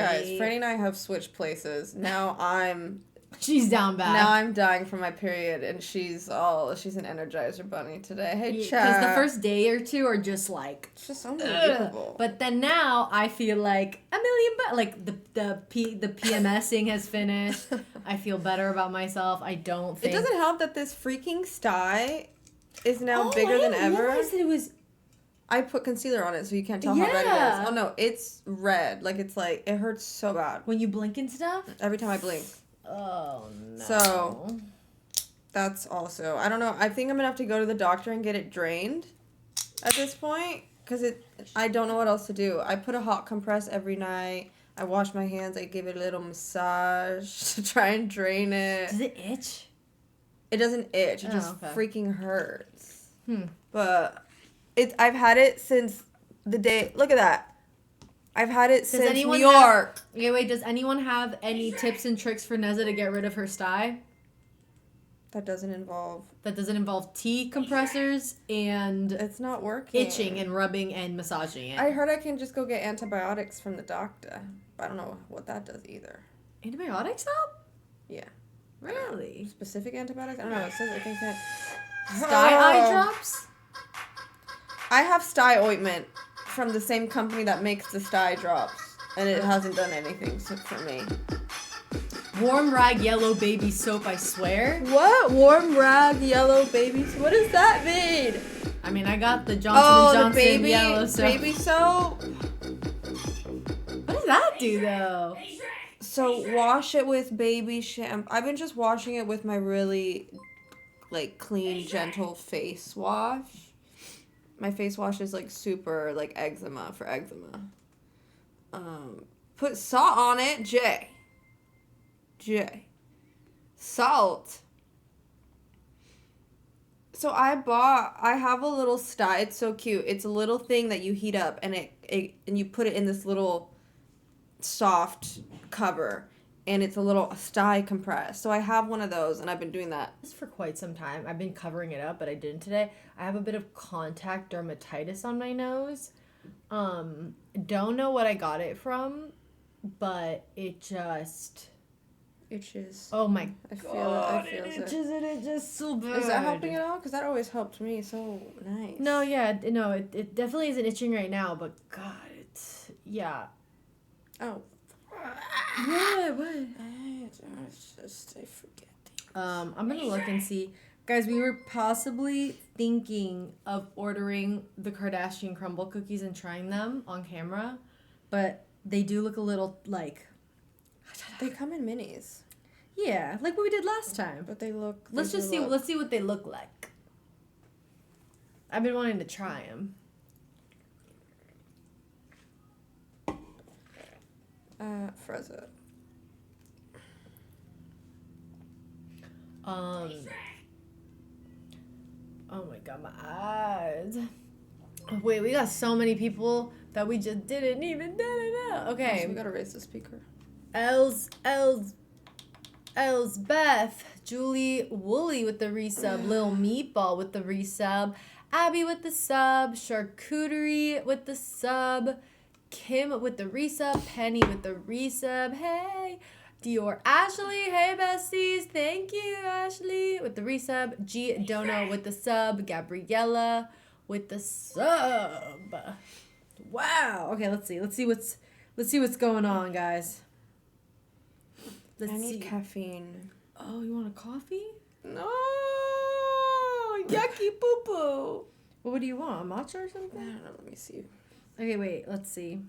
Guys, Franny and I have switched places. Now She's down bad. Now I'm dying from my period, and she's an Energizer bunny today. Hey, chat. Because the first day or two are just like... It's just unbelievable. But then now I feel like a million like the PMSing has finished. I feel better about myself. I don't think... It doesn't help that this freaking sty is now bigger than ever. I realized that it was... I put concealer on it so you can't tell how red it is. Oh no, it's red. Like it's like, it hurts so bad. When you blink and stuff? Every time I blink. Oh, no. So, that's also... I don't know. I think I'm going to have to go to the doctor and get it drained at this point. Because I don't know what else to do. I put a hot compress every night. I wash my hands. I give it a little massage to try and drain it. Does it itch? It doesn't itch. It just freaking hurts. But I've had it since the day... Look at that. I've had it since New York. Okay, wait. Does anyone have any tips and tricks for Neza to get rid of her sty? That doesn't involve tea compressors and... It's not working. Itching and rubbing and massaging it. I heard I can just go get antibiotics from the doctor. But I don't know what that does either. Antibiotics help? Yeah. Really? Specific antibiotics? I don't know. It says I think that... Sty eye drops? I have sty ointment from the same company that makes the sty drops, and it hasn't done anything for me. Warm rag yellow baby soap, I swear. What? Warm rag yellow baby soap? What does that mean? I mean, I got the Johnson & Johnson yellow soap. Baby soap? What does that do, though? So, wash it with baby shampoo. I've been just washing it with my really, like, clean, gentle face wash. My face wash is, like, super, like, eczema. Put salt on it. J. Salt. So I have a little sty. It's so cute. It's a little thing that you heat up, and and you put it in this little soft cover, and it's a little sty compress. So I have one of those, and I've been doing that. This for quite some time. I've been covering it up, but I didn't today. I have a bit of contact dermatitis on my nose. Don't know what I got it from, but it just itches. Oh my God, it itches and it just so bad. Is that helping at all? Because that always helped me so nice. No, yeah, no, it definitely isn't itching right now, but God, it's, yeah. Oh. What? I forget. I'm gonna look and see. Guys, we were possibly thinking of ordering the Kardashian crumble cookies and trying them on camera, but they do look a little like... They come in minis. Yeah, like what we did last time. But they look... Let's see what they look like. I've been wanting to try them. FREZZA. Oh my God, my eyes. Wait, we got so many people that we just didn't even know. Okay. So we gotta raise the speaker. Beth, Julie Woolley with the resub, Lil Meatball with the resub, Abby with the sub, Charcuterie with the sub, Kim with the resub, Penny with the resub, hey, Dior Ashley, hey besties, thank you Ashley with the resub, G Dono with the sub, Gabriella with the sub. Wow. Okay, let's see what's going on, guys. I need caffeine. Oh, you want a coffee? No, yucky poo poo. Well, what do you want? A matcha or something? I don't know. Let me see. Okay, wait. Let's see.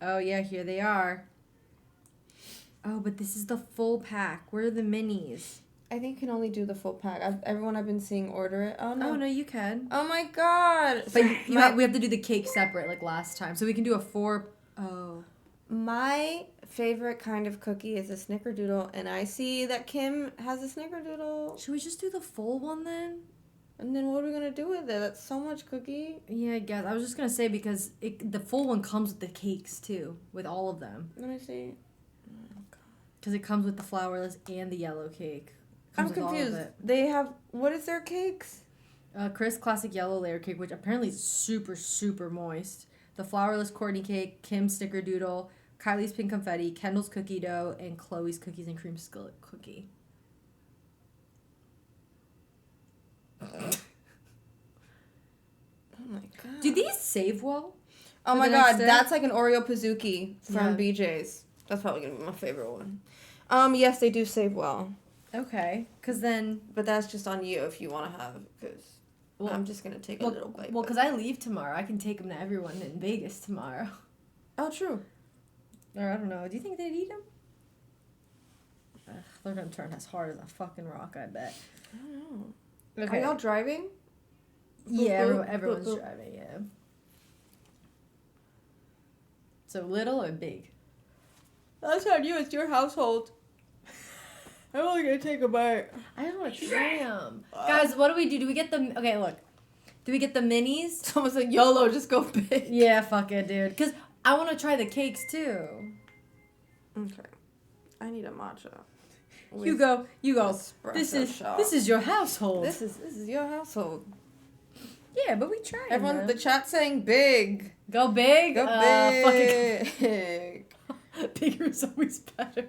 Oh yeah, here they are. Oh, but this is the full pack. Where are the minis? I think you can only do the full pack. Everyone I've been seeing order it. Oh no. Oh no, you can. Oh my God. But we have to do the cake separate like last time, so we can do a 4. Oh. My favorite kind of cookie is a snickerdoodle, and I see that Kim has a snickerdoodle. Should we just do the full one then? And then what are we gonna do with it? That's so much cookie. Yeah, I guess. I was just gonna say because the full one comes with the cakes too, with all of them. Let me see. Oh God. Because it comes with the flourless and the yellow cake. I'm confused. They have, what is their cakes? Chris Classic Yellow Layer Cake, which apparently is super, super moist. The flourless Courtney Cake, Kim Snickerdoodle, Kylie's pink confetti, Kendall's cookie dough, and Chloe's cookies and cream skillet cookie. Oh my god. Do these save well? Oh for my the next god, day? that's like an Oreo Pizookie from Yeah. BJ's. That's probably gonna be my favorite one. Yes, they do save well, Okay, because then... but that's just on you if you want to have. Because Well, I'm just gonna take a little bite. Well, because I leave tomorrow. I can take them to everyone in Vegas tomorrow. Oh, true. Or I don't know. Do you think they'd eat them? Ugh, they're gonna turn as hard as a fucking rock, I bet. I don't know. Okay. Are y'all driving? Yeah, Boop, boop, everyone's boop, boop. driving, yeah. So little or big? That's on you. It's your household. I'm only gonna take a bite. I just want to try them. Guys, what do we do? Do we get the... Okay, look. Do we get the minis? Someone's like, YOLO, just go big. Yeah, fuck it, dude. Because I want to try the cakes, too. Okay. I need a matcha. You go. espresso This is your household. This is your household. Yeah, but we tried. Everyone, the chat's saying big. Go big. Go Fucking big. bigger is always better.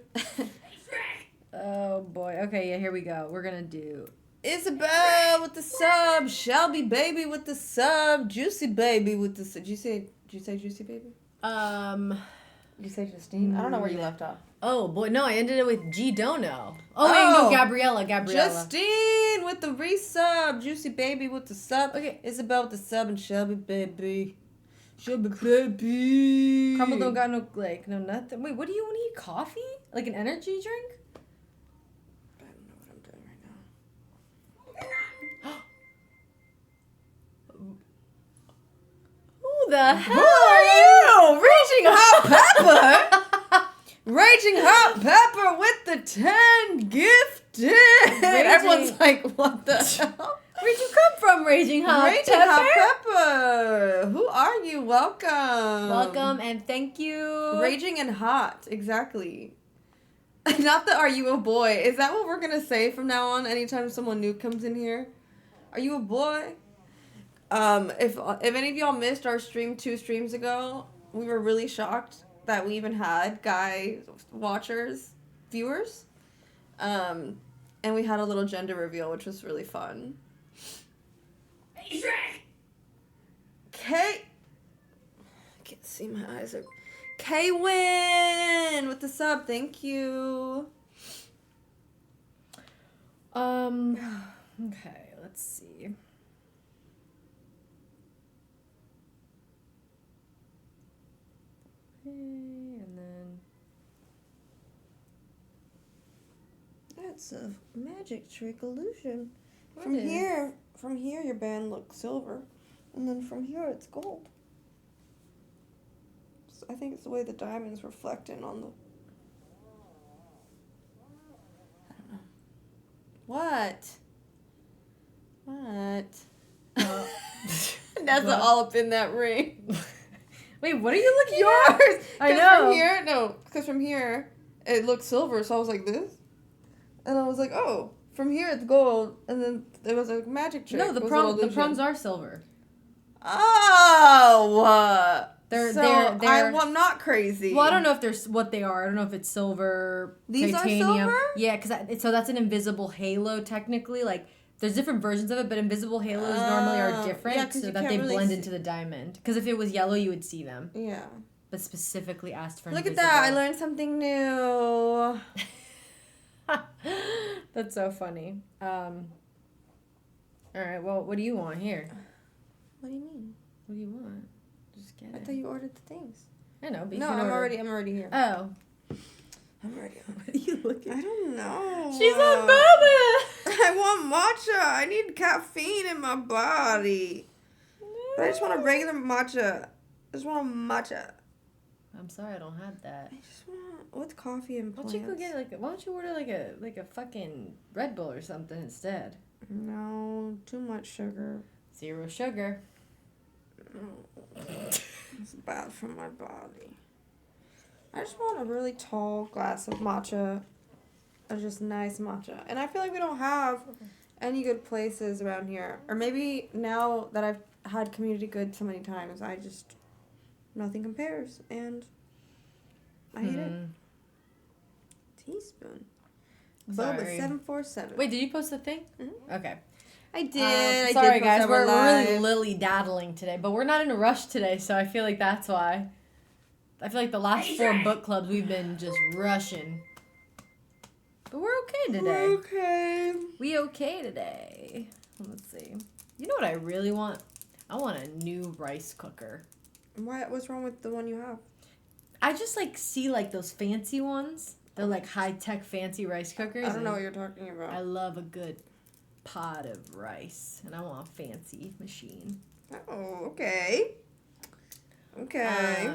Oh boy. Okay, yeah, here we go. We're gonna do Isabel with the sub. Shelby baby with the sub. Juicy baby with the sub. Did you say Juicy baby? Did you say Justine? I don't know where you left off. Oh boy, no, I ended it with G Dono. Oh wait, no, Gabriella. Justine with the resub. Juicy baby with the sub. Okay. Isabel with the sub and Shelby baby. Shelby baby. Crumble don't got no no nothing. Wait, what do you need? Coffee? Like an energy drink? I don't know what I'm doing right now. Who the hell Who are you? Raging Hot Pepper. Raging Hot Pepper with the 10 gifted. Everyone's like, what the hell? Where'd you come from, Raging Hot Raging Pepper? Hot Pepper. Who are you? Welcome. Welcome and thank you. Raging and hot, exactly. Not the are you a boy. Is that what we're going to say from now on anytime someone new comes in here? Are you a boy? If any of y'all missed our stream 2 streams ago, we were really shocked that we even had guy viewers. And we had a little gender reveal, which was really fun. Kate, I can't see, my eyes are. K-Win with the sub, thank you. Okay, let's see. And then That's a magic trick illusion. What From is? here, your band looks silver, and then from here, it's gold. So I think it's the way the diamonds reflecting on the. I don't know. What? That's What? all up in that ring. wait, what are you looking at? Yours. I 'Cause know. Because from here, it looks silver, so I was like this, and I was like, oh, from here it's gold, and then it was a magic trick. No, the It was an illusion. prongs are silver. Oh, They're I'm not crazy. Well, I don't know if they're what they are. I don't know if it's silver, These are titanium. silver? Yeah, because so that's an invisible halo technically. Like there's different versions of it, but invisible halos normally are different, yeah, 'cause so you that can't they really blend see- into the diamond. Because if it was yellow, you would see them. Yeah. But specifically asked for. Look at invisible. that! I learned something new. That's so funny. All right. Well, what do you want here? What do you mean? What do you want? Just get I it. thought you ordered the things. I know, but you No, can I'm order. already here. Oh. I'm ready. What are you looking? I don't know. She's a bubba. I want matcha. I need caffeine in my body. But I just want a regular matcha. I just want a matcha. I'm sorry, I don't have that. I just want what's coffee and Why plants. don't you go get why don't you order like a fucking Red Bull or something instead? No, too much sugar. 0 sugar. It's bad for my body. I just want a really tall glass of matcha. Just nice matcha. And I feel like we don't have any good places around here. Or maybe now that I've had Community Good so many times, nothing compares. And I hate it. Teaspoon. Sorry. Boba 747. Wait, did you post the thing? Mm-hmm. Okay. I did. Sorry, post guys. that We're really live. lily daddling today, but we're not in a rush today, so I feel like that's why. I feel like the last 4 book clubs we've been just rushing. But we're okay today. We're okay. We okay today. Let's see. You know what I really want? I want a new rice cooker. What's wrong with the one you have? I just like see like those fancy ones. They're like high-tech fancy rice cookers. I don't know what you're talking about. I love a good pot of rice, and I want a fancy machine. Oh, okay. Okay.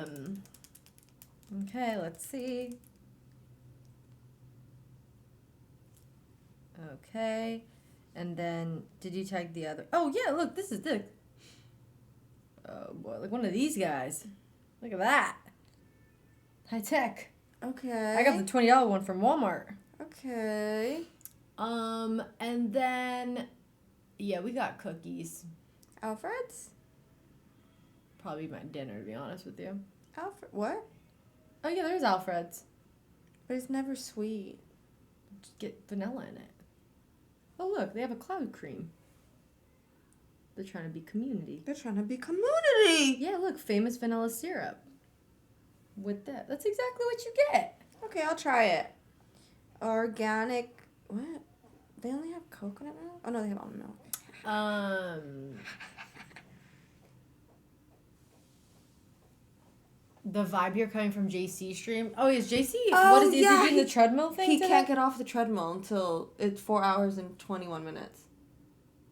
Okay, let's see. Okay. And then, did you tag the other? Oh, yeah, look, this is the... Oh, boy, like one of these guys. Look at that. High tech. Okay. I got the $20 one from Walmart. Okay. And then, yeah, we got cookies. Alfred's? Probably my dinner, to be honest with you. Alfred? What? Oh, yeah, there's Alfred's. But it's never sweet. Just get vanilla in it. Oh, look, they have a cloud cream. They're trying to be community. They're trying to be community. Yeah, look, famous vanilla syrup. With that. That's exactly what you get. Okay, I'll try it. Organic. What? They only have coconut milk? Oh, no, they have almond milk. The vibe you're coming from JC stream. Oh, is JC? Oh, what is he yeah, doing the treadmill thing? He today? can't get off the treadmill until it's 4 hours and 21 minutes.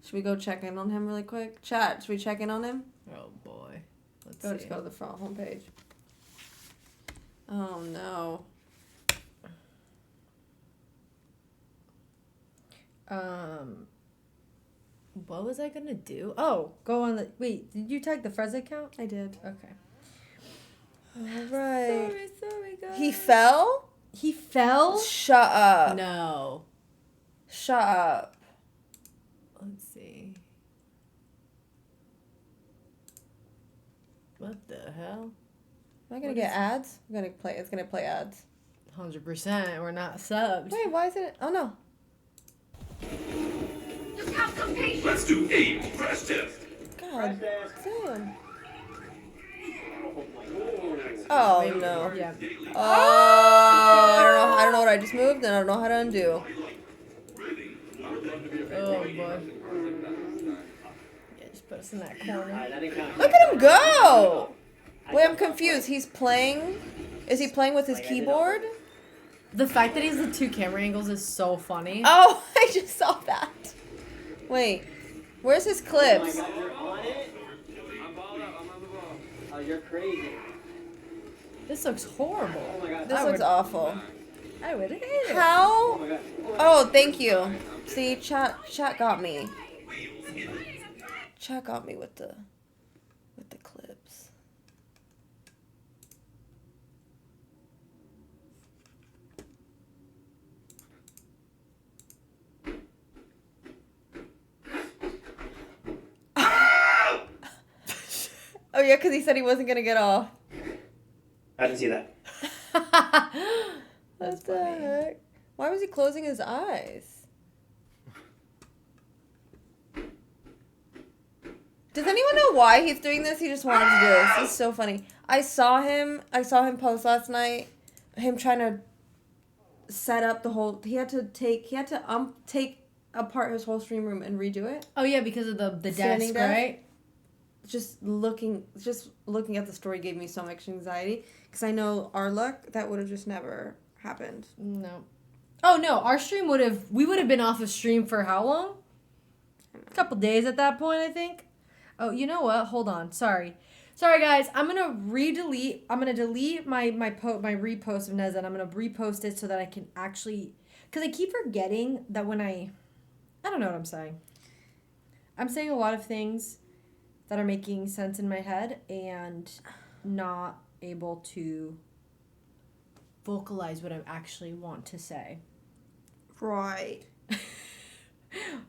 Should we go check in on him really quick? Chat, should we check in on him? Oh boy. Let's Just see. go to the front homepage. Oh no. What was I gonna do? Oh, go on the. Wait, did you tag the FREZZA account? I did. Okay. Alright. Sorry, guys. He fell? He fell? Shut up. No. Shut up. Let's see. What the hell? Am I gonna What get is- ads? It's gonna play ads. 100%. We're not subbed. Wait, why is it? Oh no. Just have some patience. Let's do a crash test. God damn. Oh no. Yeah. Oh, I don't know what I just moved, and I don't know how to undo. Oh boy. Yeah, just put us in that corner. Look at him go! Wait, I'm confused. He's playing. Is he playing with his keyboard? The fact that he's the 2 camera angles is so funny. Oh, I just saw that. Wait, where's his clips? Oh my God, you're on it? Oh, you're crazy. This looks horrible. Oh my God. This I looks would- awful. I would hate it. Oh How? my God. Oh, thank you. See, chat got me. Chat got me with the clips. Oh yeah, because he said he wasn't gonna get off. I didn't see that. That's What the funny. heck? Why was he closing his eyes? Does anyone know why he's doing this? He just wanted to do this. It's so funny. I saw him post last night. Him trying to set up the whole. He had to take apart his whole stream room and redo it. Oh yeah, because of the Standing desk, desk? right? Just looking at the story gave me so much anxiety because I know our luck that would have just never happened. No. Oh no, we would have been off of stream for how long? A couple days at that point, I think. Oh, you know what? Hold on. Sorry, guys. I'm gonna delete my repost of Neza, and I'm gonna repost it so that I can actually, because I keep forgetting that when I don't know what I'm saying. I'm saying a lot of things that are making sense in my head and not able to vocalize what I actually want to say. Right.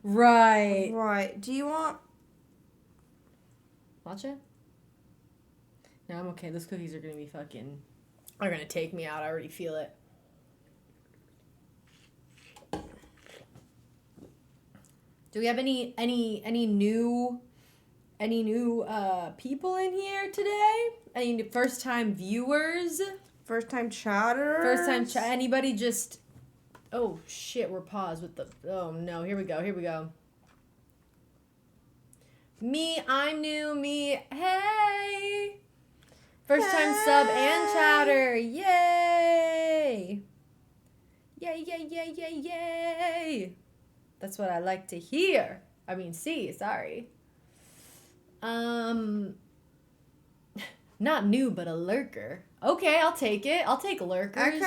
Right. Right. Do you want? Watch it? No, I'm okay. Those cookies are gonna be fucking are gonna take me out. I already feel it. Do we have any new people in here today? Any first time viewers? First time chatter. Anybody just? Oh shit! We're paused with the. Oh no! Here we go. Me, I'm new. Me, hey. First time sub and chatter. Yay! Yay! That's what I like to hear. I mean, see, sorry. Not new, but a lurker. Okay, I'll take it. I'll take lurkers.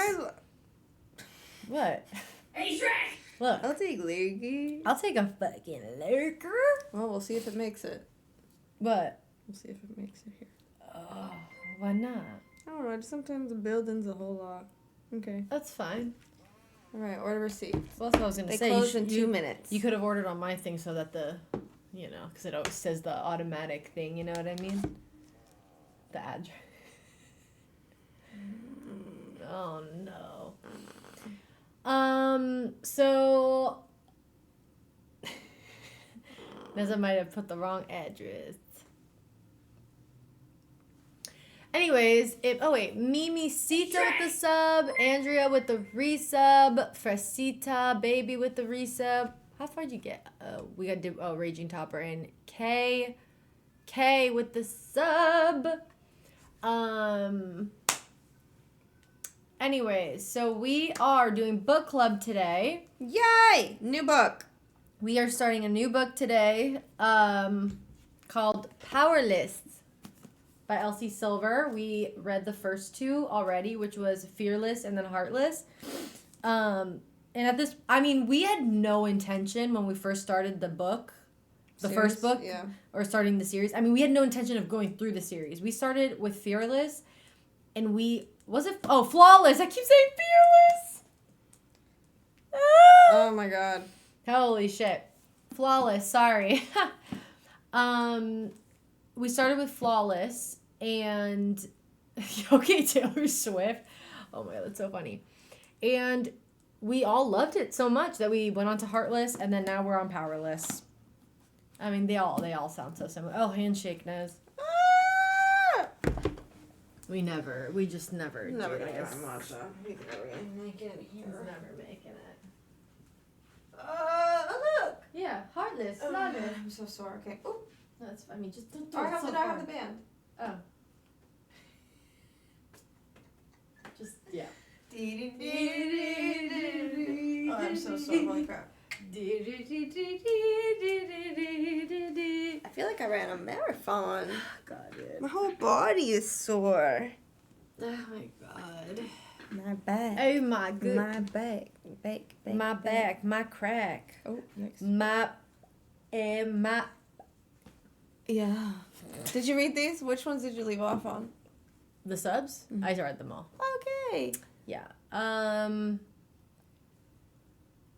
What? Hey, Shrek! Look, I'll take Lurgy. I'll take a fucking lurker. Well, we'll see if it makes it. What? We'll see if it makes it here. Oh, why not? I don't know. Just sometimes the building's a whole lot. Okay. That's fine. All right. Order received. Well, that's what I was gonna They say. close in 2 minutes. You could have ordered on my thing so that because it always says the automatic thing. You know what I mean? The address. Oh no. So Neza might have put the wrong address. Anyways, Mimi Sita with the sub, Andrea with the resub, FREZZA baby with the resub. How far did you get? We got Raging Topper and K with the sub. Anyways, so we are doing book club today. Yay! New book. We are starting a new book today, called Powerless by Elsie Silver. We read the first two already, which was Fearless and then Heartless. And at this, we had no intention when we first started the book, first book, Yeah. or starting the series. We had no intention of going through the series. We started with Fearless, and Flawless. I keep saying Fearless. Oh my god. Holy shit. Flawless, sorry. We started with Flawless and okay, Taylor Swift. Oh my god, that's so funny. And we all loved it so much that we went on to Heartless and then now we're on Powerless. They all sound so similar. Oh, handshake, Nez. Ah! We just never do Never gonna this. get my matcha. He's never gonna make it He's here. never making it. Look. Yeah, Heartless, Flawless. I'm so sore. Okay. Ooh. That's, just don't do I it have so the far. band. Oh. Just, yeah. Oh, I'm so sore. Holy crap. I feel like I ran a marathon. Got it. My whole body is sore. Oh my god. My back. Oh my good. My back. My back. My crack. Oh, next. My. Yeah. Did you read these? Which ones did you leave off on? The subs? Mhm. I read them all. Okay. Yeah.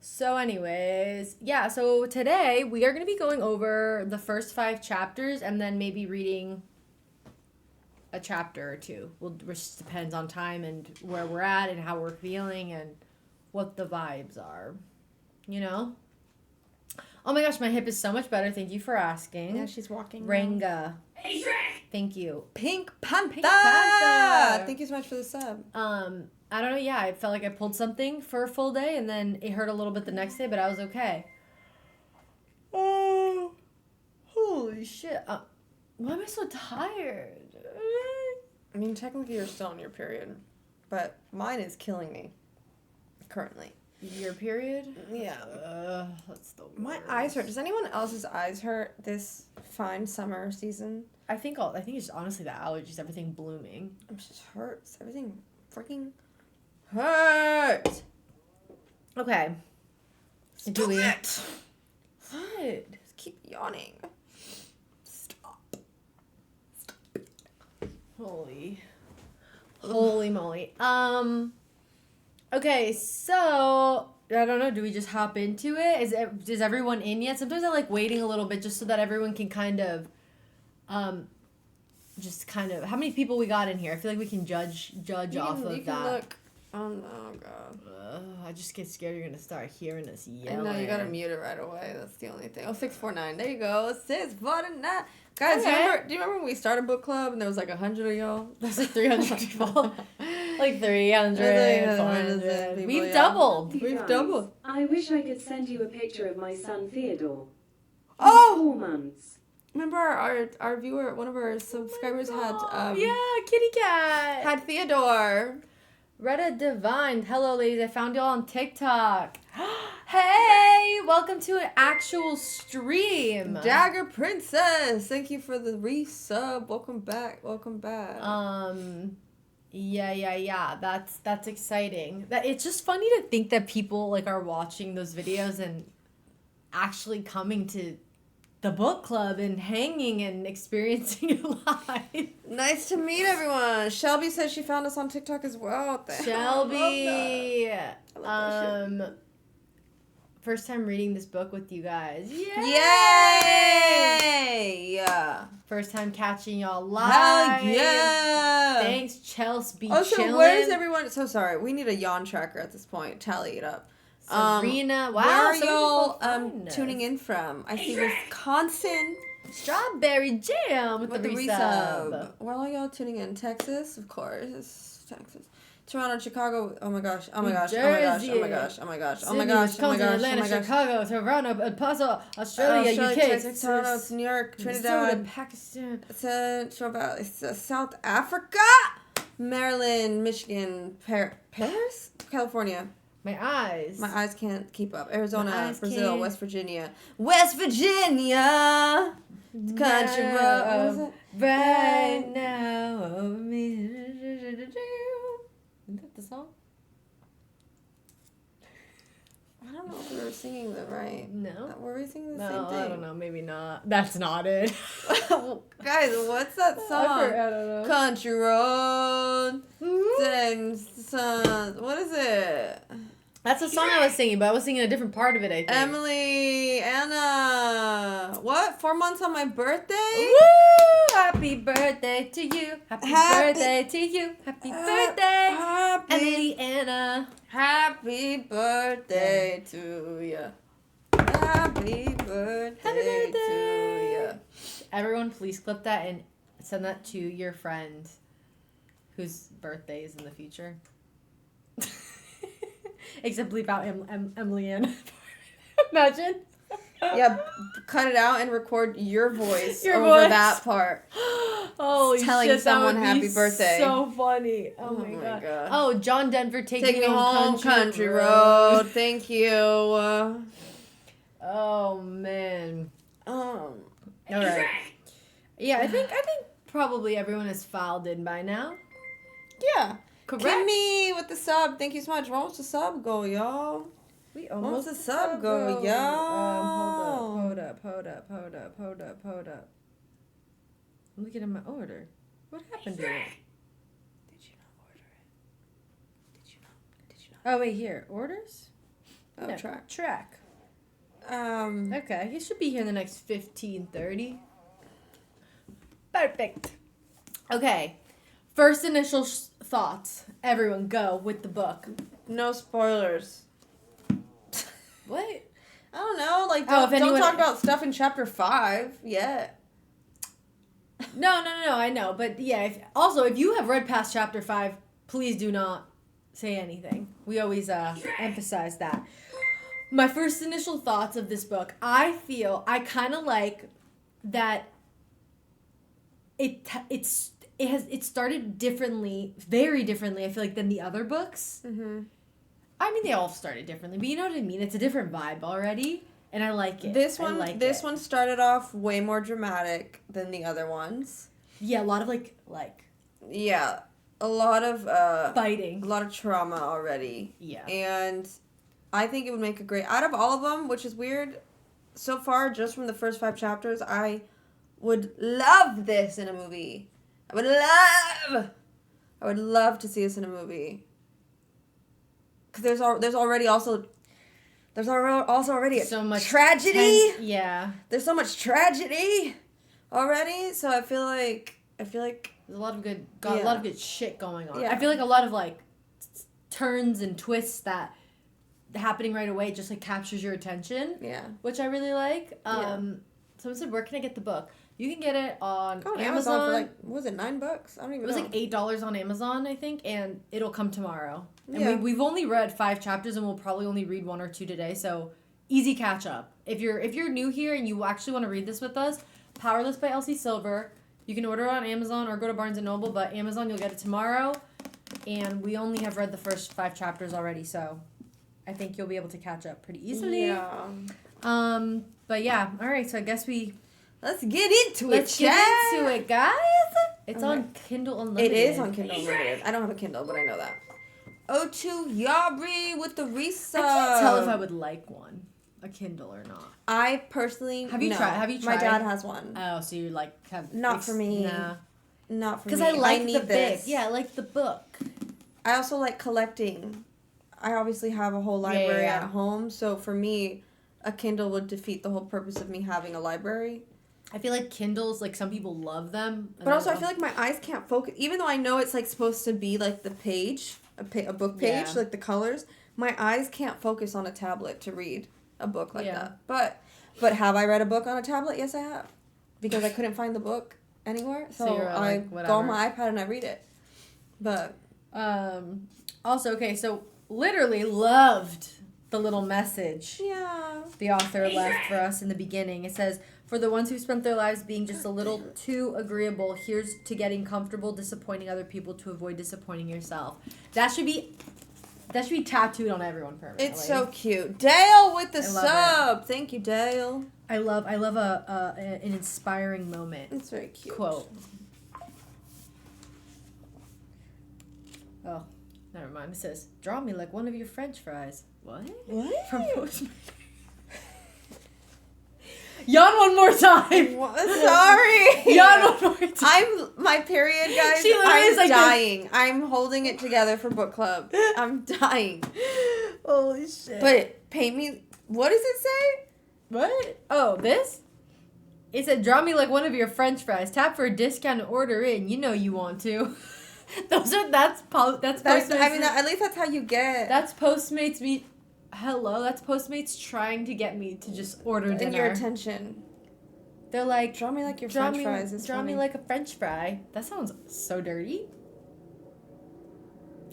So anyways, yeah, so today we are going to be going over the first 5 chapters and then maybe reading a chapter or two. Which depends on time and where we're at and how we're feeling and what the vibes are. You know? Oh my gosh, my hip is so much better. Thank you for asking. Yeah, she's walking. Ranga. Hey, Shrek! Thank you. Pink Panther. Pink Panther. Thank you so much for the sub. I don't know, yeah, I felt like I pulled something for a full day and then it hurt a little bit the next day, but I was okay. Oh, holy shit. Why am I so tired? I mean, technically you're still on your period, but mine is killing me currently. Your period? Yeah. That's the worst. My eyes hurt. Does anyone else's eyes hurt this fine summer season? I think it's honestly the allergies, everything blooming. It just hurts. Everything freaking hurts. Okay. Do we? What? What? Keep yawning. Stop. Holy moly. Okay, so I don't know. Do we just hop into it? Is everyone in yet? Sometimes I like waiting a little bit just so that everyone can kind of just kind of how many people we got in here. I feel like we can judge off of you that. can look. Oh no, God. I just get scared you're gonna start hearing us yelling. And no, you gotta mute it right away. That's the only thing. Oh, 649. There you go. 649. Guys, Okay. do you remember when we started book club and there was like 100 of y'all? There's like 300 people. Like 300, There's like 400. people, We've yeah. doubled. You We've guys, doubled. I wish I could send you a picture of my son Theodore. He's Oh! 4 months. Remember our viewer, one of our subscribers had Kitty cat. had Theodore. Retta Divine. Hello, ladies. I found y'all on TikTok. Hey, welcome to an actual stream. Dagger Princess. Thank you for the resub. Welcome back. Yeah. That's exciting. That it's just funny to think that people like are watching those videos and actually coming to the book club and hanging and experiencing it live. Nice to meet everyone. Shelby says she found us on TikTok as well. Shelby. I love that shit. First time reading this book with you guys. Yay! Yeah. First time catching y'all live. Hell yeah. Thanks, Chelsea. Be Oh, so chillin'. where's everyone? So sorry. We need a yawn tracker at this point. Tally it up. Serena. Wow. Where are so many y'all people find us. tuning in from? I see Wisconsin Strawberry jam with, with the the resub. resub. Where are y'all tuning in? Texas, of course. Texas. Toronto, Chicago. Oh my gosh. Oh my gosh. Oh my gosh. Oh my gosh. Oh my gosh. Oh my Sydney, gosh. Oh my Wisconsin, gosh. Atlanta, Oh my gosh. Chicago, Toronto, El Paso, Australia, UK, Texas, Toronto, New York, Minnesota, Trinidad, Pakistan. Central Valley, South Africa, Maryland, Michigan, Paris, California. My eyes. My eyes can't keep up. Arizona, My eyes Brazil, can't. West Virginia. West Virginia! Country road. What was it? Right now. Isn't that the song? I don't know if we were singing the right. No. Were we singing the No, same thing? I don't know. Maybe not. That's not it. Guys, what's that song? I don't know. Country road. Mhm. Sun. What is it? That's the song I was singing, but I was singing a different part of it, I think. Emily, Anna. What? 4 months on my birthday? Woo! Happy birthday to you. Happy Happy- birthday to you. Happy birthday, Happy, Emily Anna. happy birthday to ya. Happy birthday to ya. Everyone, please clip that and send that to your friend whose birthday is in the future. Except bleep out Emily Anna. Imagine. Yeah, cut it out and record your voice Your over voice. that part. Holy Telling shit, someone that would be happy birthday. So funny. Oh, my god. Oh, John Denver Take me home, country road. Thank you. Oh man. Um, All right. Yeah, I think probably everyone has filed in by now. yeah. Correct. Kimmy with the sub. Thank you so much. Where was the sub go, y'all? We Where's the sub go, y'all? Hold up. I'm looking at my order. What happened to it? Did you not order it? Did you not? Oh wait, here. Orders? Oh, No, track. Track. Um, Okay, he should be here in the next 15:30. Perfect. Okay. First initial thoughts. Everyone go with the book. no spoilers. What? I don't know. Like, Oh, if don't anyone- talk about stuff in chapter 5 yet. No, I know. But yeah, if you have read past chapter 5, please do not say anything. We always emphasize that. My first initial thoughts of this book, I kind of like that it started differently, very differently, I feel like, than the other books. Mm-hmm. I mean, they all started differently, but you know what I mean? It's a different vibe already, and I like it. This I one, like this it. one started off way more dramatic than the other ones. Yeah, a lot of like Yeah, a lot of fighting. a lot of trauma already. Yeah. And I think it would make a great, out of all of them, which is weird, so far, just from the first 5 chapters, I would love this in a movie. I would love to see this in a movie. Because there's already also already So much tragedy. Yeah. There's so much tragedy already, so I feel like I feel like There's a lot of good shit going on. Yeah. I feel like a lot of like turns and twists that happening right away just like captures your attention, which I really like. Someone said, "Where can I get the book?" You can get it on Amazon for like, what was it, $9? I don't even know. It was like $8 on Amazon, I think, and it'll come tomorrow. And we've only read 5 chapters, and we'll probably only read 1 or 2 today. So easy catch up. If you're new here and you actually want to read this with us, Powerless by Elsie Silver. You can order it on Amazon or go to Barnes & Noble, but Amazon you'll get it tomorrow. And we only have read the first 5 chapters already, so I think you'll be able to catch up pretty easily. Yeah. But yeah, all right. So I guess let's get into it, guys. It's on Kindle Unlimited. It is on Kindle Unlimited. I don't have a Kindle, but I know that. O2 Yabri with the resub. I can't tell if I would like one, a Kindle or not. I personally Have you tried? My dad has one. Oh, so you like have not for me. Nah. Not for me. Because I like need the this. book. Yeah, I like the book. I also like collecting. I obviously have a whole library at home, so for me, a Kindle would defeat the whole purpose of me having a library. I feel like Kindles, like some people love them. But also I feel like my eyes can't focus. Even though I know it's like supposed to be like the page, a book page, like the colors, my eyes can't focus on a tablet to read a book like that. But have I read a book on a tablet? Yes, I have. Because I couldn't find the book anywhere. So I go on my iPad and I read it. But also, okay, so literally loved the little message the author left for us in the beginning. It says, "For the ones who spent their lives being just a little too agreeable, here's to getting comfortable disappointing other people to avoid disappointing yourself." That should be tattooed on everyone permanently. It's so cute. Dale with the sub. Thank you, Dale. I love an inspiring moment. It's very cute. Quote. Oh, never mind. It says, "Draw me like one of your French fries." What? What? From Postmates. Yawn one more time. What? Sorry. Yawn one more time. My period, guys. She literally I'm is like dying. This. I'm holding it together for book club. I'm dying. Holy shit. But paint me. What does it say? What? Oh, this? It said, "Draw me like one of your French fries. Tap for a discount and order in. You know you want to." That's Postmates. I mean, at least that's how you get. That's Postmates me. Hello, that's Postmates trying to get me to just order dinner. And your attention. They're like, draw me like your French fries. Draw me like a French fry. That sounds so dirty.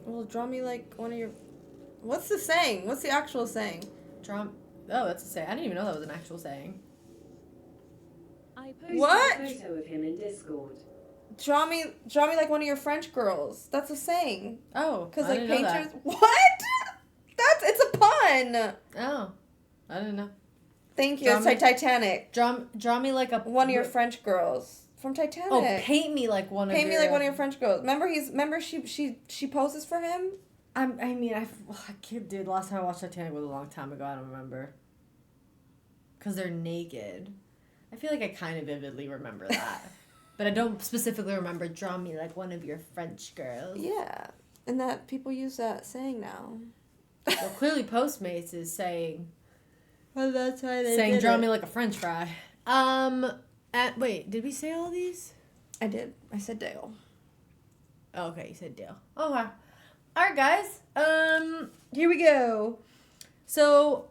Well, draw me like one of your. What's the saying? What's the actual saying? Oh, that's a saying. I didn't even know that was an actual saying. I posted What? a photo of him in Discord. Draw me like one of your French girls. That's a saying. Oh, because I like didn't know painters. that. What? It's a pun. Oh, I didn't know. Thank you. It's like Titanic. Draw me like one of your French girls from Titanic. Oh, paint me like one of Paint me like one of your French girls. Remember she poses for him? Dude, last time I watched Titanic was a long time ago. I don't remember. Because they're naked. I feel like I kind of vividly remember that. But I don't specifically remember, "Draw me like one of your French girls." Yeah. And that people use that saying now. Well, clearly Postmates is saying... Well, that's why they saying, "Draw me like a French fry." Wait, did we say all these? I did. I said Dale. Oh, okay, you said Dale. Oh, wow. Alright, guys. Here we go. So,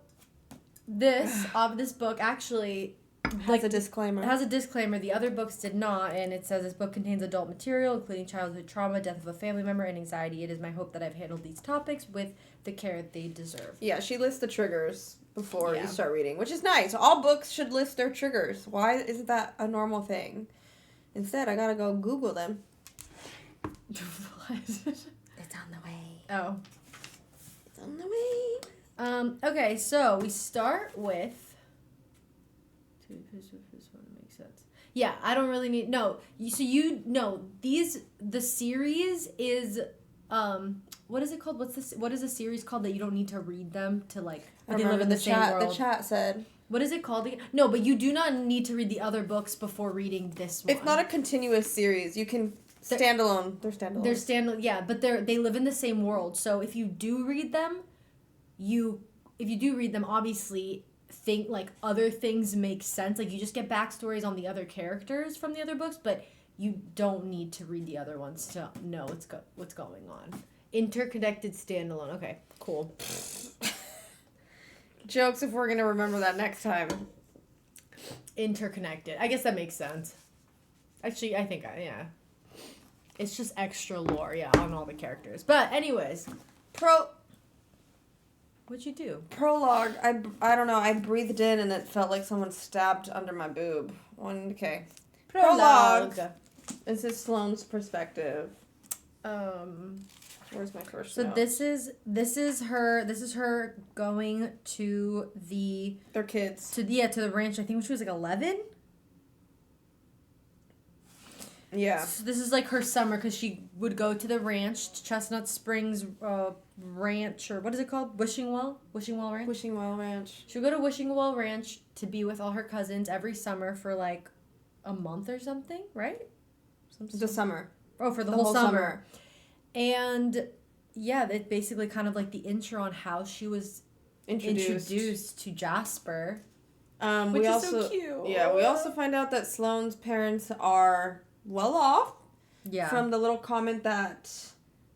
this book actually... has a disclaimer. It has a disclaimer. The other books did not, and it says this book contains adult material, including childhood trauma, death of a family member, and anxiety. It is my hope that I've handled these topics with the care they deserve. Yeah, she lists the triggers before you start reading, which is nice. All books should list their triggers. Why isn't that a normal thing? Instead, I gotta go Google them. What? It's on the way. Oh. It's on the way. Okay, so we start with... This one makes sense. Yeah, I don't really need... No. The series is... what is it called? What is a series called that you don't need to read them to, like... I they live in the same chat. world? The chat said... What is it called again? No, but you do not need to read the other books before reading this one. It's not a continuous series. You can... Standalone. They're standalone. They're standalone, yeah, but they live in the same world. So if you do read them, obviously... think like other things make sense, like you just get backstories on the other characters from the other books, but you don't need to read the other ones to know what's going on. Interconnected standalone. Okay, cool. Jokes if we're gonna remember that next time. Interconnected. I guess that makes sense. Actually, I think, yeah. It's just extra lore, yeah, on all the characters. But anyways, what'd you do? Prologue. I don't know. I breathed in and it felt like someone stabbed under my boob. Okay. Prologue. This is Sloane's perspective. Where's my first So note? this is her going to Their kids. to the ranch. I think when she was like 11. Yeah. So this is like her summer because she would go to the ranch, to Chestnut Springs Ranch, or what is it called? Wishing Well Ranch. Wishing Well Ranch. She would go to Wishing Well Ranch to be with all her cousins every summer for like a month or something, right? The summer. Oh, for the whole summer. And yeah, it's basically kind of like the intro on how she was introduced to Jasper. Which We is also, so cute. Yeah, we also find out that Sloane's parents are well off. Yeah. From the little comment that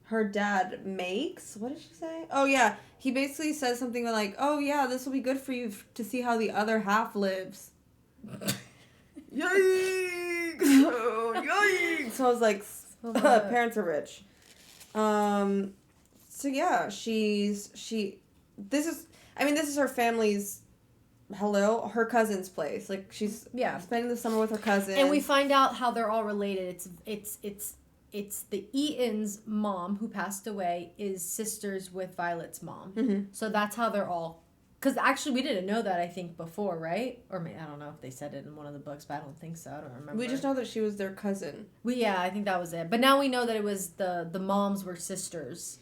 her dad makes. What did she say? Oh, yeah. He basically says something like, oh, yeah, this will be good for you to see how the other half lives. Yikes! Yikes! So I was like, parents are rich. So yeah, this is her family's, her cousin's place. Like, she's spending the summer with her cousin. And we find out how they're all related. It's the Eaton's mom who passed away is sisters with Violet's mom. Mm-hmm. So that's how they're all. Because actually, we didn't know that, I think, before, right? Or maybe, I don't know if they said it in one of the books, but I don't think so. I don't remember. We just know that she was their cousin. I think that was it. But now we know that it was the moms were sisters.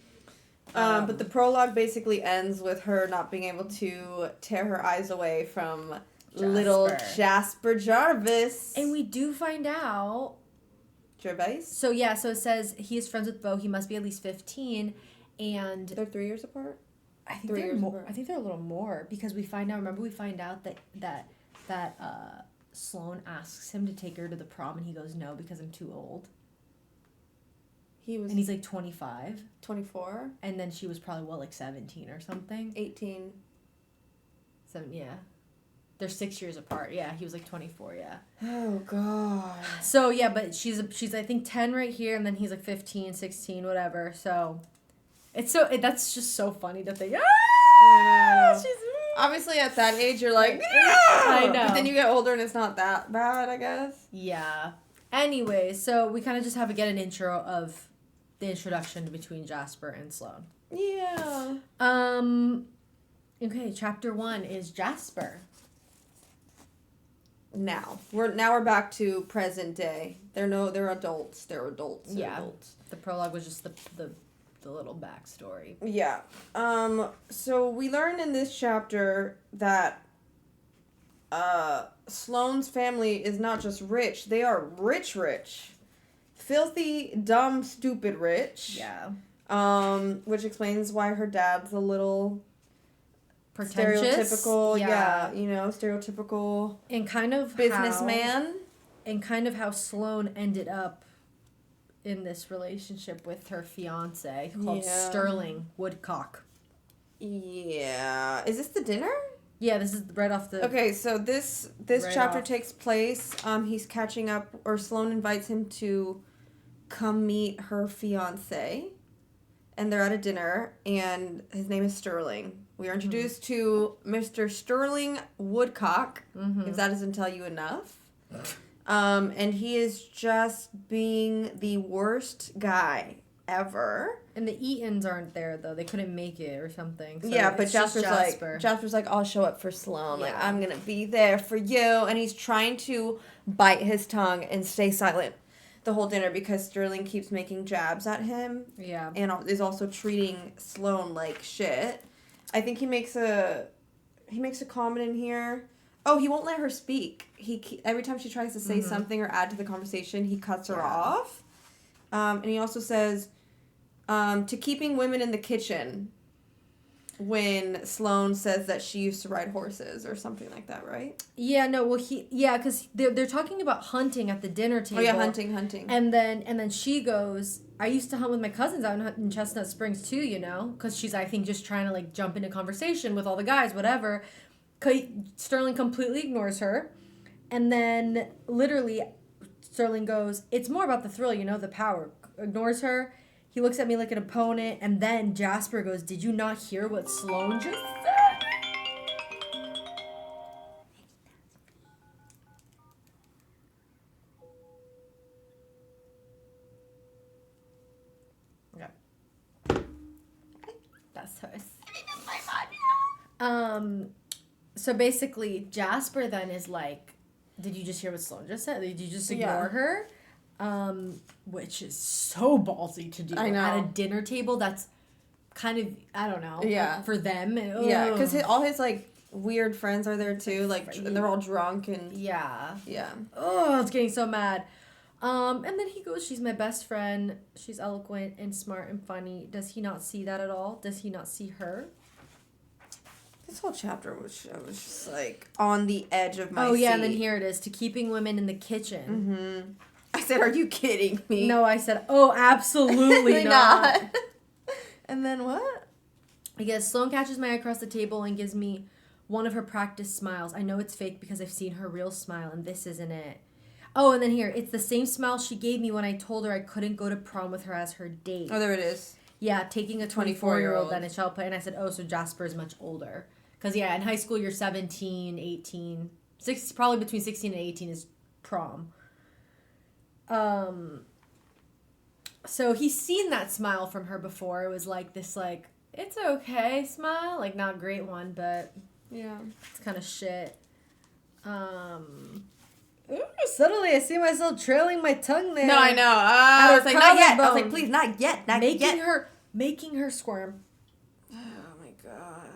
But the prologue basically ends with her not being able to tear her eyes away from little Jasper Jarvis. And we do find out. Gervais? So it says he is friends with Beau. He must be at least 15. And They're 3 years apart? I think 3 they're years more. apart. I think they're a little more because we find out that Sloane asks him to take her to the prom and he goes no because I'm too old. And he's like 25. 24? And then she was probably, like 17 or something? 18. Yeah. They're 6 years apart. Yeah, he was like 24, yeah. Oh, God. So, yeah, but she's I think 10 right here, and then he's like 15, 16, whatever. So, that's just so funny to think, she's... Obviously, at that age, you're like, I know. But then you get older and it's not that bad, I guess. Yeah. Anyway, so we kind of just have to get an intro of the introduction between Jasper and Sloane. Yeah. Okay, chapter 1 is Jasper. Now we're back to present day. They're adults. They're adults. The prologue was just the little backstory. Yeah. So we learn in this chapter that Sloane's family is not just rich, they are rich. Filthy, dumb, stupid rich. Yeah. Which explains why her dad's a little Pretentious. stereotypical, stereotypical and kind of businessman. And kind of how Sloane ended up in this relationship with her fiance called Sterling Woodcock. Yeah. Is this the dinner? Yeah, this is right off the... Okay, so this chapter takes place. He's catching up, or Sloane invites him to come meet her fiance. And they're at a dinner, and his name is Sterling. We are introduced to Mr. Sterling Woodcock, if that doesn't tell you enough. And he is just being the worst guy ever. And the Eatons aren't there, though. They couldn't make it or something. So yeah, but it's just Jasper's like, I'll show up for Sloane. Yeah. Like, I'm going to be there for you. And he's trying to bite his tongue and stay silent the whole dinner because Sterling keeps making jabs at him. Yeah. And is also treating Sloane like shit. I think he makes a comment in here. Oh, he won't let her speak. Every time she tries to say something or add to the conversation, he cuts her off. And he also says, to keeping women in the kitchen. when Sloane says that she used to ride horses or something like that, right? Yeah, no, well, because they're talking about hunting at the dinner table. Oh yeah, hunting. And then she goes, I used to hunt with my cousins out in Chestnut Springs too, you know, because she's, I think, just trying to like jump into conversation with all the guys, whatever. Sterling completely ignores her, and then literally Sterling goes, it's more about the thrill, you know, the power. Ignores her. He looks at me like an opponent, and then Jasper goes, did you not hear what Sloane just said? Okay. That's hers. So basically, Jasper then is like, did you just hear what Sloane just said? Did you just ignore her? Which is so ballsy to do. I know. At a dinner table, that's kind of, I don't know. Yeah. Like, for them. Yeah, because all his, like, weird friends are there, too. Like, and they're all drunk and... Yeah. Yeah. Oh, it's getting so mad. And then he goes, she's my best friend. She's eloquent and smart and funny. Does he not see that at all? Does he not see her? This whole chapter was just, like, on the edge of my Oh, yeah, seat. and then here it is, to keeping women in the kitchen. Mm-hmm. I said, are you kidding me? No, I said, oh, absolutely not. And then what? I guess Sloane catches my eye across the table and gives me one of her practice smiles. I know it's fake because I've seen her real smile, and this isn't it. Oh, and then here, it's the same smile she gave me when I told her I couldn't go to prom with her as her date. Oh, there it is. Yeah, taking a 24-year-old then a child play. And I said, oh, so Jasper is much older. Because, yeah, in high school, you're 17, 18. Probably between 16 and 18 is prom. So he's seen that smile from her before. It was like this, like, it's okay smile. Like, not a great one, but Yeah. it's kind of shit. Ooh, suddenly I see myself trailing my tongue there. No, I know. I her was like, not yet. I was collarbone. like, please, not yet. Not Making yet. her squirm. Oh, my God.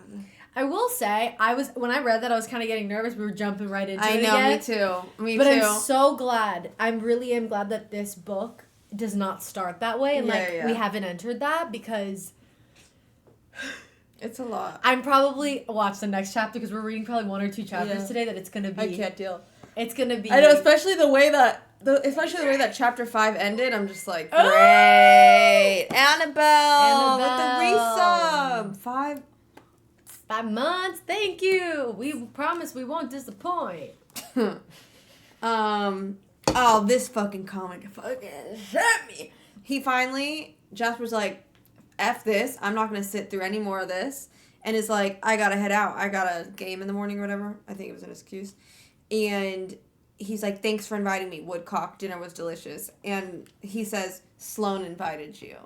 I will say, when I read that, I was kind of getting nervous. We were jumping right into I it know, again. me too. Me But too. I'm so glad. I really am glad that this book does not start that way. And, Yeah. we haven't entered that because It's a lot. I'm probably, watch the next chapter because we're reading probably 1 or 2 chapters today that it's going to be. I can't deal. It's going to be. I know, especially the way that chapter 5 ended. I'm just like, great. Annabelle with the resub. 5 months. Thank you. We promise we won't disappoint. Oh, this fucking comic fucking shit me. Jasper's like, F this. I'm not going to sit through any more of this. And is like, I got to head out. I got a game in the morning or whatever. I think it was an excuse. And he's like, thanks for inviting me. Woodcock dinner was delicious. And he says, Sloane invited you.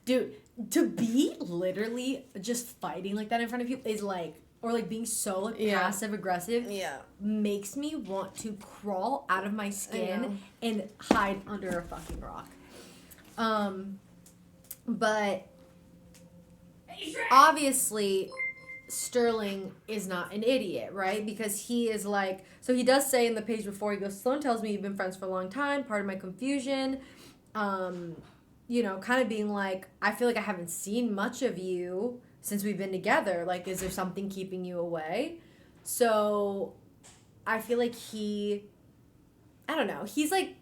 Dude, to be literally just fighting like that in front of people is like, or like being so like passive aggressive, makes me want to crawl out of my skin and hide under a fucking rock. But obviously Sterling is not an idiot, right? Because he is like, so he does say in the page before, he goes, Sloane tells me you've been friends for a long time, part of my confusion. You know, kind of being like, I feel like I haven't seen much of you since we've been together. Like, is there something keeping you away? So I feel like I don't know, he's like,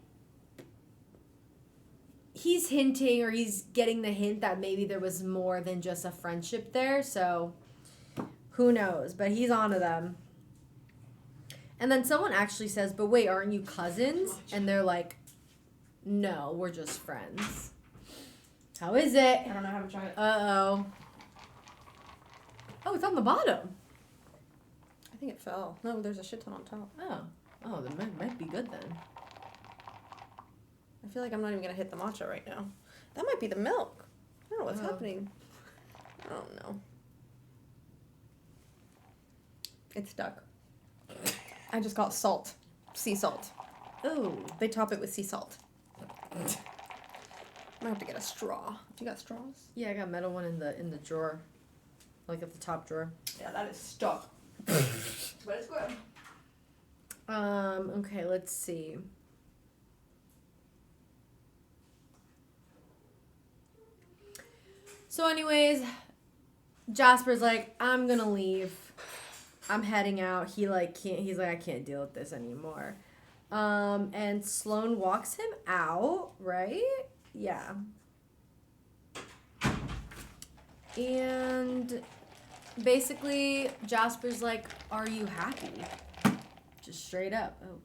he's hinting or he's getting the hint that maybe there was more than just a friendship there. So who knows? But he's onto them. And then someone actually says, but wait, aren't you cousins? And they're like, no, we're just friends. How is it? I don't know how to try it. Uh-oh. Oh, it's on the bottom. I think it fell. No, there's a shit ton on top. Oh, that might be good then. I feel like I'm not even going to hit the matcha right now. That might be the milk. I don't know what's happening. I don't know. It's stuck. I just got salt. Sea salt. Oh. They top it with sea salt. I'm gonna have to get a straw. Do you got straws? Yeah, I got a metal one in the drawer. Like at the top drawer. Yeah, that is stuck. But it's good. Okay, let's see. So anyways, Jasper's like, I'm gonna leave. I'm heading out. He's like, I can't deal with this anymore. And Sloane walks him out, right? Yeah. And basically, Jasper's like, are you happy? Just straight up. Oh.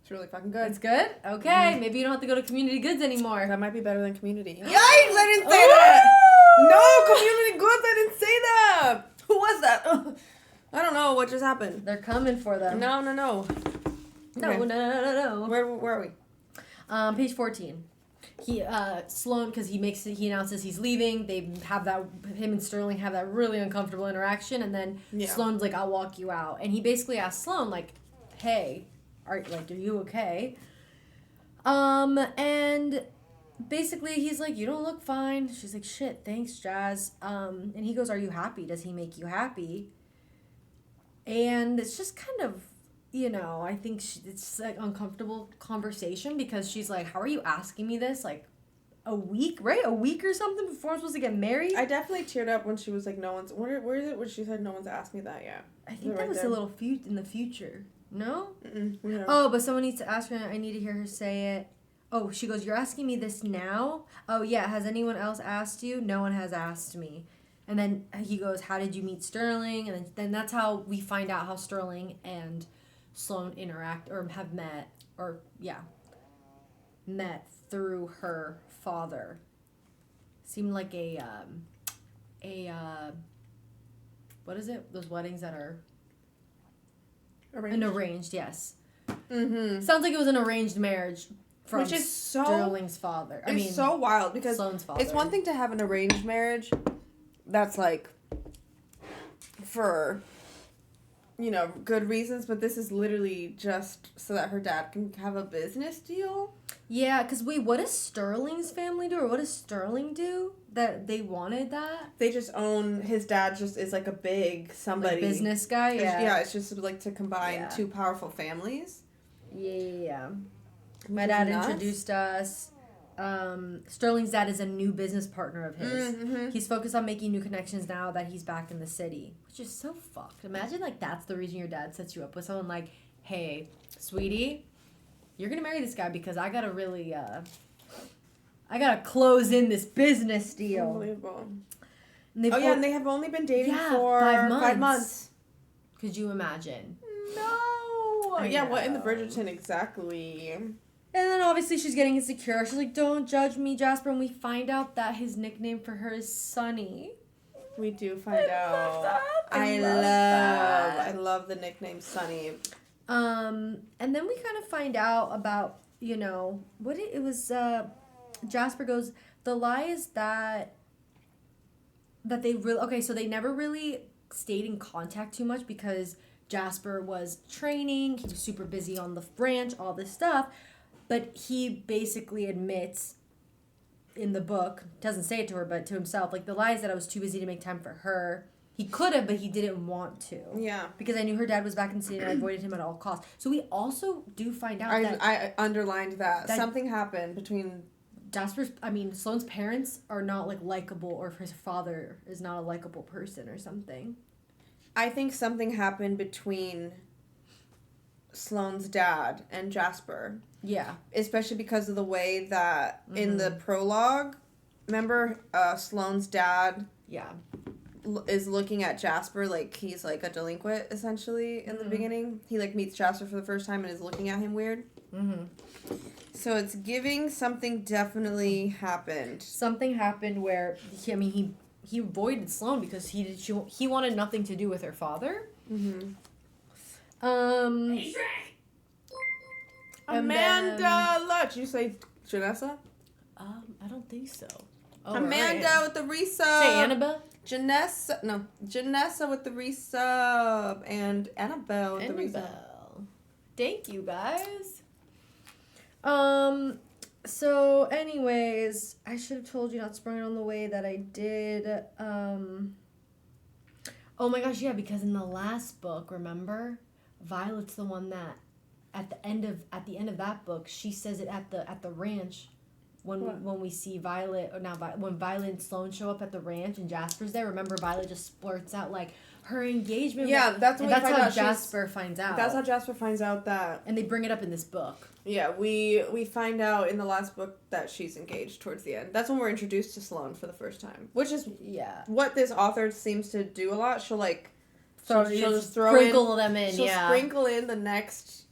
It's really fucking good. It's good? Okay. Maybe you don't have to go to Community Goods anymore. That might be better than Community. Yikes! I didn't say that! No! Community Goods! I didn't say that! Who was that? I don't know what just happened. They're coming for them. No. No, Okay. no. Where are we? Page 14. He Sloane, because he announces he's leaving. They have him and Sterling have that really uncomfortable interaction, and then Sloane's like, I'll walk you out. And he basically asks Sloane, like, hey, are you okay? And basically he's like, you don't look fine. She's like, shit, thanks, Jazz. And he goes, are you happy? Does he make you happy? And it's just kind of, I think it's like uncomfortable conversation because she's like, how are you asking me this? Like a week, right? A week or something before I'm supposed to get married? I definitely teared up when she was like, no one's, where is it when she said no one's asked me that yet? I think that was a little in the future. No? No. Oh, but someone needs to ask her. I need to hear her say it. Oh, she goes, you're asking me this now? Oh, yeah. Has anyone else asked you? No one has asked me. And then he goes, how did you meet Sterling? And then that's how we find out how Sterling and Sloane interact or have met. Or, yeah. Met through her father. Seemed like what is it? Those weddings that are... Arranged, yes. Mm-hmm. Sounds like it was an arranged marriage from Which is Sterling's father. It's so wild because Sloane's father. It's one thing to have an arranged marriage that's like for good reasons, but this is literally just so that her dad can have a business deal. Yeah, because wait, what does Sterling's family do, or what does Sterling do that they wanted that? They just own, his dad just is like a big somebody. Like business guy, yeah. Yeah, it's just like to combine two powerful families. Yeah. My dad introduced us. Sterling's dad is a new business partner of his. Mm-hmm. He's focused on making new connections now that he's back in the city, which is so fucked. Imagine like that's the reason your dad sets you up with someone like, hey, sweetie, you're gonna marry this guy because I gotta really, I gotta close in this business deal. Unbelievable. And they have only been dating for 5 months. Could you imagine? No. What in the Bridgerton exactly? And then obviously she's getting insecure. She's like, don't judge me, Jasper. And we find out that his nickname for her is Sunny. We do find out. I love the nickname Sunny. And then we kind of find out about, Jasper goes, the lie is that they really, okay, so they never really stayed in contact too much because Jasper was training, he was super busy on the branch, all this stuff, but he basically admits in the book, doesn't say it to her, but to himself, like, the lie is that I was too busy to make time for her. He could have, but he didn't want to. Yeah. Because I knew her dad was back in the city and I avoided him at all costs. So we also do find out that... I underlined that. Something happened between... Sloane's parents are not, like, likable, or his father is not a likable person or something. I think something happened between Sloane's dad and Jasper. Yeah. Especially because of the way that in the prologue, remember Sloane's dad... Yeah. is looking at Jasper like he's like a delinquent essentially in the beginning. He like meets Jasper for the first time and is looking at him weird. Mm-hmm. So it's giving something definitely happened. Something happened where he avoided Sloane because he wanted nothing to do with her father. Mm-hmm. Amanda, did you say Janessa? I don't think so. Oh, Amanda right. with the resub. Say Annabelle. Janessa with the resub and Annabelle with the resub. Thank you, guys. So anyways, I should have told you not to sprung it on the way that I did. Oh my gosh, yeah, because in the last book, remember? Violet's the one that at the end of that book, she says it at the ranch when we see Violet, or not Violet, when Violet and Sloane show up at the ranch and Jasper's there. Remember, Violet just splurts out like her engagement. Yeah, that's when we find how out Jasper finds out. That's how Jasper finds out that. And they bring it up in this book. Yeah, we find out in the last book that she's engaged towards the end. That's when we're introduced to Sloane for the first time, which is what this author seems to do a lot. She'll like, she'll just sprinkle them in. She'll sprinkle in the next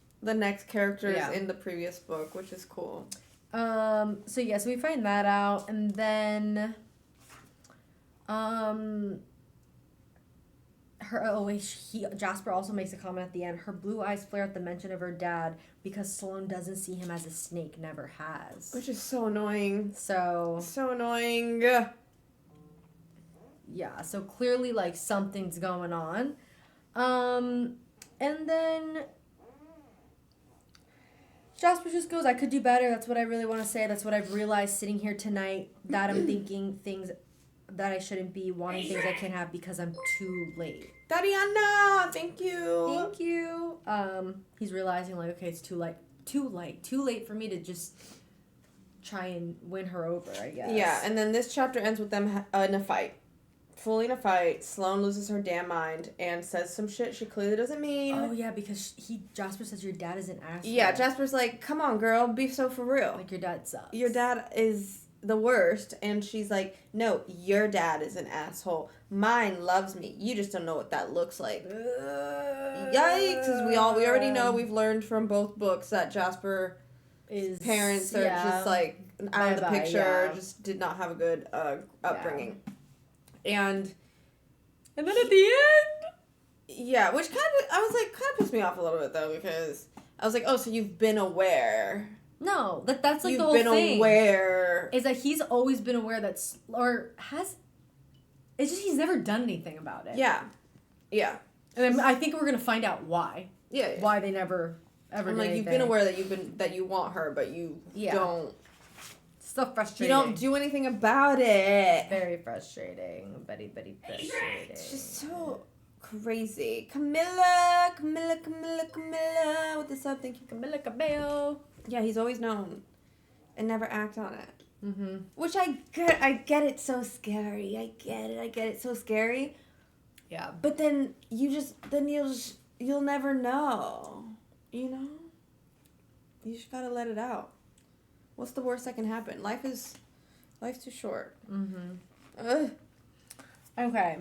characters in the previous book, which is cool. So we find that out, and then Jasper also makes a comment at the end. Her blue eyes flare at the mention of her dad because Sloane doesn't see him as a snake, never has. Which is so annoying. So annoying. Yeah, so clearly like something's going on. And then Jasper just goes, I could do better. That's what I really want to say. That's what I've realized sitting here tonight, that I'm thinking things that I shouldn't be, wanting things I can't have because I'm too late. Dadiana, thank you. Thank you. He's realizing like, okay, it's too late for me to just try and win her over, I guess. Yeah, and then this chapter ends with them in a fight. Fully in a fight. Sloane loses her damn mind and says some shit she clearly doesn't mean. Oh yeah, because Jasper says your dad is an asshole. Yeah, Jasper's like, come on, girl, be so for real. Like your dad sucks. Your dad is the worst. And she's like, no, your dad is an asshole. Mine loves me. You just don't know what that looks like. Yikes! As we already know, we've learned from both books that Jasper his parents are just like out of the picture. Just did not have a good upbringing. And then at the end, yeah, which kind of pissed me off a little bit though, because I was like, oh, so you've been aware. No, that's like you've the whole thing. You've been aware. Is that he's always been aware it's just he's never done anything about it. Yeah. Yeah. And I think we're gonna find out why. Yeah. Why they never ever did anything. You've been aware that you want her, but you don't. So frustrating. You don't do anything about it. Very frustrating. Very, very frustrating. It's just so crazy. Camilla with the sub. Thank you, Camilla Cabello. Yeah, he's always known and never act on it. Mm-hmm. Which I get it's so scary. I get it so scary. Yeah. But then you'll never know. You know? You just gotta let it out. What's the worst that can happen? Life's too short. Mm-hmm. Ugh. Okay.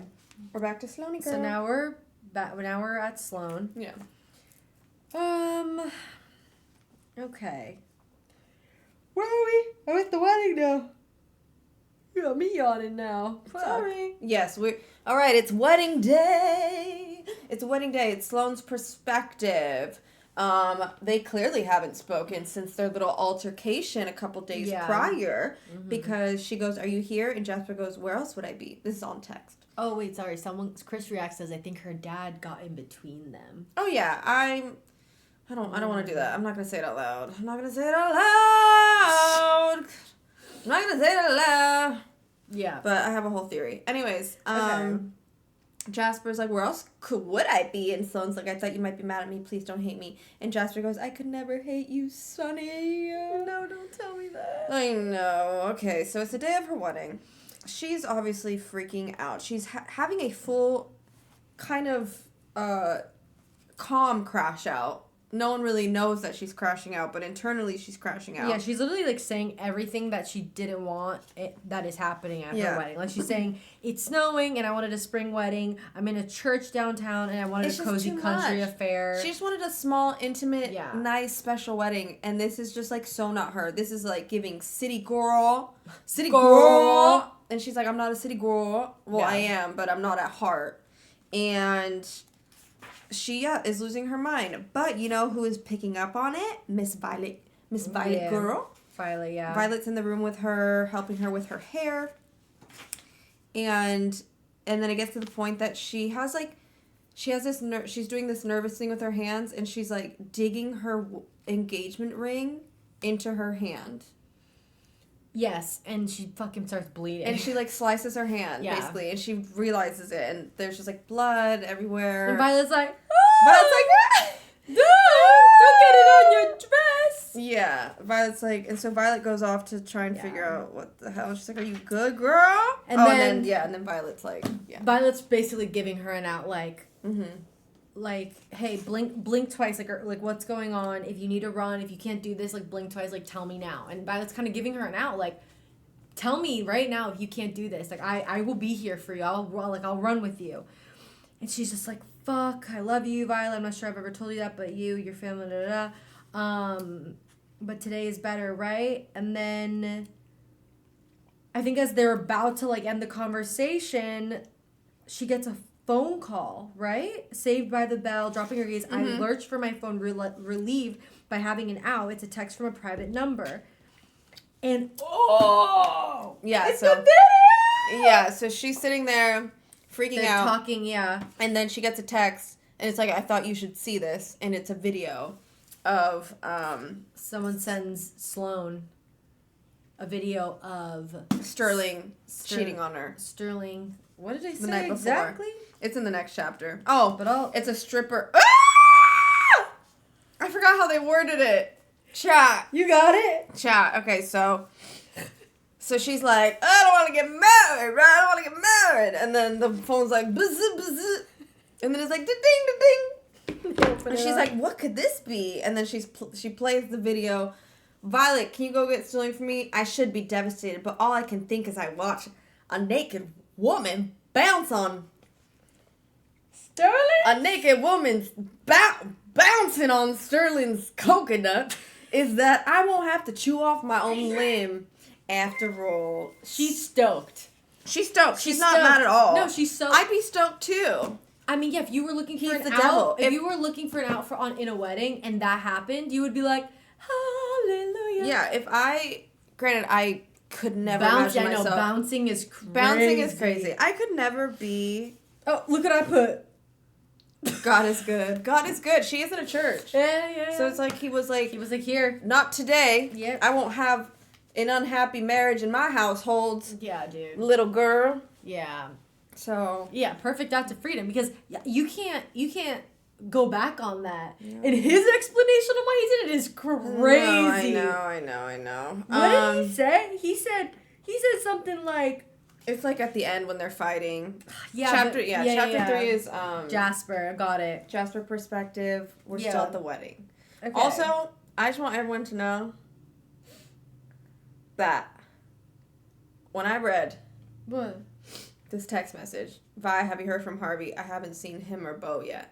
We're back to Sloane girl. So now we're back. Now we're at Sloane. Yeah. Okay. Where are we? I'm at the wedding now. You got me yawning now. Sorry. Yes, all right, it's wedding day. It's wedding day. It's Sloane's perspective. They clearly haven't spoken since their little altercation a couple days prior, because she goes, "Are you here?" And Jasper goes, "Where else would I be?" This is on text. Oh wait, sorry. Chris reacts as I think her dad got in between them. Oh yeah, I don't want to do that. I'm not gonna say it out loud. Yeah. But I have a whole theory. Anyways, Jasper's like, where else would I be? And Sloane's like, I thought you might be mad at me. Please don't hate me. And Jasper goes, I could never hate you, Sonny. No, don't tell me that. I know. Okay, so it's the day of her wedding. She's obviously freaking out. She's having a full kind of calm crash out. No one really knows that she's crashing out, but internally she's crashing out. Yeah, she's literally like saying everything that she didn't want that is happening at her wedding. Like she's saying, it's snowing and I wanted a spring wedding. I'm in a church downtown and I wanted a cozy country affair. She just wanted a small, intimate, nice, special wedding. And this is just like so not her. This is like giving city girl. City girl. And she's like, I'm not a city girl. Well, I am, but I'm not at heart. And she is losing her mind. But you know who is picking up on it? Miss Violet girl. Violet, yeah. Violet's in the room with her, helping her with her hair. And then it gets to the point that she has this she's doing this nervous thing with her hands, and she's like digging her engagement ring into her hand. Yes, and she fucking starts bleeding. And she like slices her hand, basically, and she realizes it, and there's just like blood everywhere. And Violet's like, ah! Don't get it on your dress. Yeah, Violet's like, and so Violet goes off to try and Yeah. figure out what the hell. She's like, "Are you good, girl?" And and then- then Violet's like, "Yeah." Violet's basically giving her an out, like, Mm-hmm. hey, blink twice, like what's going on? If you need to run, if you can't do this, like blink twice, like tell me now. And Violet's kind of giving her an out, like, tell me right now if you can't do this. Like I will be here for you. I'll run with you. And she's just like, fuck, I love you, Violet. I'm not sure I've ever told you that, but you, your family, da da da. But today is better, right? And then I think as they're about to like end the conversation, she gets a phone call, right? Saved by the bell, dropping her gaze. I lurch for my phone, relieved by having an out. It's a text from a private number. And Yeah, it's so a video! yeah, so she's sitting there freaking They're out, talking, yeah. and then she gets a text, and it's like, "I thought you should see this," and it's a video of Someone sends Sloane a video of Sterling cheating on her Sterling. What did I the night say before. exactly? It's in the next chapter. Oh, But I'll. it's a stripper. Ah! I forgot how they worded it. Chat. You got it. Chat. Okay, so she's like, "I don't want to get married, right? I don't want to get married." And then the phone's like, buzz, buzz. And then it's like, ding, ding. And she's like, "What could this be?" And then she plays the video. "Violet, can you go get Sterling for me? I should be devastated, but all I can think is I watch a naked woman bounce on Sterling? a naked woman bouncing on Sterling's coconut is that I won't have to chew off my own limb after all." She's stoked. She's stoked. She's not stoked. mad at all. No, she's so. I'd be stoked too. I mean, yeah, if you were looking for He's an the out, devil. if If- you were looking for an out in a wedding and that happened, you would be like, hallelujah. Yeah, if granted, I could never Bounce, imagine I know, myself. bouncing is crazy. Bouncing is crazy. I could never be. Oh, look what I put. God is good. God is good. She is in a church. Yeah. So it's like he was like, here. "Not today. Yep. I won't have an unhappy marriage in my household, Yeah, dude. little girl." Yeah. So Yeah, perfect out to freedom because you can't go back on that. And his explanation of why he did it is crazy. No, I know. What did he say? He said something like, It's like at the end when they're fighting. yeah, Chapter but- chapter 3 is Jasper, got it. Jasper perspective. We're Yeah. still at the wedding. Okay. Also, I just want everyone to know that when I read What? this text message, "Vi, have you heard from Harvey? I haven't seen him or Bo yet."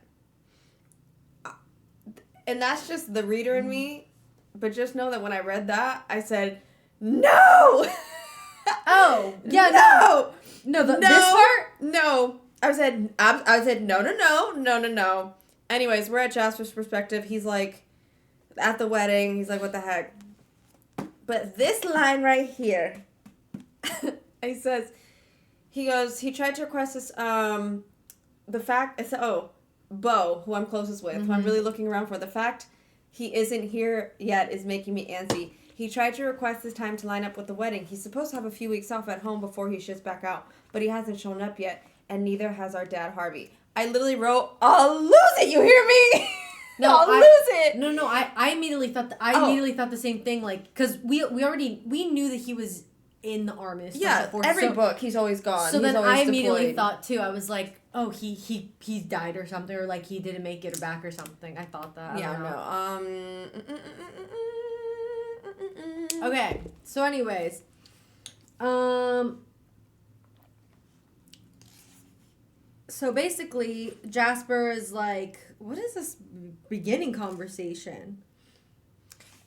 And that's just the reader in me. But just know that when I read that, I said, "No!" Oh, yeah, no. This part? No. I said, no. Anyways, we're at Jasper's perspective. He's like, at the wedding, he's like, "What the heck?" But this line right here, he says, he tried to request this, the fact, Bo, who I'm closest with, who I'm really looking around for, the fact he isn't here yet is making me antsy. He tried to request this time to line up with the wedding. He's supposed to have a few weeks off at home before he shifts back out, but he hasn't shown up yet, and neither has our dad, Harvey. I literally wrote, "I'll lose it, you hear me?" I'll lose it. No, I immediately thought immediately thought the same thing, like, because we knew that he was in the army. and stuff Yeah, before, every so- book he's always gone. So He's then always I immediately deployed. thought too. I was like, oh, he died or something, or like he didn't make it back or something. I thought that. I don't know. Okay. So, anyways, so basically, Jasper is like, what is this beginning conversation?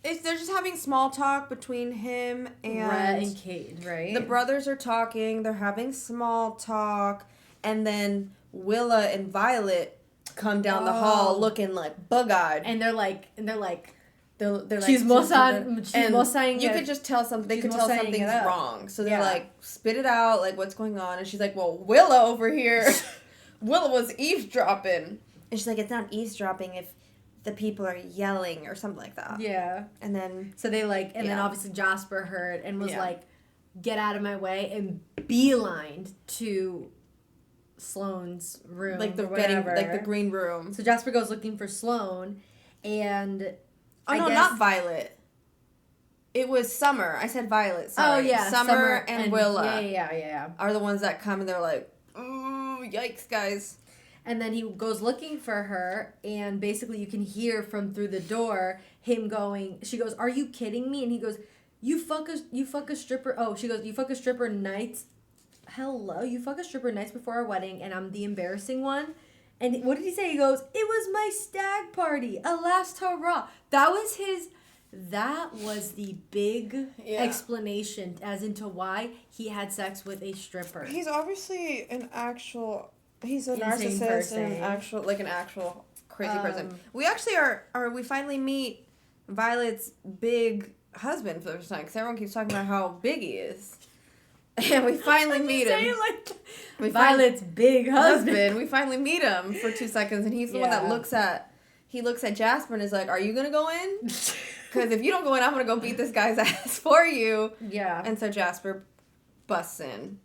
They're just having small talk between him Rhett and and Cade, right? the brothers are talking. They're having small talk, and then Willa and Violet come down the hall looking like bug-eyed. and they're like, They're like, chismosan you it. could just tell something. They could tell Chismosaing something's it up. wrong. So they're Yeah. like, spit it out. Like, what's going on? And she's like, well, Willa over here, Willa was eavesdropping. And she's like, it's not eavesdropping if the people are yelling or something like that. yeah. And then So they like, and then Yeah. obviously Jasper heard and was Yeah. like, get out of my way, and beelined to Sloane's room, like the or wedding, whatever. like the green room. So Jasper goes looking for Sloane, and Oh, I no, guess- not Violet. It was Summer. I said Violet. Oh Sorry. yeah, Summer and Willa Yeah. are the ones that come and they're like, ooh, yikes, guys. And then he goes looking for her, and basically you can hear from through the door him going. She goes, "Are you kidding me?" And he goes, "You fuck a stripper." Oh, she goes, "You fuck a stripper nights." Hello, you fuck a stripper nights before our wedding, and I'm the embarrassing one. And what did he say? He goes, "It was my stag party, a last hurrah." That was the big explanation as into why he had sex with a stripper. He's obviously an actual. He's a Insane narcissist person. and an actual crazy person. We actually we finally meet Violet's big husband for the first time because everyone keeps talking about how big he is. And we finally meet him. Violet's big husband. We finally meet him for 2 seconds, and he's the one that looks at Jasper and is like, "Are you gonna go in? Because if you don't go in, I'm gonna go beat this guy's ass for you." Yeah. And so Jasper busts in.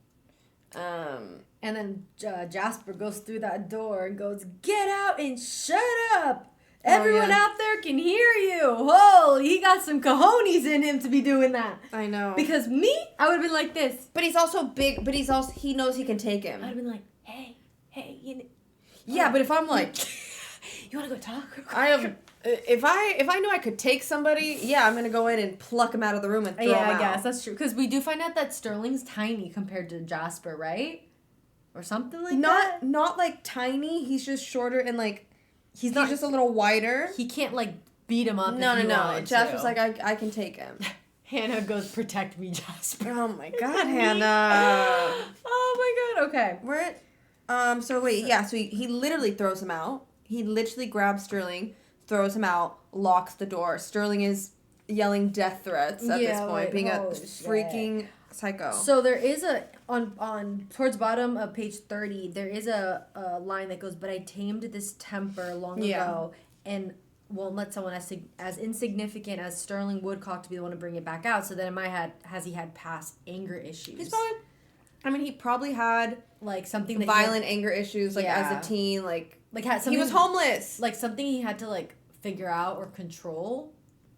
And then Jasper goes through that door and goes, "Get out and shut up! Everyone out there can hear you!" Oh, he got some cojones in him to be doing that. I know. Because me, I would have been like this. But he's also big. But he knows he can take him. I'd have been like, hey, you know, Yeah, but if I'm like, you want to go talk? if I knew I could take somebody, yeah, I'm gonna go in and pluck him out of the room and throw him out. I guess that's true. Because we do find out that Sterling's tiny compared to Jasper, right? Or something like that. Not like tiny. He's just shorter and like he's not just a little wider. He can't like beat him up. No. Wanted Jasper's to. like I can take him. Hannah goes, "Protect me, Jasper." Oh my God, Hannah. Oh my God. Okay. We're at, so wait, yeah, so he literally throws him out. He literally grabs Sterling, throws him out, locks the door. Sterling is yelling death threats at this point, like, being a holy shit. freaking psycho. So there is on towards bottom of page 30, there is a line that goes, "But I tamed this temper long ago and won't let someone as insignificant as Sterling Woodcock to be the one to bring it back out." So then in my head, has he had past anger issues? He probably had like something that violent anger issues, like as Yeah. a teen, like had something, he was homeless. like something he had to like figure out or control,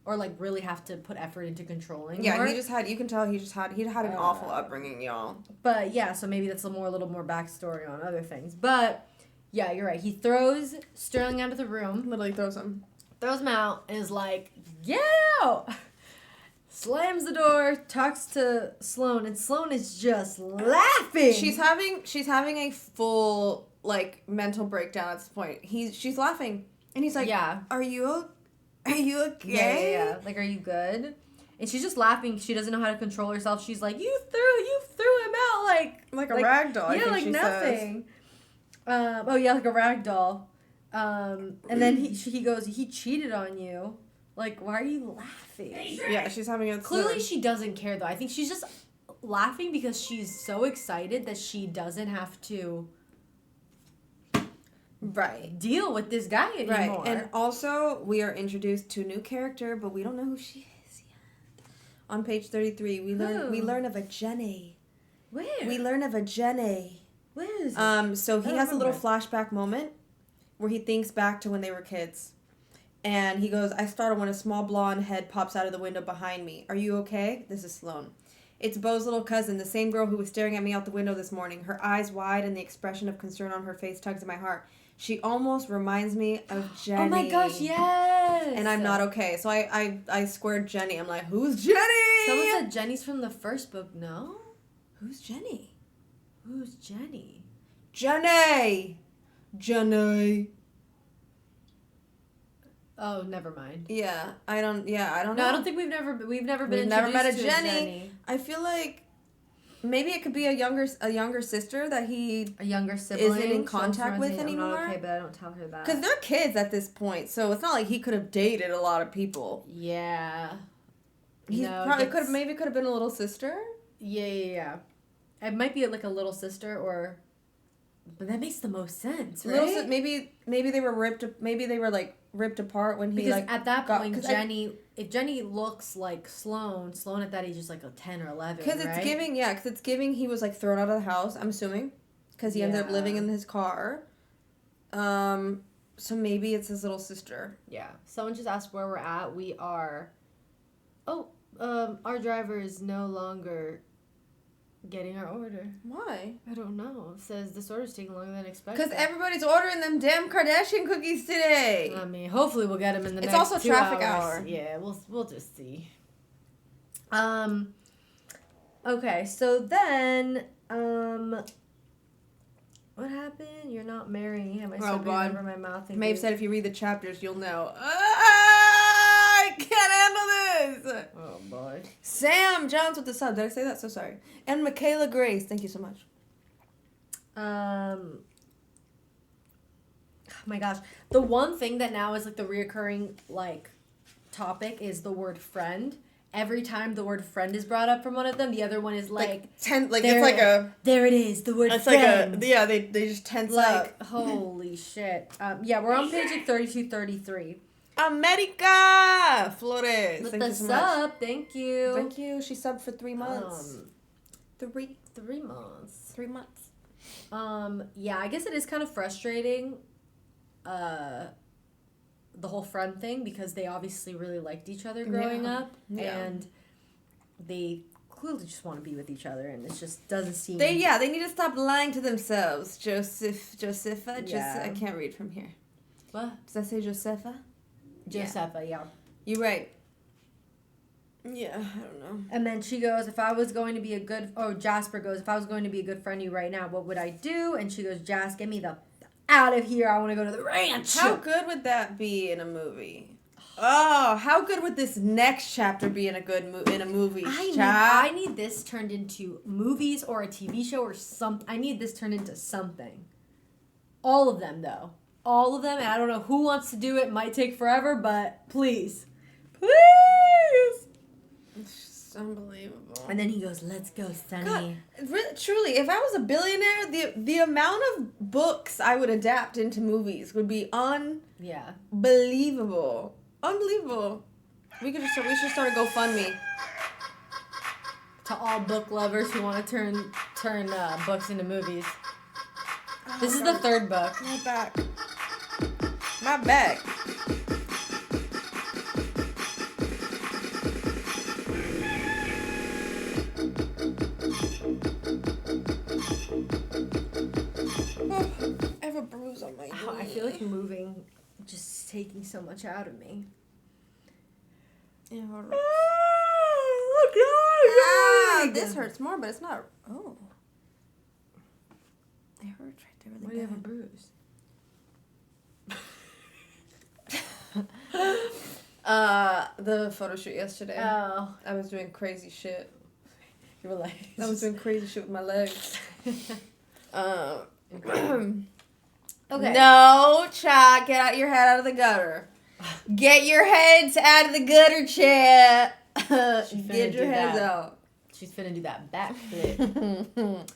or like really have to put effort into controlling. Yeah, more. he just had. You can tell he had an awful upbringing, y'all. But yeah, so maybe that's a little more backstory on other things. But yeah, you're right. He throws Sterling out of the room, Literally throws him. throws him out, and is like, "Get out!" Slams the door, talks to Sloane, and Sloane is just laughing. She's having a full like mental breakdown at this point. She's laughing, and he's like, Yeah. Are you okay?" Yeah. Like, are you good? And she's just laughing. She doesn't know how to control herself. She's like, you threw him out Like a rag doll. I Yeah, think like she nothing. Like a rag doll. And then he goes, "He cheated on you. Like, why are you laughing?" says. Yeah, she's having a Clearly, she doesn't care though. I think she's just laughing because she's so excited that she doesn't have to right. deal with this guy anymore. Right, and also we are introduced to a new character, but we don't know who she is yet. On page 33, we learn of a Jenny. Where? We learn of a Jenny. Where is it? So he I don't has a little remember. flashback moment where he thinks back to when they were kids. And he goes, "I startled when a small blonde head pops out of the window behind me. Are you okay?" This is Sloane. "It's Beau's little cousin, the same girl who was staring at me out the window this morning. Her eyes wide and the expression of concern on her face tugs at my heart. She almost reminds me of Jenny." Oh my gosh, yes! And I'm not okay. So I squared Jenny. I'm like, who's Jenny? Someone said Jenny's from the first book. No? Who's Jenny? Who's Jenny? Jenny! Oh, never mind. Yeah, I don't know. No, I don't think we've never been We've introduced never met a to Jenny. I feel like maybe it could be a younger sister that he, A younger sibling. Isn't in So contact with I'm anymore? not okay, but I don't tell her that. because they're kids at this point, so it's not like he could have dated a lot of people. Yeah. He No, probably that's- could have been a little sister. Yeah. It might be like a little sister or... But that makes the most sense, right? Little maybe they were ripped apart when he Because like at that got- point, 'cause if Jenny looks like Sloane at that age is like a 10 or 11, Because right? it's giving he was like thrown out of the house, I'm assuming. Because he ended up Yeah. living in his car. So maybe it's his little sister. Yeah. Someone just asked where we're at. We are. Oh, our driver is no longer getting our order. Why? I don't know. It says this order's taking longer than expected. Because everybody's ordering them damn Kardashian cookies today. I mean, hopefully we'll get them in the It's next also 2 traffic hours. hour. Yeah, we'll just see. Okay, so then, what happened? You're not marrying him. I Oh, said God. over my mouth. And Maeve gave- said if you read the chapters, you'll know. I can't handle this. Oh boy. Sam Jones with the sub. Did I say that? So sorry. And Michaela Grace. Thank you so much. Oh my gosh. The one thing that now is like the reoccurring like topic is the word friend. Every time the word friend is brought up from one of them, the other one is like It's like a. there it is, the word It's friend. like a. Yeah, they just tense up. like holy shit. Yeah, we're on page like 32-33. America Flores. With Thank the you so much. sub, thank you. Thank you. She subbed for 3 months. 3 3 months. 3 months. Yeah, I guess it is kind of frustrating, the whole friend thing, because they obviously really liked each other growing Yeah. up, Yeah. and they clearly just want to be with each other, and it just doesn't seem. They need to stop lying to themselves. Josepha. Yeah. I can't read from here. What? Does that say Josepha? Josepha, yeah. You're right. Yeah, I don't know. And then she goes, Jasper goes, if I was going to be a good friend to you right now, what would I do? And she goes, Jas, get me the out of here. I want to go to the ranch. How good would that be in a movie? Oh, how good would this next chapter be in a movie? I need this turned into movies or a TV show or something. I need this turned into something. All of them, though. All of them. And I don't know who wants to do it. It might take forever, but please. Please. It's just unbelievable. And then he goes, let's go, Sonny. God, really, truly, if I was a billionaire, the amount of books I would adapt into movies would be Yeah. unbelievable. Unbelievable. We should start a GoFundMe. To all book lovers who want to turn books into movies. This is the third book. My back. My back. Oh, I have a bruise on my knee. Ow, I feel like moving just taking so much out of me. Yeah, hold on. Look, Ah, this hurts more, but it's not. Oh. It hurts right there. Really Why do you have a bruise? The photo shoot yesterday. Oh, I was doing crazy shit. you were like. I was doing crazy shit with my legs. Okay. No, child, get your head out of the gutter. Get your heads out of the gutter, chat. finna Get your do heads that. out. She's finna do that backflip.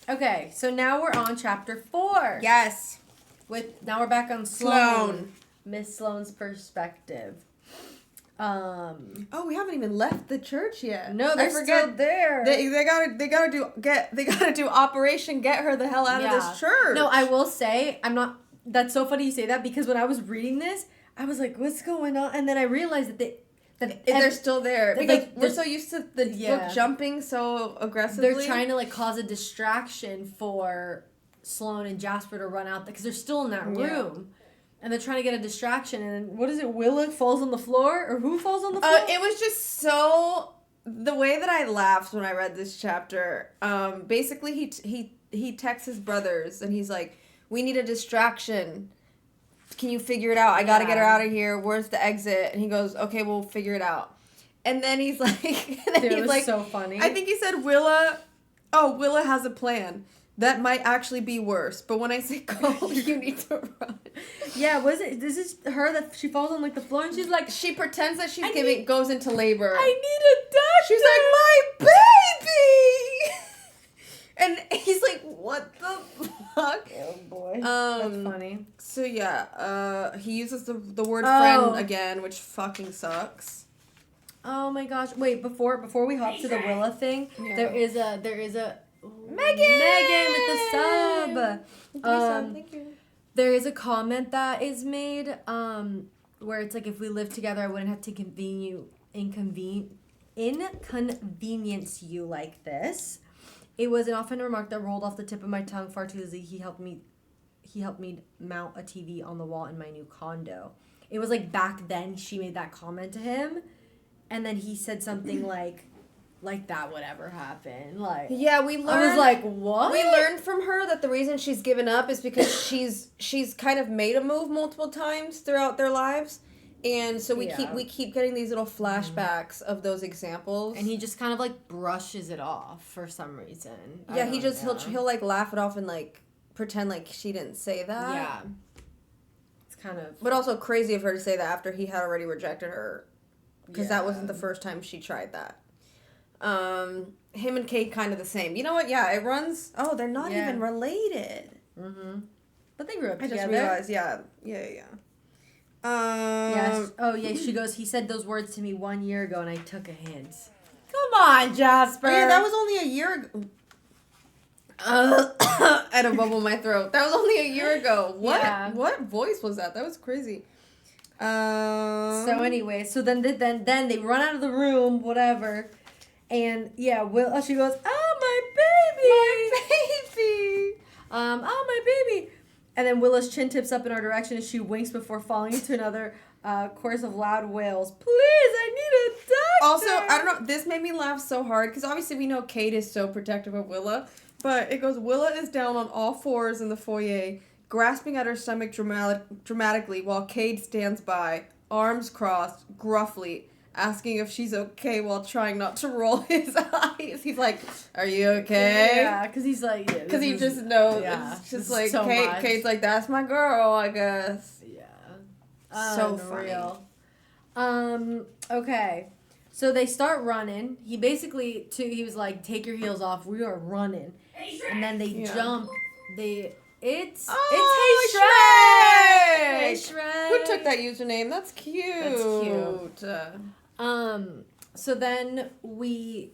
Okay, so now we're on chapter 4. Yes. Now we're back on Sloane. Miss Sloane's perspective. Oh, we haven't even left the church yet. No, they're still there. They gotta do Operation Get Her the Hell out of this church. No, I will say, that's so funny you say that, because when I was reading this, I was like, what's going on? And then I realized that they're still there that, because like, we're so used to the Yeah. book jumping so aggressively. they're trying to like cause a distraction for Sloane and Jasper to run out because they're still in that room. Yeah. And they're trying to get a distraction, and what is it? Willa falls on the floor, or who falls on the floor? It was just so the way that I laughed when I read this chapter. Basically, he texts his brothers and he's like, "We need a distraction. Can you figure it out? I gotta get her out of here. Where's the exit?" And he goes, "Okay, we'll figure it out." And then he's like, It was so funny. I think he said, Willa has a plan. That might actually be worse, but when I say go, you need to run. Yeah, this is her that she falls on like the floor and she's like, She pretends that she's goes into labor. I need a doctor. She's like, my baby! And he's like, what the fuck? Oh boy. That's funny. So yeah, he uses the word Oh. friend again, which fucking sucks. Oh my gosh. Wait, before we hop to the Willa thing, Yeah. there is a Megan with the sub. Thank you. There is a comment that is made where it's like, if we lived together, I wouldn't have to inconvenience you like this. It was an offhand remark that rolled off the tip of my tongue far too easily. He helped me mount a TV on the wall in my new condo. It was like back then she made that comment to him, and then he said something like that would ever happen. Like, Yeah, we learned. I was like, what? We learned from her that the reason she's given up is because she's kind of made a move multiple times throughout their lives, and so we keep getting these little flashbacks of those examples. And he just kind of like brushes it off for some reason. Yeah, he'll like laugh it off and like pretend like she didn't say that. Yeah. It's kind of. But also crazy of her to say that after he had already rejected her, because that Yeah. wasn't the first time she tried that. Him and Kate kind of the same. You know what? Yeah, it runs. Oh, they're not even related. Mm-hmm. But they grew up I together. just realized. Yeah. Yes. Oh, yeah. She goes, he said those words to me 1 year ago, and I took a hint. Come on, Jasper. Oh, yeah, that was only a year ago. I had a bubble in my throat. That was only a year ago. What? Yeah. What voice was that? That was crazy. So anyway, so then they run out of the room, whatever, and yeah, she goes, "Oh my baby, oh my baby," and then Willa's chin tips up in our direction and she winks before falling into another chorus of loud wails. Please, I need a doctor. Also, I don't know. This made me laugh so hard because obviously we know Kate is so protective of Willa, but it goes, Willa is down on all fours in the foyer, grasping at her stomach dramatically while Cade stands by, arms crossed, gruffly, asking if she's okay while trying not to roll his eyes. He's like, "Are you okay?" Yeah, because he's like, Because he just knows. Yeah, It's just this like, is so much. Kate's like, "That's my girl, I guess." Yeah. So Unreal. Okay. So they start running. He basically, he was like, "Take your heels off. We are running." And then they jump. It's Hey Shrek. Who took that username? That's cute. That's cute. So then we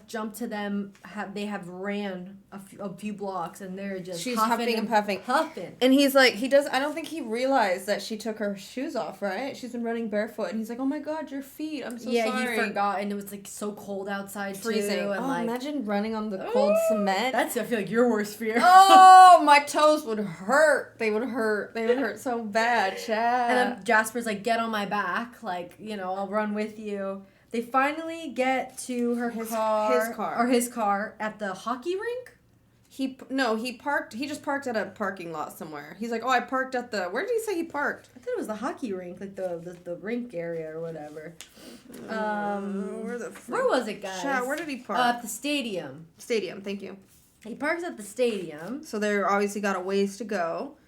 jump to them. They have ran a few blocks, and they're just She's huffing and puffing. Huffing. And he's like, I don't think he realized that she took her shoes off, right? She's been running barefoot. And he's like, "Oh my God, your feet. I'm so sorry." Yeah, he forgot, and it was like so cold outside, Freezing. too. And like, imagine running on the cold cement. I feel like your worst fear. Oh, my toes would hurt. They would hurt. They would hurt so bad, Chad. And then Jasper's like, "Get on my back. Like, I'll run with you." They finally get to his car at the hockey rink. He just parked at a parking lot somewhere. He's like, "Oh, I parked at the," where did he say he parked? I thought it was the hockey rink, like the rink area or whatever. Where was it, guys? Chad, where did he park? At the stadium. Stadium, thank you. He parks at the stadium. So they're obviously got a ways to go.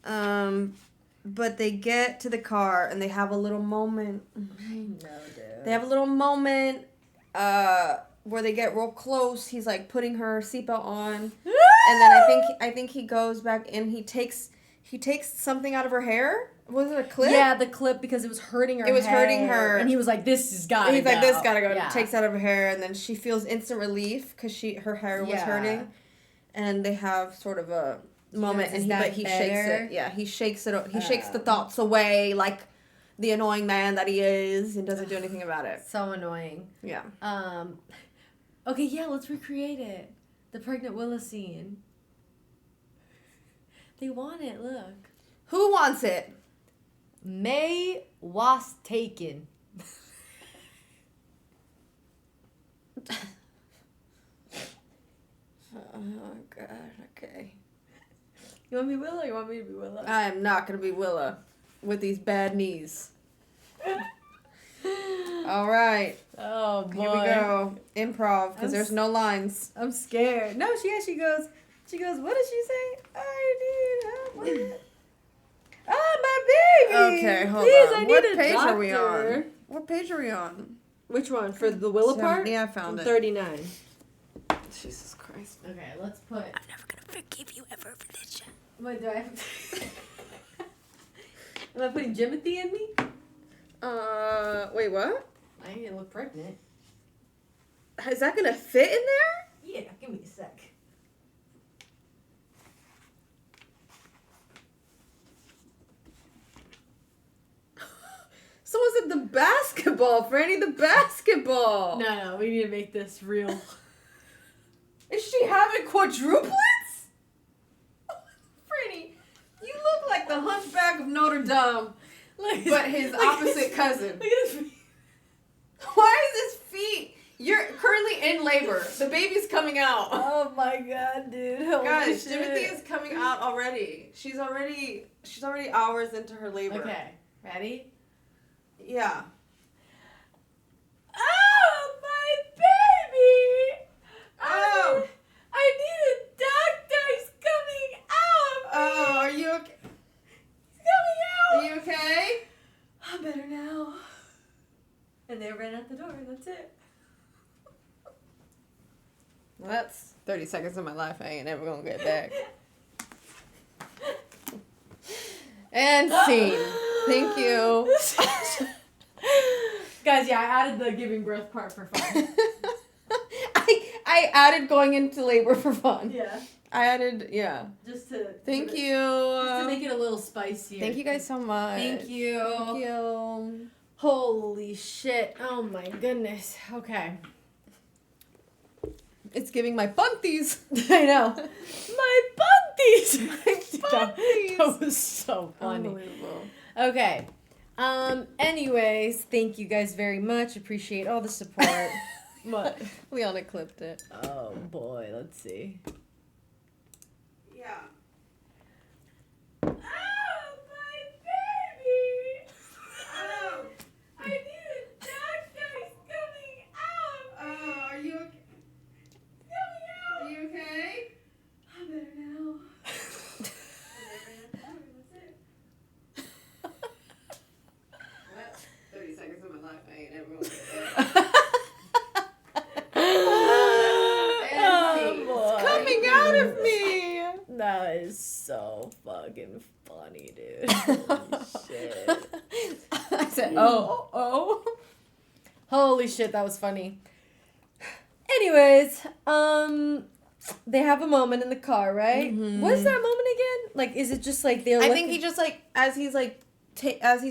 But they get to the car and they have a little moment. I know, dude. They have a little moment where they get real close. He's like putting her seatbelt on, and then I think he goes back and he takes something out of her hair. Was it a clip? Yeah, the clip, because it was hurting her. It was hurting her, and he was like, "This has got to go." He's like, "This gotta go." Yeah. Takes out of her hair, and then she feels instant relief because her hair was hurting, and they have sort of a moment, and he shakes it. Yeah, he shakes it. He shakes the thoughts away, like the annoying man that he is, and doesn't do anything about it. So annoying. Yeah. Okay, yeah, let's recreate it. The pregnant Willa scene. They want it. Look. Who wants it? May was taken. Oh God. Okay. You want me Willa or you want me to be Willa? I am not gonna be Willa with these bad knees. All right. Oh boy. Here we go. Improv, because there's no lines. I'm scared. No, she goes, what did she say? I need help with it. Oh, my baby. Okay, hold Please, on. I need What a page doctor. are we on? What page are we on? Which one? For the Willa part? Yeah, I found it. 39. Jesus Christ. Okay, let's put. I'm never gonna forgive you ever for this shit. Wait, do I have. Am I putting Jimothy in me? Wait, what? I ain't gonna look pregnant. Is that gonna fit in there? Yeah, give me a sec. with the basketball, Franny, the basketball. No, we need to make this real. Is she having quadruplets? Franny, you look like the Hunchback of Notre Dame, but his opposite cousin. Look at his feet. Why is his feet? You're currently in labor. The baby's coming out. Oh my god, dude. Holy Guys, shit. Timothy is coming out already. She's already hours into her labor. Okay, ready? Yeah. Oh, my baby! Oh. I need a doctor. He's coming out. Oh, are you okay? He's coming out. Are you okay? I'm better now. And they ran out the door. That's it. Well, that's 30 seconds of my life I ain't ever gonna get back. And scene. Thank you. Guys, yeah, I added the giving birth part for fun. I added going into labor for fun. Yeah. I added, yeah. Just to Thank you. Just to make it a little spicier. Thank you guys so much. Thank you. Thank you. Holy shit. Oh my goodness. Okay. It's giving my bunties. I know. My bunties. bunties. That was so funny. Unbelievable. Okay. Anyways, thank you guys very much. Appreciate all the support. What? Leona clipped it. Oh boy, let's see. Yeah. Oh, my baby! Oh. I need a doctor. He's coming out. Oh, are you okay? He's coming out. Are you okay? I'm better now. That's 30 seconds of my life I ain't ever gonna get back. boy. It's coming out of me. That is so fucking funny, dude. Holy shit. I said, oh. Holy shit, that was funny. Anyways, they have a moment in the car, right? Mhm. What is that moment again? Like, is it just like they're I looking- think he just like as he's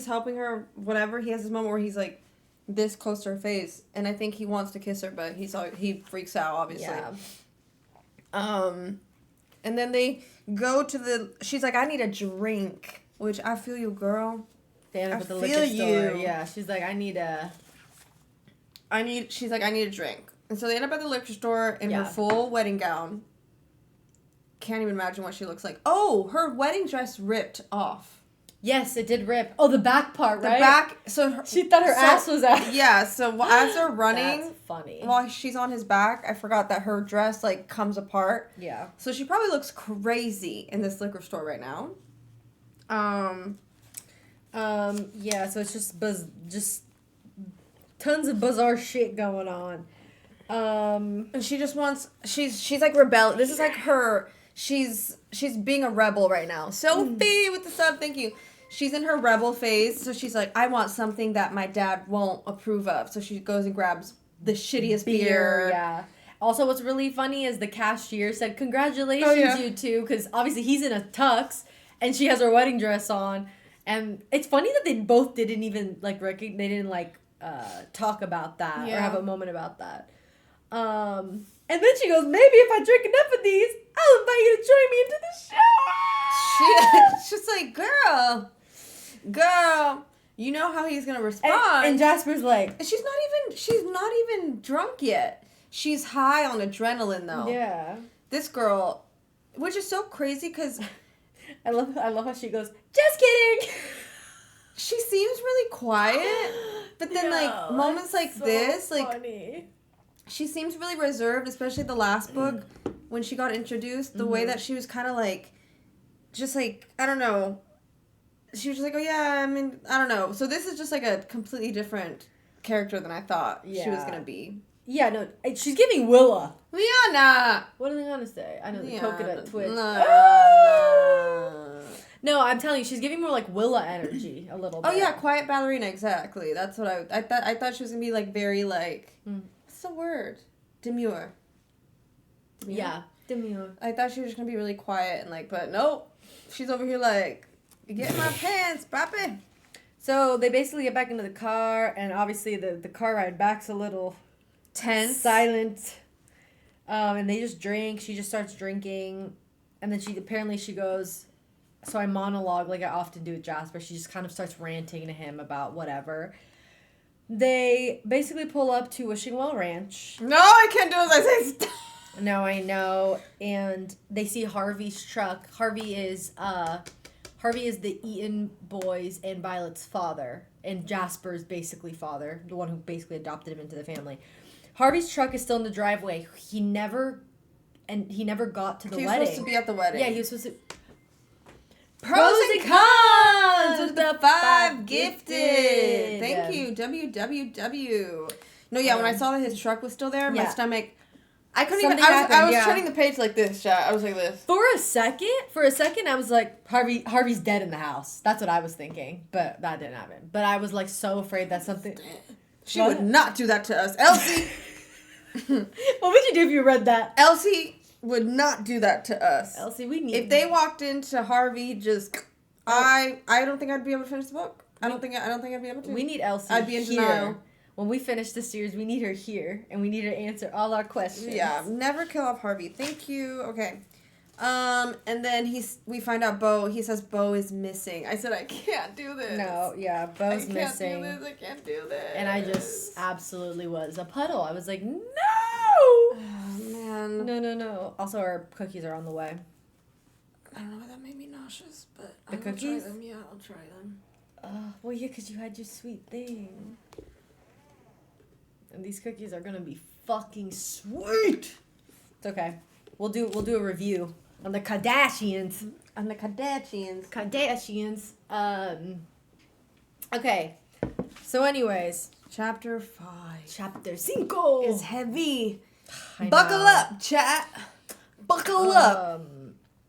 helping her, whatever, he has this moment where he's like this close to her face, and I think he wants to kiss her, but he freaks out obviously. Yeah. And then they go to she's like, I need a drink, which I feel you, girl. They end up I at the feel liquor store. you. Yeah, she's like, I need a... She's like, I need a drink. And so they end up at the liquor store in her Yeah. full wedding gown. Can't even imagine what she looks like. Oh, her wedding dress ripped off. Yes, it did rip. Oh, the back part, The right? back, so She thought her ass was out. Yeah, so as they're running, That's funny. while she's on his back, I forgot that her dress like comes apart. Yeah. So she probably looks crazy in this liquor store right now. Yeah, so it's just tons of bizarre shit going on. And she just wants she's like rebel. This is like her. She's being a rebel right now. Sophie with the sub, thank you. She's in her rebel phase, so she's like, I want something that my dad won't approve of. So she goes and grabs the shittiest beer. Yeah. Also, what's really funny is the cashier said, "Congratulations, yeah. you two," because obviously he's in a tux and she has her wedding dress on. And it's funny that they both didn't even like they didn't like talk about that or Yeah. have a moment about that. And then she goes, "Maybe if I drink enough of these, I'll invite you to join me into the shower." She's like, girl, you know how he's gonna respond. And Jasper's like, And she's not even drunk yet. She's high on adrenaline though. "Yeah." This girl, which is so crazy because I love how she goes, "Just kidding." she seems really quiet, but then like moments like so this, like funny. she seems really reserved, especially the last book when she got introduced. The way that she was kind of like, just like, I don't know. She was just like, oh yeah, I mean, I don't know. So this is just like a completely different character than I thought she was Yeah. gonna be. Yeah, no, she's giving Willa. Liana. What are they gonna say? I know the Liana. coconut twitch. No. No, I'm telling you, she's giving more like Willa energy a little bit. Oh yeah, quiet ballerina, exactly. That's what I thought. I thought she was gonna be like very like, what's the word? Demure. Yeah, demure. I thought she was just gonna be really quiet and like, but nope. She's over here like, get in my pants, papi. So they basically get back into the car, and obviously the car ride back's a little Tense. silent. And they just drink. She just starts drinking, and then she goes. So I monologue like I often do with Jasper. She just kind of starts ranting to him about whatever. They basically pull up to Wishing Well Ranch. No, I can't do as I say. Stop. No, I know. And they see Harvey's truck. Harvey is the Eaton boys and Violet's father. And Jasper's basically father, the one who basically adopted him into the family. Harvey's truck is still in the driveway. He never got to the He was wedding. supposed to be at the wedding. Yeah, he was supposed to. Pros and cons with the 5 Five gifted. gifted. Thank you, WWW. No, yeah, when I saw that his truck was still there, my Yeah. stomach. I couldn't Something even. I was happened, yeah. turning the page like this, chat. I was like this. For a second, I was like, Harvey's dead in the house. That's what I was thinking, but that didn't happen. But I was like so afraid that something. She What? would not do that to us, Elsie. What would you do if you read that? Elsie would not do that to us. Elsie, we need. If they walked into Harvey, just I don't think I'd be able to finish the book. I don't think I'd be able to. We need Elsie. I'd be in here. denial. When we finish the series, we need her here, and we need her to answer all our questions. Yeah, never kill off Harvey. Thank you. Okay. And then we find out he says Bo is missing. I said I can't do this. No, yeah, Bo's missing. I can't do this. And I just absolutely was a puddle. I was like, no! Oh, man. No. Also, our cookies are on the way. I don't know why that made me nauseous, but The I'll cookies? try them. Yeah, I'll try them. Well, yeah, because you had your sweet thing. And these cookies are gonna be fucking sweet. It's okay. We'll do a review on the Kardashians. And the Kardashians. Okay. So, anyways, Chapter 5 chapter 5 is heavy. I Buckle know. up, chat. Buckle up.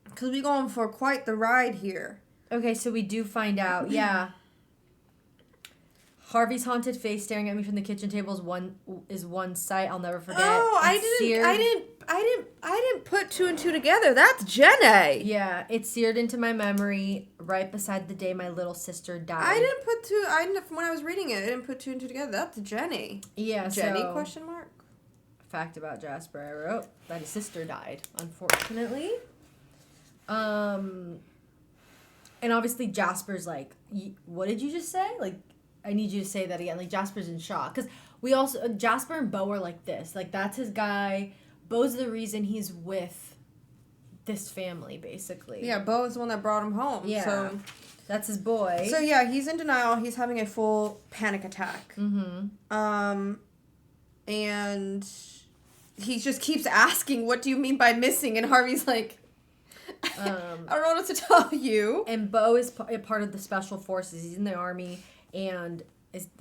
Because we're going for quite the ride here. Okay, so we do find out, yeah. Harvey's haunted face staring at me from the kitchen table is one sight I'll never forget. Oh, I didn't put 2 and 2 together. That's Jenna. Yeah, it's seared into my memory right beside the day my little sister died. When I was reading it, I didn't put 2 and 2 together. That's Jenny. Yeah, Jenny, so, question mark? fact about Jasper, I wrote that his sister died, unfortunately. And obviously Jasper's like, what did you just say? Like, I need you to say that again. Like, Jasper's in shock. Because Jasper and Bo are like this. Like, that's his guy. Bo's the reason he's with this family, basically. Yeah, Bo is the one that brought him home. Yeah. So, that's his boy. so yeah, he's in denial. He's having a full panic attack. Mm-hmm. And he just keeps asking, what do you mean by missing? And Harvey's like, I don't know what else to tell you. And Bo is a part of the special forces. He's in the army. And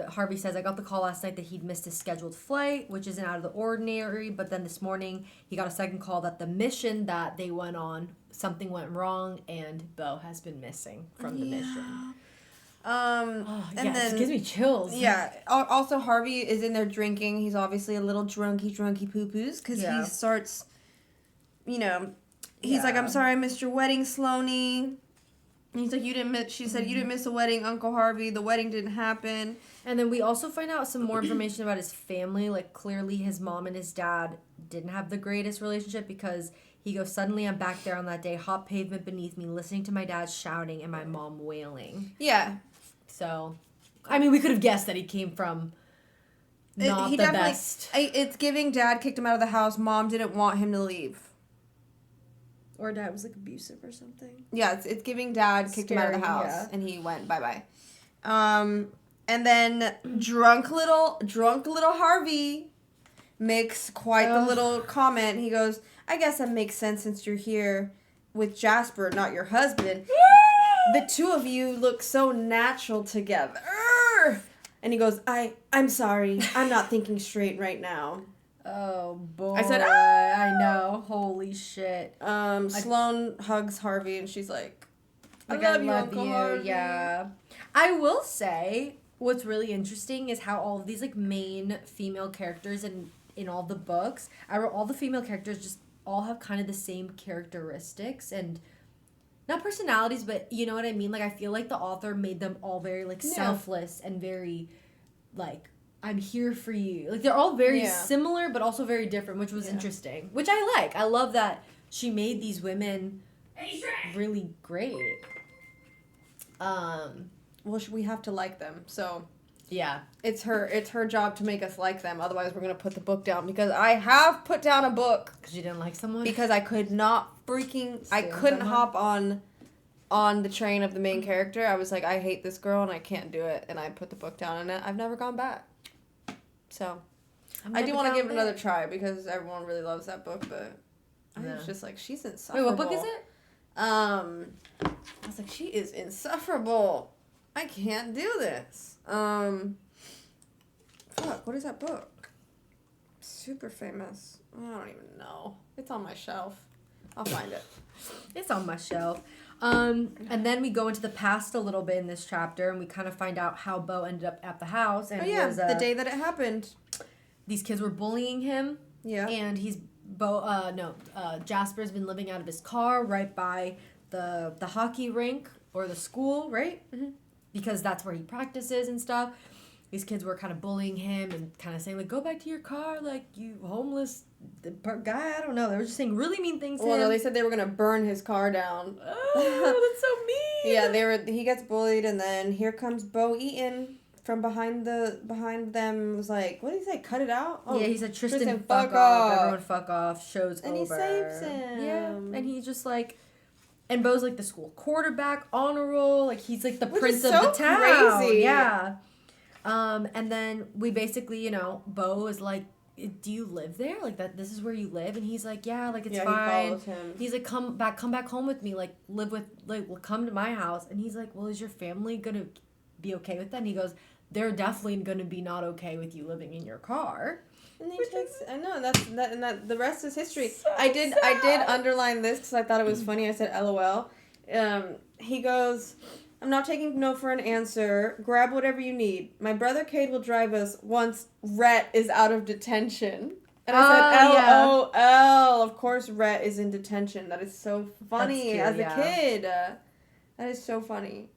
Harvey says, I got the call last night that he'd missed his scheduled flight, which isn't out of the ordinary. But then this morning, he got a second call that the mission that they went on, something went wrong, and Bo has been missing from the mission. And And then it gives me chills. yeah. Also, Harvey is in there drinking. He's obviously a little drunky poo-poos because he starts, he's like, I'm sorry I missed your wedding, Sloanie. And he's like, she said, you didn't miss the wedding, Uncle Harvey. The wedding didn't happen. And then we also find out some more information about his family. Like, clearly his mom and his dad didn't have the greatest relationship because he goes, suddenly I'm back there on that day, hot pavement beneath me, listening to my dad shouting and my mom wailing. Yeah. So, I mean, we could have guessed that he came from not the best. It's giving dad kicked him out of the house. Mom didn't want him to leave. Or dad was, like, abusive or something. Yeah, it's giving dad kicked him out of the Scary, house. yeah. And he went bye-bye. And then drunk little Harvey makes quite the little comment. He goes, I guess that makes sense since you're here with Jasper, not your husband. The two of you look so natural together. And he goes, I'm sorry. I'm not thinking straight right now. Oh, boy. I said, I know. Holy shit. Sloane hugs Harvey and she's like, I Like, love you, Uncle Harvey. Yeah. I will say, what's really interesting is how all of these, like, main female characters in all the books, all the female characters just all have kind of the same characteristics, and not personalities, but you know what I mean? Like, I feel like the author made them all very, like, Yeah. selfless and very, like, I'm here for you. Like, they're all very Yeah. similar, but also very different, which was Yeah. interesting. Which I like. I love that she made these women really great. Well, we have to like them, so Yeah. it's her job to make us like them. Otherwise, we're gonna put the book down because I have put down a book Because you didn't like someone? because I could not I Stand couldn't someone? hop on the train of the main character. I was like, I hate this girl and I can't do it, and I put the book down, and I've never gone back. So I do want to give it another try because everyone really loves that book, but I Yeah. was just like, she's Wait, insufferable. what book is it? I was like, she is insufferable. I can't do this. Fuck, what is that book? Super famous. I don't even know. It's on my shelf. I'll find it. It's on my shelf. And then we go into the past a little bit in this chapter, and we kind of find out how Bo ended up at the house. And Oh yeah, it was, the day that it happened. these kids were bullying him. Yeah. And Jasper's been living out of his car right by the hockey rink or the school, right? Mhm. Because that's where he practices and stuff. These kids were kind of bullying him and kind of saying, like, go back to your car, like, you homeless guy. I don't know. They were just saying really mean things to Well, him. no, they said they were gonna burn his car down. Oh, that's so mean. Yeah, he gets bullied, and then here comes Bo Eaton from behind them. Was like, what did he say? Cut it out. Oh, Yeah, he said, Tristan, Tristan, fuck fuck off. off. Everyone fuck off. Show's And over. he saves him. Yeah, and he's just like, and Bo's like the school quarterback, honor roll. Like, he's like the Which prince is of so the town. crazy. Yeah. And then we basically, Bo is like, do you live there? Like, this is where you live? And he's like, yeah, like, it's yeah, fine. he follows him. He's like, come back home with me. Like, come to my house. And he's like, well, is your family gonna be okay with that? And he goes, they're definitely gonna be not okay with you living in your car. And he takes. I know that the rest is history. So I did sad. underline this because I thought it was funny. I said LOL. He goes, I'm not taking no for an answer. Grab whatever you need. My brother Cade will drive us once Rhett is out of detention. And I said, LOL. Of course Rhett is in detention. That is so funny cute, as yeah. a kid. That is so funny.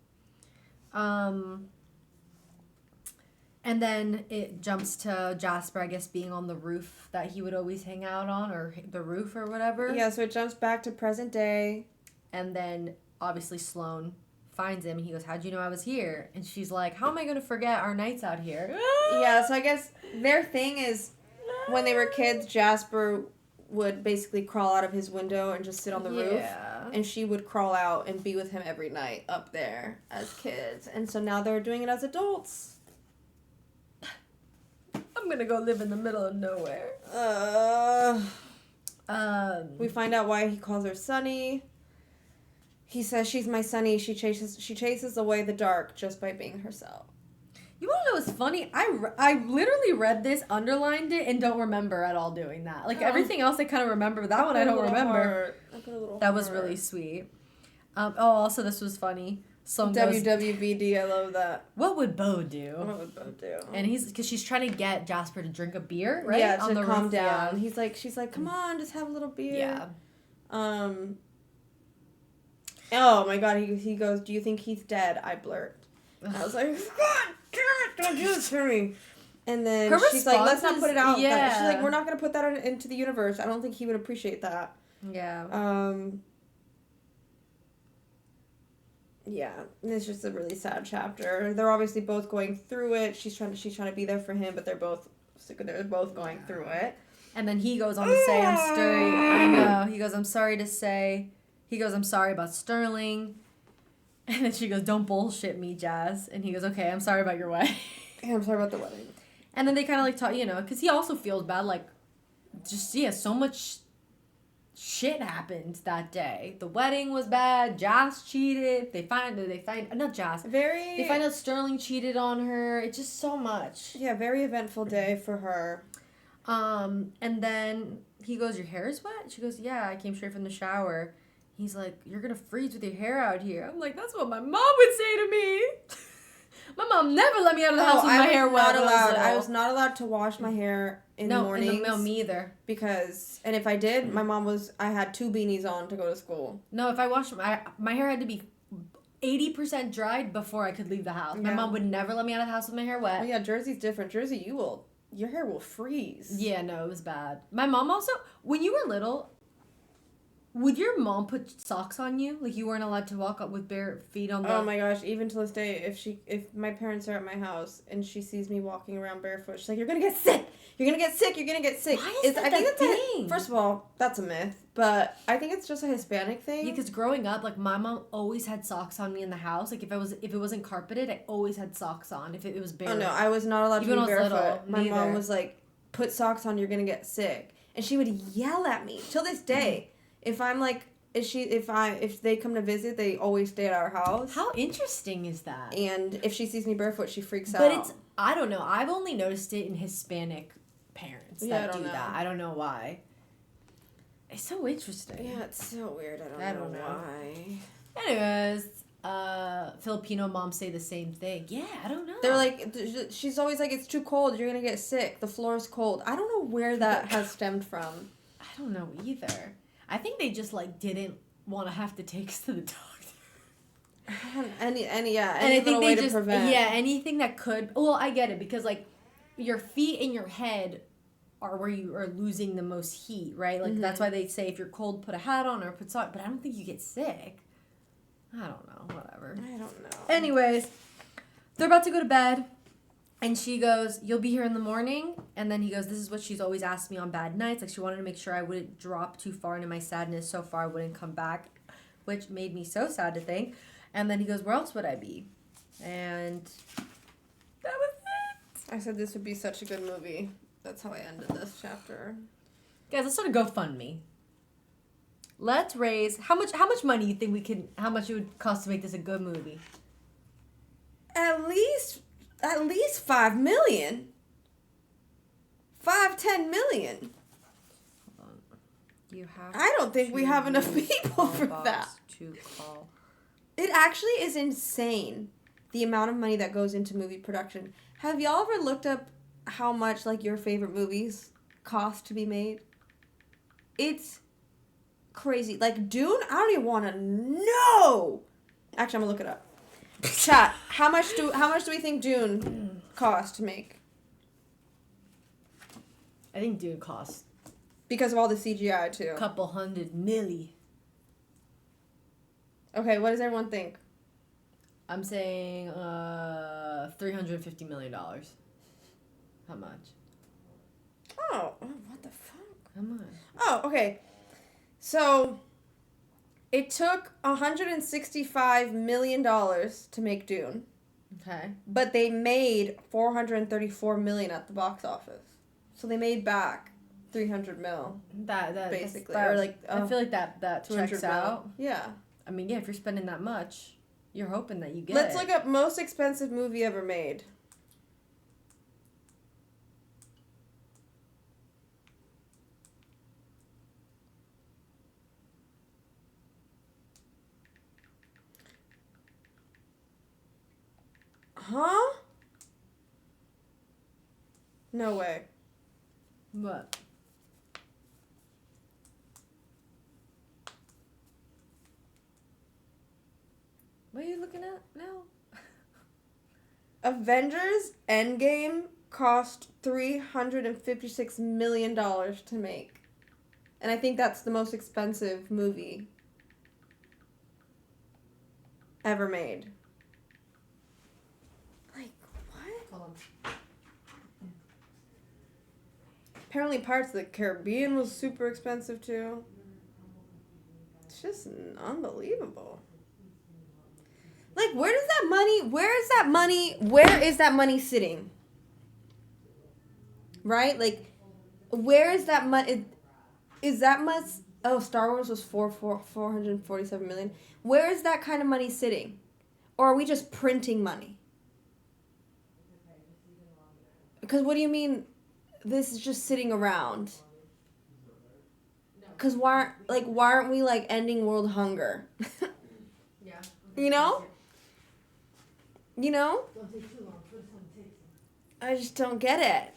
And then it jumps to Jasper, I guess, being on the roof that he would always hang out on, or the roof or whatever. Yeah, so it jumps back to present day. And then, obviously, Sloane finds him, and he goes, how'd you know I was here? And she's like, how am I going to forget our nights out here? Yeah, so I guess their thing is when they were kids, Jasper would basically crawl out of his window and just sit on the roof. Yeah. And she would crawl out and be with him every night up there as kids. And so now they're doing it as adults. I'm going to go live in the middle of nowhere. We find out why he calls her Sunny. He says she's my Sunny. She chases away the dark just by being herself. You want to know what's funny? I literally read this, underlined it, and don't remember at all doing that. Like, everything else I kind of remember. That one I don't remember. That was really sweet. Also, this was funny. Sloane goes, WWBD, I love that. what would Bo do? What would Bo do? And because she's trying to get Jasper to drink a beer, right? Yeah, On to the calm roof, down. She's like, come on, just have a little beer. Yeah. Oh my god, he goes, do you think he's dead? I blurt. And I was like, God damn it, don't do this to me. And then Her she's like, let's not response put it is- out. yeah. She's like, we're not going to put that into the universe. I don't think he would appreciate that. Yeah. Yeah, and it's just a really sad chapter. They're obviously both going through it. She's trying to be there for him, but they're both going through it. And then he goes on to say, I'm sorry. I know. He goes, I'm sorry to say. He goes, I'm sorry about Sterling. And then she goes, don't bullshit me, Jazz. And he goes, okay, I'm sorry about your wedding. Yeah, I'm sorry about the wedding. And then they kind of like talk, because he also feels bad. Like, just, so much shit happened that day. The wedding was bad. Jazz cheated. They find not Jazz. They find out Sterling cheated on her. It's just so much. Yeah, very eventful day for her. And then he goes, your hair is wet? She goes, yeah, I came straight from the shower. He's like, you're gonna freeze with your hair out here. I'm like, that's what my mom would say to me. My mom never let me out of the No, house with my hair was wet. not when allowed. little. I was not allowed to wash my hair in the mornings. No, me either. Because, and if I did, I had 2 beanies on to go to school. No, if I washed my hair had to be 80% dried before I could leave the house. My Yeah. mom would never let me out of the house with my hair wet. Oh yeah, Jersey's different. Jersey, your hair will freeze. Yeah, no, it was bad. My mom also, when you were little, would your mom put socks on you? Like you weren't allowed to walk up with bare feet on the... Oh my gosh, even to this day, if my parents are at my house and she sees me walking around barefoot, she's like, "You're gonna get sick! You're gonna get sick! You're gonna get sick!" Why is that I think a it's thing? first of all, that's a myth, but I think it's just a Hispanic thing. Because growing up, like my mom always had socks on me in the house. Like if it wasn't carpeted, I always had socks on. If it was bare. Oh no, I was not allowed Even to when be I was barefoot. little, My mom neither. was like, "Put socks on, you're gonna get sick," and she would yell at me till this day. If I'm like, if they come to visit, they always stay at our house. How interesting is that? And if she sees me barefoot, she freaks out. But it's, I don't know. I've only noticed it in Hispanic parents Yeah, I that don't do know. that. I don't know why. It's so interesting. Yeah, it's so weird. I don't know why. Anyways, Filipino moms say the same thing. Yeah, I don't know. They're like, she's always like, "It's too cold. You're gonna get sick. The floor is cold." I don't know where that has stemmed from. I don't know either. I think they just like didn't want to have to take us to the doctor. Any And little I think way they to prevent. yeah, anything that could. Well, I get it because like your feet and your head are where you are losing the most heat, right? Like that's why they say if you're cold, put a hat on or put socks. But I don't think you get sick. I don't know. Whatever. I don't know. Anyways, they're about to go to bed. And she goes, "You'll be here in the morning?" And then he goes, "This is what she's always asked me on bad nights. Like, she wanted to make sure I wouldn't drop too far into my sadness so far I wouldn't come back," which made me so sad to think. And then he goes, "Where else would I be?" And that was it. I said this would be such a good movie. That's how I ended this chapter. Guys, let's start a GoFundMe. Let's raise, how much money you think how much it would cost to make this a good movie? At least 5 million. 10 million. You have I don't think we have enough people for that. to call. It actually is insane the amount of money that goes into movie production. Have y'all ever looked up how much like your favorite movies cost to be made? It's crazy. Like Dune, I don't even want to know. Actually, I'm gonna look it up. Chat. How much do we think Dune cost to make? I think Dune costs Because of all the CGI too. a couple $100 million. Okay, what does everyone think? I'm saying $350 million. How much? Oh, what the fuck? How much? Oh, okay. So, it took $165 million to make Dune, Okay. but they made $434 million at the box office. So they made back $300 mil, That basically, that- or like I feel like that 200 checks mil. out. Yeah. I mean, yeah, if you're spending that much, you're hoping that you get Let's it. look up most expensive movie ever made. Huh? No way. What? What are you looking at now? Avengers Endgame cost $356 million to make. And I think that's the most expensive movie ever made. Like, what? Hold on. Apparently Pirates of the Caribbean was super expensive too. It's just unbelievable. Like, where is that money sitting? Right? Like, where is that money? Is that much? Oh, Star Wars was 447 million. Where is that kind of money sitting? Or are we just printing money? Because what do you mean this is just sitting around? Because why aren't we like ending world hunger? Yeah. You know? You know? Don't take too long. First one takes. I just don't get it.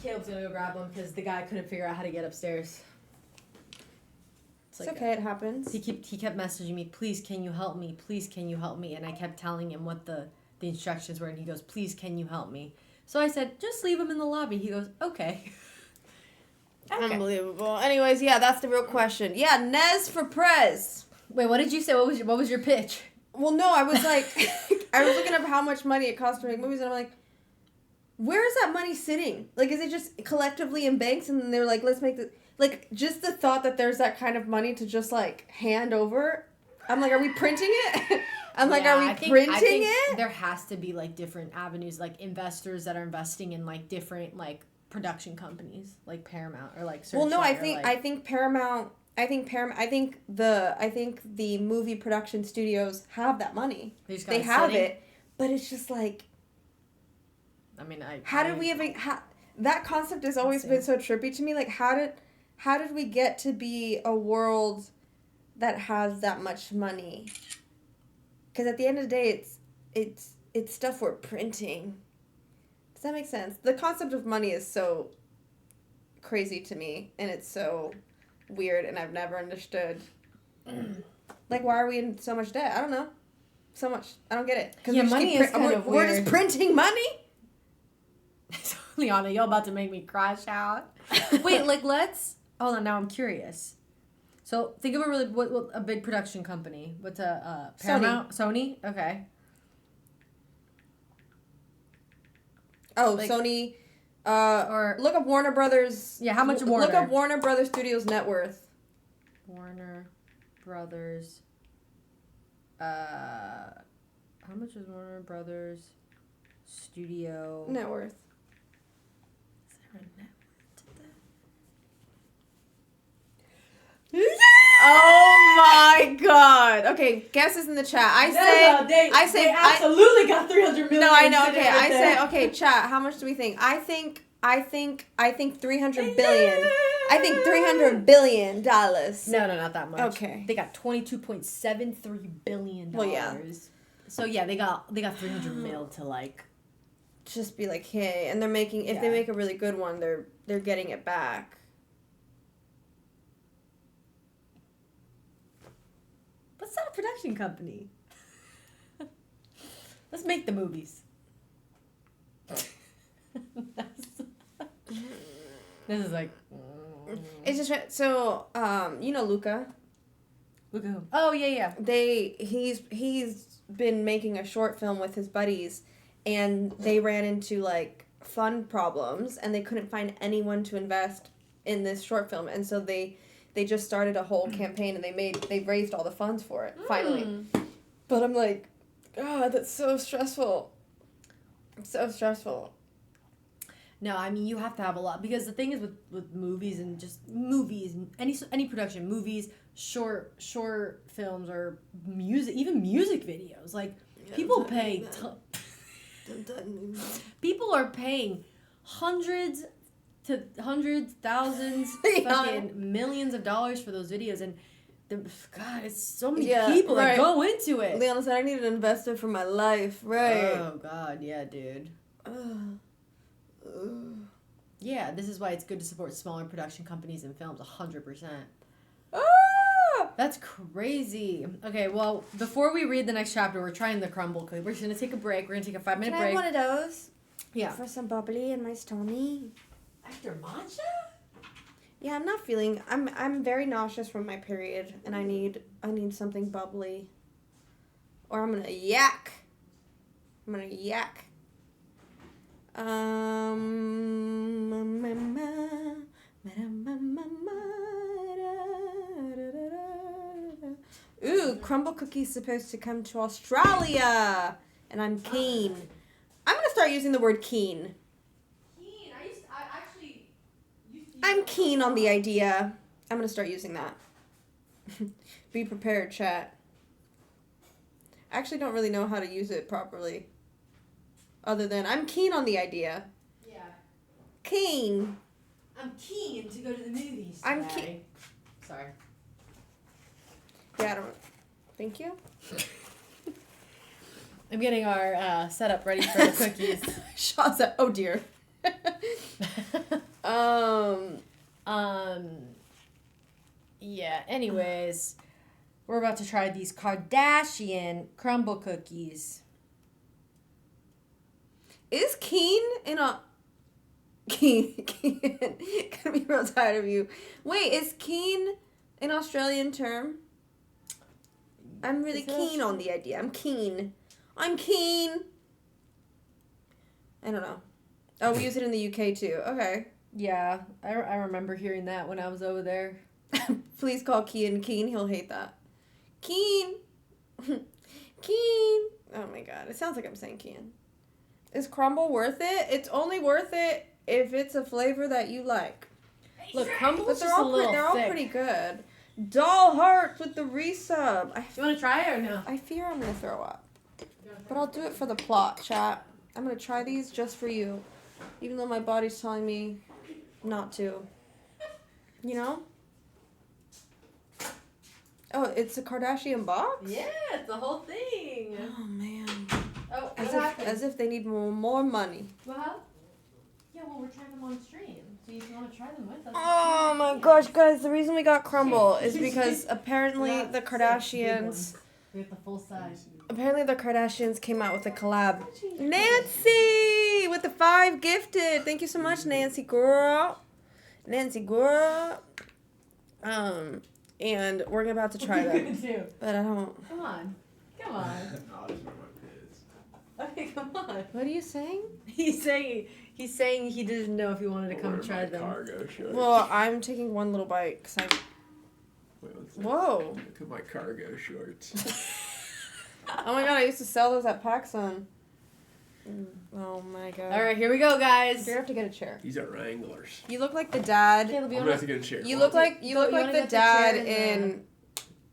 Caleb's gonna go grab them because the guy couldn't figure out how to get upstairs. It's okay, it happens. He kept messaging me, please can you help me? Please can you help me? And I kept telling him what the instructions were, and he goes, please can you help me? So I said, just leave him in the lobby. He goes, okay. Unbelievable. Anyways, yeah, that's the real question. Yeah, Nez for Prez. Wait, what did you say? What was your pitch? Well, no, I was like, I was looking up how much money it costs to make movies, and I'm like, where is that money sitting? Like, is it just collectively in banks, and then they're like, let's make the, like, just the thought that there's that kind of money to just, like, hand over. I'm like, are we printing it? I'm like, are we printing it? There has to be, like, different avenues, like, investors that are investing in, like, different, like, production companies, like Paramount or, like, Well, no, I Searchlight, think Paramount, I think the movie production studios have that money. They have it, but it's just like, I mean, how did we even that concept has always been so trippy to me. Like, how did we get to be a world that has that much money? Because at the end of the day, it's stuff we're printing. Does that make sense? The concept of money is so crazy to me, and it's so weird, and I've never understood. Like, why are we in so much debt? I don't know. So much. I don't get it. Yeah, money is kind of weird. We're just printing money? Liana, you're about to make me crash out. Wait, like, hold on, now I'm curious. So, think of what a big production company. What's a Paramount? Sony? Okay. Oh, Like, Sony. or Look up Warner Brothers. Yeah, how much Warner? Look up Warner Brothers Studios net worth. Warner Brothers. How much is Warner Brothers Studio Net worth. Is there a net worth to that? Oh my god. Okay, guesses in the chat. They absolutely got 300 million. No, I know. Okay, I say okay, chat. How much do we think? I think 300 billion. I think $300 billion. No, not that much. Okay. They got $22.73 billion. Well, yeah. So yeah, they got 300 mil to like just be like, hey, and they're making if they make a really good one, they're getting it back. Let's start a production company. Let's make the movies. This is like. It's just so you know Luca. Luca who? Oh yeah. He's been making a short film with his buddies, and they ran into like fund problems, and they couldn't find anyone to invest in this short film, and so they just started a whole campaign, and they raised all the funds for it finally. But I'm like, God, that's so stressful. It's so stressful. No, I mean, you have to have a lot, because the thing is with movies and just movies, any production, movies, short films, or music, even music videos, like people pay people are paying hundreds, thousands, fucking millions of dollars for those videos, and God, it's so many people that go into it. Leon said, I need an investor for my life, right? Oh God, yeah, dude. Yeah, this is why it's good to support smaller production companies and films, 100%. That's crazy. Okay, well, before we read the next chapter, we're trying the crumble cookie. We're just going to take a break. We're going to take a 5-minute break. Can I have one of those? Yeah. For some bubbly and my stony. After matcha? Yeah, I'm not feeling. I'm very nauseous from my period, and I need something bubbly. Or I'm gonna yak. Ooh, crumble cookie's supposed to come to Australia, and I'm keen. I'm gonna start using the word keen. I'm keen on the idea. I'm gonna start using that. Be prepared, chat. I actually don't really know how to use it properly. Other than, I'm keen on the idea. Yeah. Keen. I'm keen to go to the movies today. I'm keen. Sorry. Yeah, I don't. Thank you. I'm getting our setup ready for the cookies. Shaw's at, oh dear. Yeah, anyways, we're about to try these Kardashian crumble cookies. Is Keen in a... Keen. Gonna be real tired of you. Wait, is Keen an Australian term? I'm really Is it keen on the idea. I'm keen. I'm keen. I don't know. Oh, we use it in the UK too. Okay. Yeah, I remember hearing that when I was over there. Please call Keen Keen. He'll hate that. Keen. Keen. Oh my god. It sounds like I'm saying Keen. Is crumble worth it? It's only worth it if it's a flavor that you like. Look, crumble But is they're just a all little they're all thick. pretty good. Doll hearts with the resub. You want to try it or no? I fear I'm gonna throw up. But I'll do it for the plot, chat. I'm gonna try these just for you. Even though my body's telling me not to. You know? Oh, it's a Kardashian box? Yeah, it's the whole thing. Oh man. Oh, As if they need more money. What? Yeah, well, we're trying them on stream. So if you want to try them with us. Oh my gosh, guys, the reason we got crumble is because apparently the Kardashians We have the full size. came out with a collab. Nancy with the 5 gifted. Thank you so much, Nancy girl. Nancy girl. And we're about to try them. But I don't. Come on. Come on. Oh, these are my kids. Okay, come on. What are you saying? He's saying he didn't know if he wanted to come try them. Cargo shorts. Well, I'm taking one little bite because I. Wait, what's that? Whoa. Look at my cargo shorts. Oh my god, I used to sell those at PacSun. Oh my god. All right, here we go, guys. You're gonna have to get a chair. These are Wranglers. You look like the dad. Caleb, you I'm gonna want have to get a chair. You look like you wanna the get the dad chair in in.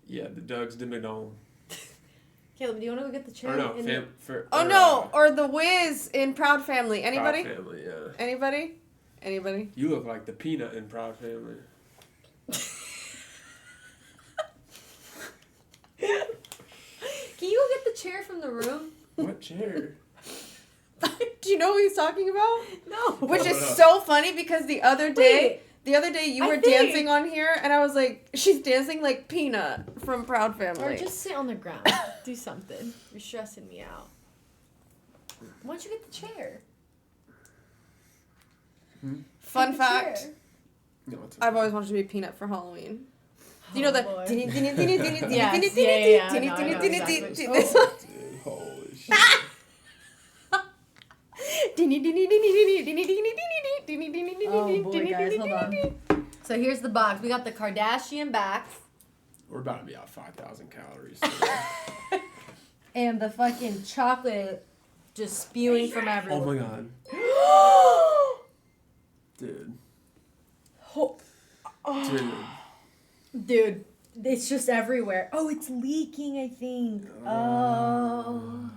Yeah, the Doug's de Midon. Caleb, do you want to go get the chair? Or no, in Oh no, or the Wiz in Proud Family. Anybody? Proud Family, yeah. Anybody? Anybody? You look like the Peanut in Proud Family. Can you go get the chair from the room? What chair? Do you know what he's talking about? No. Which is no. so funny because the other day you I were think- dancing on here and I was like, she's dancing like Peanut from Proud Family. Or just sit on the ground. Do something. You're stressing me out. Why don't you get the chair? Fun Get the fact, chair. No, it's I've always wanted to be Peanut for Halloween. Do you know that? boy. This one. Dude, holy shit. Oh boy, guys, hold on. So here's the box. We got the Kardashian backs We're about to be out 5,000 calories today. and the fucking chocolate just spewing from Oh everywhere. my god. Dude. Dude. Dude, it's just everywhere. Oh, it's leaking, I think. Oh.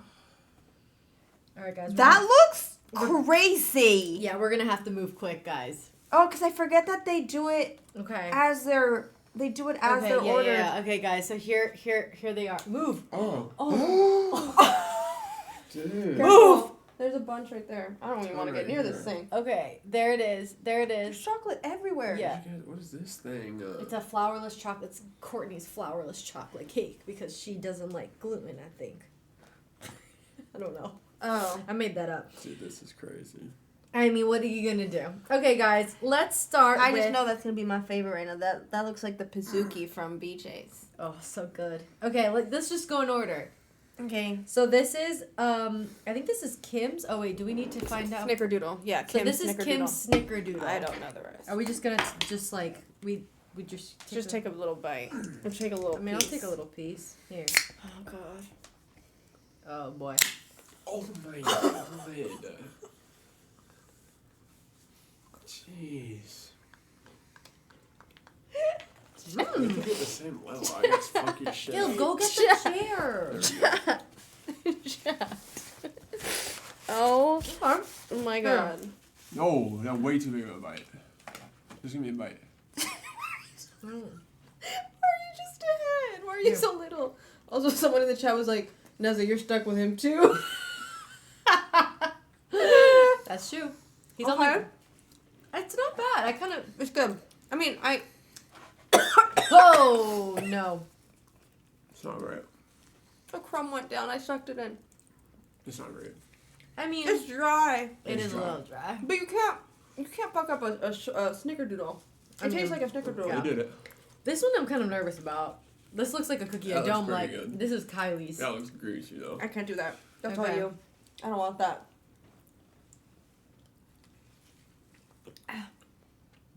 All right, guys. That looks crazy. Yeah, we're gonna have to move quick, guys. Oh, because I forget that they do it Okay. as they're Okay, yeah, ordered. yeah. Okay, guys. So here they are. Move. Oh. Oh. Dude. Move! There's a bunch right there. I don't even want to get near this thing. Okay, there it is. There it There's is. chocolate everywhere. Yeah. What is this thing? It's a flourless chocolate. It's Courtney's flourless chocolate cake because she doesn't like gluten, I think. I don't know. Oh. I made that up. Dude, this is crazy. I mean, what are you gonna do? Okay, guys, let's start I with... just know that's gonna be my favorite right now. That looks like the Pizookie from BJ's. Oh, so good. Okay, let's just go in order. Okay. So this is, I think this is Kim's. Oh, wait, do we need to find out? Snickerdoodle. Yeah, So Kim's this is Snickerdoodle. Kim's Snickerdoodle. I don't know the rest. Are we just gonna just like, we just Take a little bite. Or take a little I mean, piece. I'll take a little piece. Here. Oh, God. Oh, boy. Oh my god. Jeez. We could be at the same level. I guess funky shit. Gil, go get the chair. Oh my God. No, that's way too big of a bite. Just give me a bite. Why are you just ahead? Why are you so little? Also, someone in the chat was like, Nezza, you're stuck with him too. That's true. He's Okay. only. It's not bad. I kind of. It's good. I mean, Oh no. It's not great. the crumb went down. I sucked it in. It's not great. I mean, It's dry. it It's is a dry. little dry. But you can't fuck up a snickerdoodle. I It tastes mean, like a snickerdoodle. yeah. They did it. This one I'm kind of nervous about. This looks like a cookie That I looks don't pretty like. good. This is Kylie's. That looks greasy though. I can't do that. That's all Okay. you. I don't want that.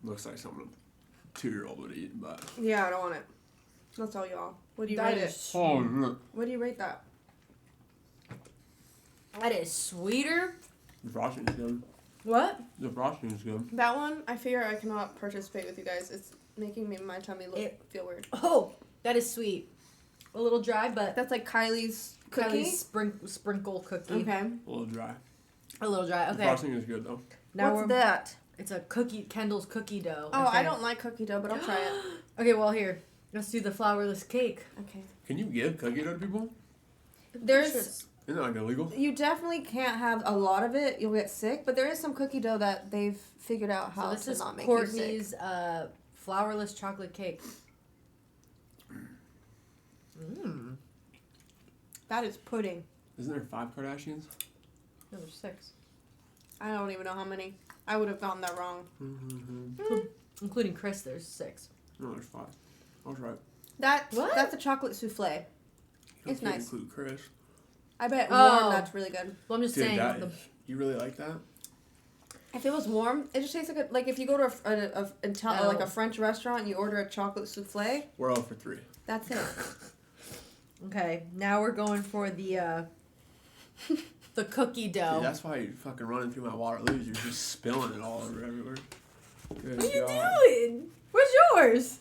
Looks like something a 2-year-old would eat, but. Yeah, I don't want it. That's all y'all. What do you That rate it? is Oh look. What do you rate that? That is sweeter. The frosting's good. What? The frosting's good. That one, I fear I cannot participate with you guys. It's making my tummy feel weird. Oh, that is sweet. A little dry, but That's like Kylie's cookie. Kylie's sprinkle cookie. Okay. A little dry. A little dry. The Okay. frosting is good though. Now What's that? It's a cookie. Kendall's cookie dough. Oh, I think. don't like cookie dough, but I'll try it. Okay, well here. Let's do the flourless cake. Okay. Can you give cookie dough to people? There's Isn't that like illegal? you definitely can't have a lot of it. You'll get sick. But there is some cookie dough that they've figured out So how this to is not make you sick. Courtney's flourless chocolate cake. Mmm. That is pudding. Isn't there 5 Kardashians? No, there's 6. I don't even know how many. I would have gotten that wrong. Mm-hmm. Including Chris, there's 6. No, there's 5. I was right. What? That's a chocolate souffle. You It's can't nice. include Chris. I bet Oh. warm that's really good. Well, I'm just Dude, saying. that, the- you really like that? If it was warm, it just tastes like if you go to like Oh. a French restaurant and you order a chocolate souffle, We're 0 for 3. that's it. Okay, now we're going for the the cookie dough. Dude, that's why you're fucking running through my Waterloos. You're just spilling it all over everywhere. Good What are you God. doing? Where's yours?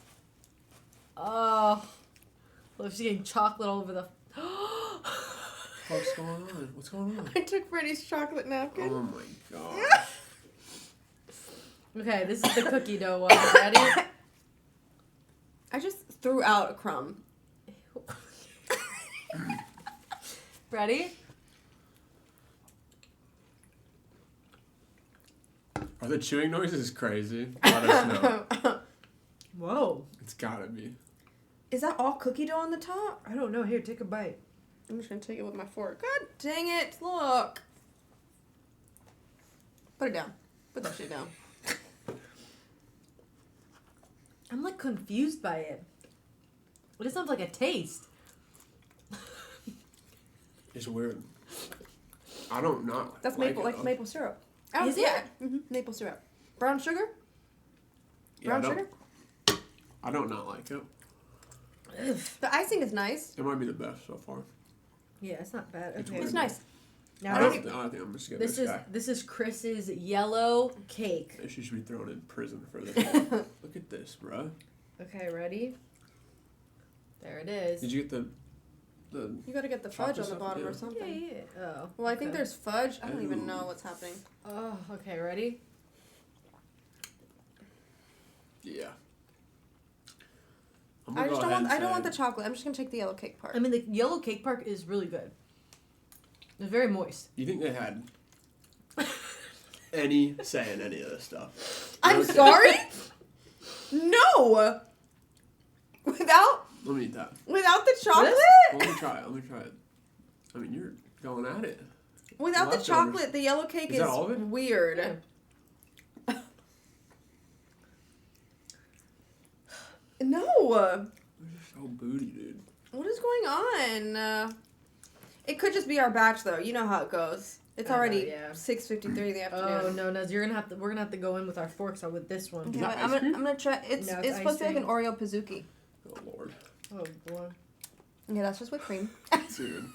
Oh, well, she's getting chocolate all over the. What's going on? What's going on? I took Freddie's chocolate napkin. Oh my god. Okay, this is the cookie dough one. Ready? I just threw out a crumb. Ready? Are the chewing noises crazy? Let us know. Whoa. It's gotta be. Is that all cookie dough on the top? I don't know. Here, take a bite. I'm just gonna take it with my fork. God dang it! Look. Put it down. Put that shit down. I'm like confused by it. It doesn't have like a taste. It's weird. I don't know. That's like maple, it, like though. maple syrup. Is it? Yeah. Maple syrup. Brown sugar. Yeah, I Brown don't- sugar. I don't not like it. Ugh. The icing is nice. It might be the best so far. Yeah, it's not bad. It's Okay. weird. It's nice. Now I this- don't think I'm just getting this this is guy. this is Chris's yellow cake. She should be thrown in prison for this. Look at this, bruh. Okay, ready? There it is. Did you get the You gotta get the fudge Chocolate on the stuff, bottom yeah. or something. Yeah. Oh. Well, I think okay. there's fudge. I don't even Ooh. know what's happening. Oh, okay. Ready? yeah? I just don't want. I don't want the chocolate. I'm just gonna take the yellow cake part. I mean, the yellow cake part is really good. It's very moist. You think they had any say in any of this stuff? I'm Okay. sorry. No. Without Let me eat that. the chocolate. Let me try it. Let me try it. I mean, you're going at it. Without the Leftovers. chocolate, the yellow cake Is is that all of it? weird. Yeah. No. You're so booty, dude. What is going on? It could just be our batch, though. You know how it goes. It's I know, already yeah. 6:53 in the afternoon. Oh no, no! We're gonna have to go in with our forks on with this one. Okay, Is that I'm ice cream? gonna try. It's No, it's it's supposed to ice be like an Oreo pizookie. Oh lord, Oh boy. Yeah, that's just whipped cream. dude.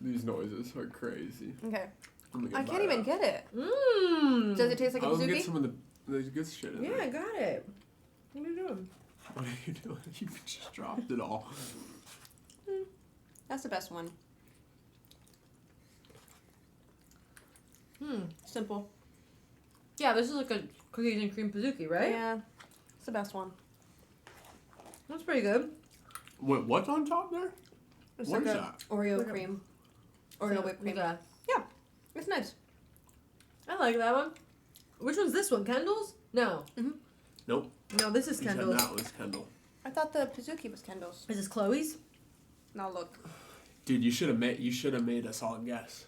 These noises are crazy. Okay. I'm gonna I get can't even get it. Mmm. Does it taste like a I'll get pizookie? some of the good shit in Yeah, there. I got it. What are you doing? What are you doing? You just dropped it all. That's the best one. Hmm. Simple. Yeah, this is like a cookies and cream pizookie, right? Yeah. It's the best one. That's pretty good. Wait, what's on top there? It's What like is a that? Oreo Look at- cream. Oreo whipped cream. Yeah. It's nice. I like that one. Which one's this one? Kendall's? No. Nope. No, this is You said Kendall's. that was Kendall. I thought the Pizookie was Kendall's. Is this Chloe's? Now look. Dude, you should have made a solid guess.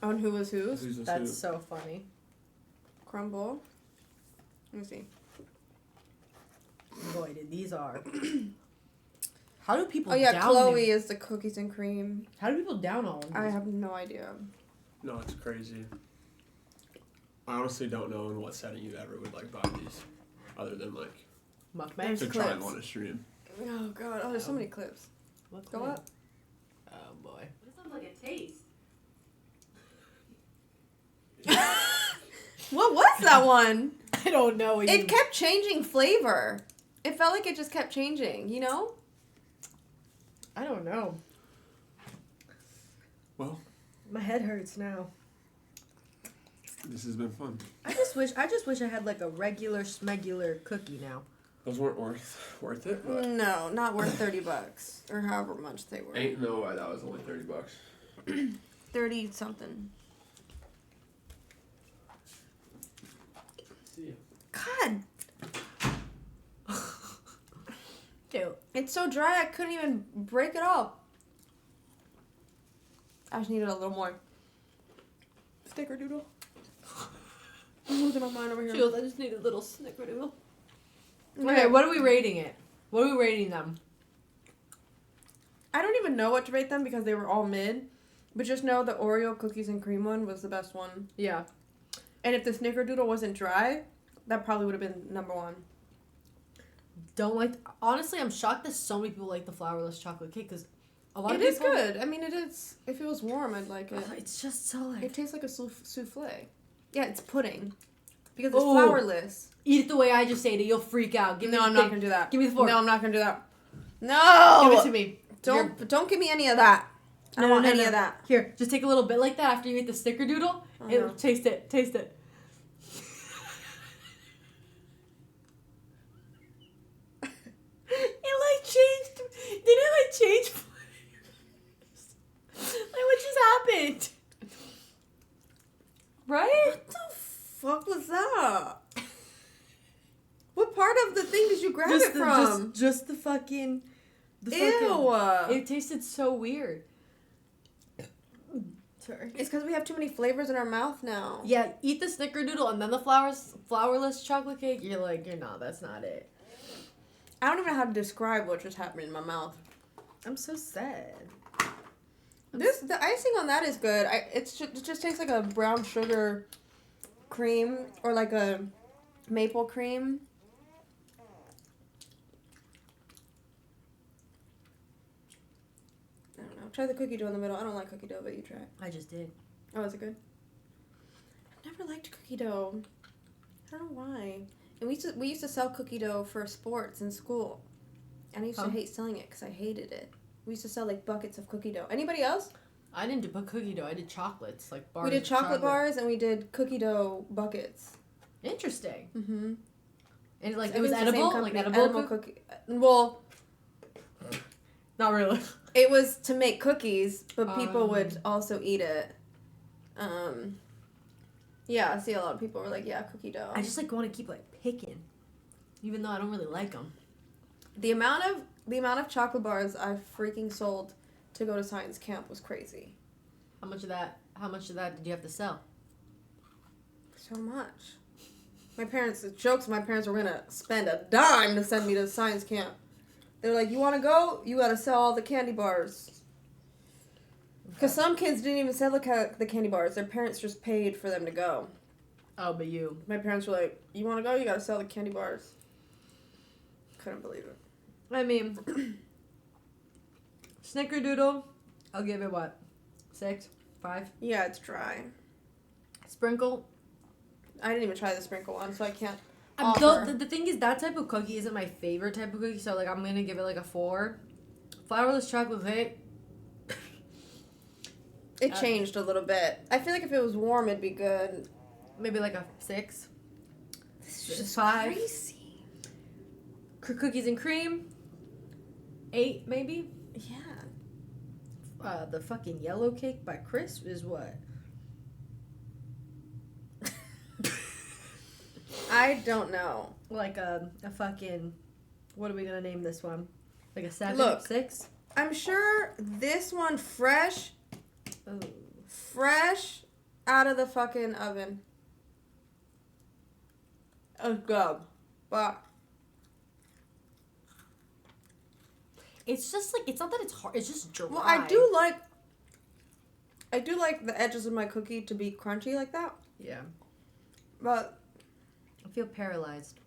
On who was whose? Who's this That's who? so funny. Crumble. Let me see. Boy, dude, these are. How do people Oh yeah, down Chloe these? is the cookies and cream. How do people down all of these? I have no idea. No, it's crazy. I honestly don't know in what setting you ever would like buy these, other than like Mukbang? There's to try them clips. on a stream. Oh god. Oh, there's so many clips. What Go clip? up. Oh boy. That sounds like a taste. What was that one? I don't know. What you It kept changing flavor. It felt like it just kept changing, you know? I don't know. Well, My head hurts now. this has been fun. I just wish I had like a regular smegular cookie now. Those weren't worth it, but No, not worth $30 or however much they were. ain't no way that was only $30. 30 something. See ya. God, Dude. it's so dry I couldn't even break it off. I just needed a little more. Snickerdoodle. I'm losing my mind over here. I just need a little snickerdoodle. Okay, Okay, what are we rating it? What are we rating them? I don't even know what to rate them because they were all mid. But just know the Oreo cookies and cream one was the best one. Yeah. And if the Snickerdoodle wasn't dry, that probably would have been number one. Don't like. Honestly, I'm shocked that so many people like the flourless chocolate cake because a lot It of is people. good. I mean, it is. If it was warm, I'd like it. It's just so like. It tastes like a souffle. Yeah, it's pudding. Because it's Ooh. flourless. Eat it the way I just ate it. You'll freak out. Give me No, the I'm not thing. going to do that. Give me the fork. No, I'm not going to do that. No! Give it to me. Don't give me any of that. I don't want any of that. Here, just take a little bit like that after you eat the snickerdoodle. No. Taste it. Taste it. It like changed. Did it like change flavors? Like what just happened? Right? What the fuck was that? What part of the thing did you grab it from? Just the fucking. Ew. It tasted so weird. Sorry. It's because we have too many flavors in our mouth now. Yeah, eat the snickerdoodle and then the flourless chocolate cake. You're like, that's not it. I don't even know how to describe what just happened in my mouth. I'm so sad. The icing on that is good. It just tastes like a brown sugar cream or like a maple cream. I don't know. Try the cookie dough in the middle. I don't like cookie dough, but you try it. I just did. Oh, is it good? I've never liked cookie dough. I don't know why. And we used to sell cookie dough for sports in school. And I used to hate selling it because I hated it. We used to sell like buckets of cookie dough. Anybody else? I didn't do cookie dough. I did chocolates, like bars. We did of chocolate bars and we did cookie dough buckets. Interesting. Mm-hmm. And like I it was think it's the same edible, like company. edible cookie. Well, Not really. it was to make cookies, but people would Um. also eat it. Yeah, I see a lot of people were like, yeah, cookie dough. I just like want to keep like picking, even though I don't really like them. The amount of chocolate bars I freaking sold to go to science camp was crazy. How much of that did you have to sell? So much. My parents were gonna spend a dime to send me to science camp. They're like, you want to go? You gotta sell all the candy bars. Because some kids didn't even sell the candy bars. Their parents just paid for them to go. Oh, but you. My parents were like, you want to go? You gotta sell the candy bars. Couldn't believe it. I mean, snickerdoodle, I'll give it what? 6? 5? Yeah, it's dry. Sprinkle. I didn't even try the sprinkle one, so I can't. The thing is, that type of cookie isn't my favorite type of cookie, so like I'm gonna give it like a 4. Flourless chocolate cake. It changed a little bit. I feel like if it was warm, it'd be good. Maybe like a 6. This is just 5. crazy. Cookies and cream. 8 maybe. Yeah. The fucking yellow cake by Chris is what? I don't know. Like a fucking, what are we gonna name this one? Like a 7, Look. 6? I'm sure this one fresh Oh. out of the fucking oven. Oh, good. But It's just like, it's not that it's hard, it's just dry. well, I do like the edges of my cookie to be crunchy like that. Yeah. But I feel paralyzed.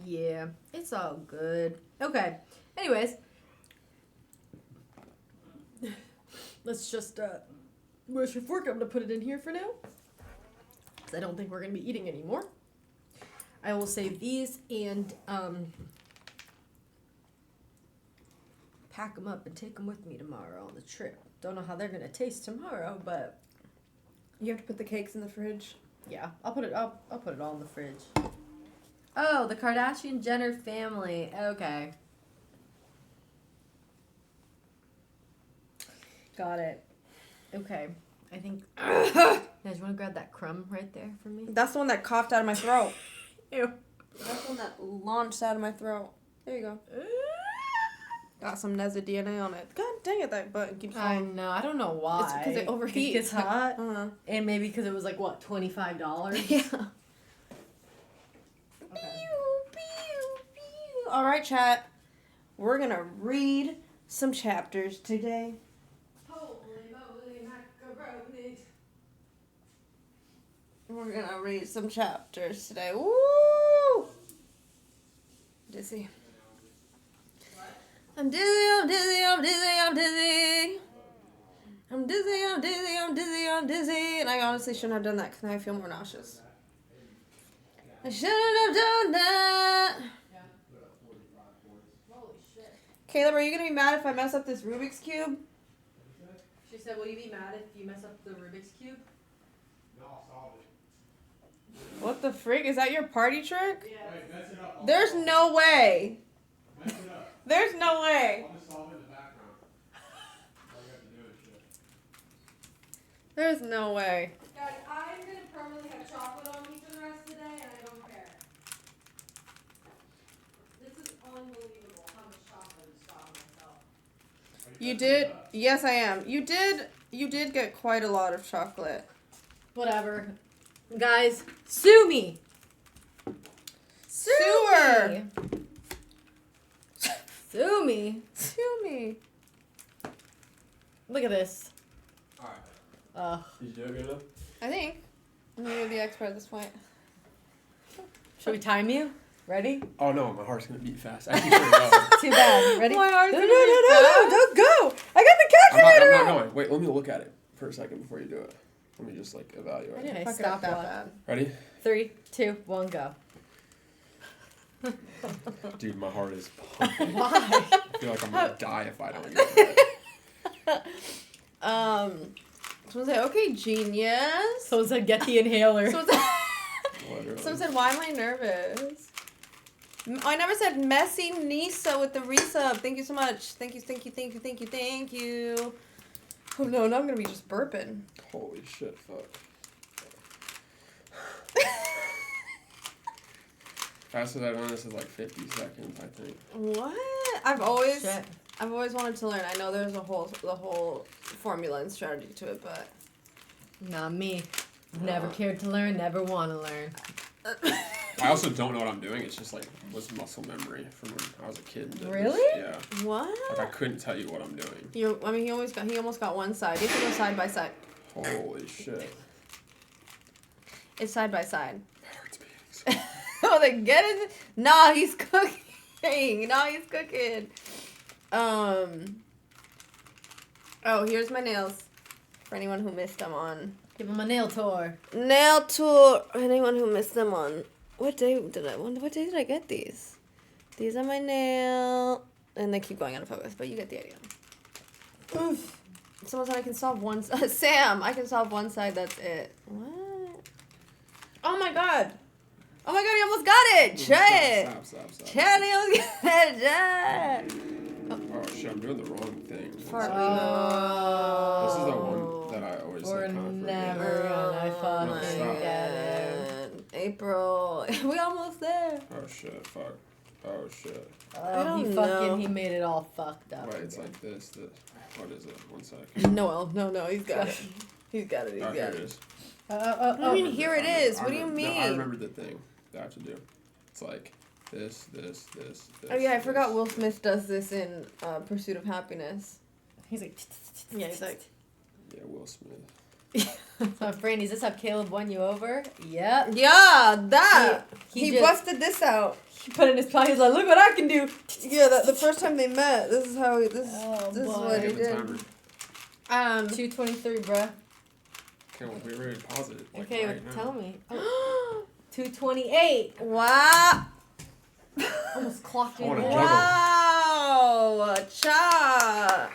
Yeah, it's all good. Okay. Anyways. Let's just, where's your fork? I'm gonna put it in here for now. Because I don't think we're gonna be eating anymore. I will save these and, pack them up and take them with me tomorrow on the trip. Don't know how they're gonna taste tomorrow, but you have to put the cakes in the fridge. yeah, I'll put it all in the fridge. Oh, the Kardashian Jenner family. Okay. Got it. Okay. I think guys, you wanna grab that crumb right there for me? That's the one that coughed out of my throat. Ew. That's the one that launched out of my throat. There you go. Got some Neza DNA on it. God dang it, that button keeps I falling. know. I don't know why. It's because it overheats. It's hot. Uh-huh. And maybe because it was like what, $25? Yeah. Okay. All right, chat. We're gonna read some chapters today. Holy moly macaroni. We're gonna read some chapters today. Woo! Dizzy. I'm dizzy, I'm dizzy, I'm dizzy, I'm dizzy. I'm dizzy, I'm dizzy, I'm dizzy, I'm dizzy. And I honestly shouldn't have done that because now I feel more nauseous. I shouldn't have done that. Holy shit. Caleb, are you gonna be mad if I mess up this Rubik's Cube? She said, will you be mad if you mess up the Rubik's Cube? No, I'll solve it. What the frig? Is that your party trick? Yeah. Wait, mess it up. There's no way. Mess it up. There's no way. I'll just solve it in the background. All you have to do is shit. There's no way. Guys, I'm going to permanently have chocolate on me for the rest of the day, and I don't care. This is unbelievable how much chocolate is on myself. You did? Yes, I am. You did get quite a lot of chocolate. Whatever. Guys, sue me. Sue her. me. Sue me. Sue me. Look at this. Alright. Did you do it good enough? I think. You're the expert at this point. Should we time you? Ready? Oh no, my heart's gonna beat fast. I can sure go. Too bad. Ready? My heart's No, gonna no, beat no, no, fast. don't go. I got the I'm calculator not out. going. Wait, let me look at it for a second before you do it. Let me just like evaluate. Okay, Fuck it stop up that watch. bad. Ready? 3, 2, 1, go. Dude, my heart is pumping. Why? I feel like I'm gonna die if I don't get it. Someone said, okay, genius. Someone said, get the inhaler. Someone said, Literally. someone said, why am I nervous? I never said messy Nisa with the resub. Thank you so much. Thank you, thank you, thank you, thank you, thank you. Oh no, now I'm gonna be just burping. Holy shit, fuck. Fastest I've done this is like 50 seconds, I think. What? I've always Shit. wanted to learn. I know there's the whole formula and strategy to it, but Not me. Never cared to learn, never want to learn. I also don't know what I'm doing. It's just like was muscle memory from when I was a kid. and did this. Really? Yeah. what? Like I couldn't tell you what I'm doing. He almost got one side. You have to go side by side. Holy shit. It's side by side. My heart's beating so Oh, they get it? Nah, he's cooking. Nah, he's cooking. Oh, here's my nails. For anyone who missed them on Give him a nail tour. nail tour. Anyone who missed them on what day did I get these? These are my nail, and they keep going out of focus, but you get the idea. Oof. Someone said I can solve one. Sam, I can solve one side. That's it. What? Oh my god. Oh my god, you almost got it! Try it! Stop. Charlie almost got it! Try it! Oh shit, I'm doing the wrong thing. Fart This is the emo. one that I always We're like kind of never forget. gonna No, fucking stop. get it. April. We almost there. Oh shit, fuck. Oh shit. I don't He know. he made it all fucked up. Wait, it's like this. What is it? 1 second. Noel, no, he's got it. He's got it, Oh, here it is. I mean, here it is. What do you No, I mean? remember the thing that I have to do. It's like this. Oh yeah, I forgot this, Will Smith does this in Pursuit of Happiness. He's like, Yeah, he's like, Yeah, Will Smith. so Franny, is this how Caleb won you over? Yep. yeah, that. He He just- busted this out. He put it in his pocket. He's like, look what I can do. Yeah, the first time they met, this is how this Oh, is boy. what he Get the did. timer. 2:23, bruh. Okay, well, we're ready to pause it. Like, Okay, right tell now. me. Oh, 2:28. Wow. Almost clocked I in. wanna there. juggle. Wow. Cha.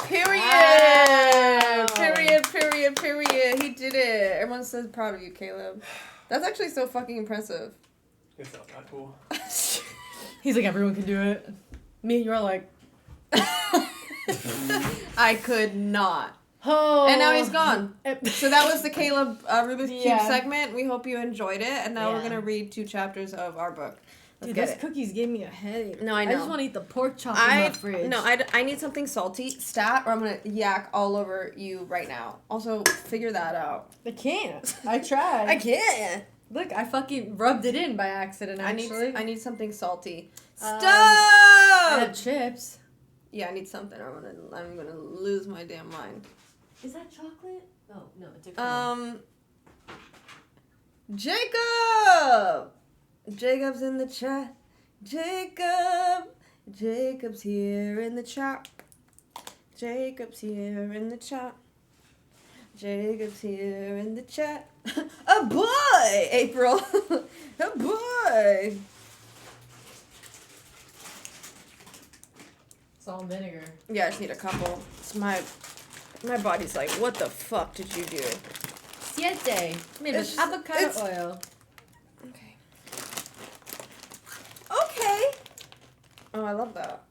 Period. Wow. Period. He did it. Everyone says proud of you, Caleb. That's actually so fucking impressive. It's not that cool. He's like, everyone can do it. Me and you're like, I could not. oh. And now he's gone. It- So that was the Caleb Rubik's Cube Yeah. segment. We hope you enjoyed it. And now we're Yeah. going to read 2 chapters of our book. Let's Dude, get those it. cookies gave me a headache. No, I I know. just want to eat the pork chop in my fridge. I need something salty, stat, or I'm going to yak all over you right now. Also, figure that out. I can't. I tried. I can't. Look, I fucking rubbed it in by accident, actually. I need something salty. I Stop! had chips. Yeah, I need something. Or I'm gonna lose my damn mind. Is that chocolate? Oh, no, it's a cone. Jacob! Jacob's in the chat. Jacob's here in the chat. Jacob's here in the chat. Jacob's here in the chat. A boy! April. A boy! Salt and vinegar. Yeah, I just need a couple. It's my body's like, what the fuck did you do? Siete. Made It's- with avocado it's- oil. Okay. Okay. Oh, I love that.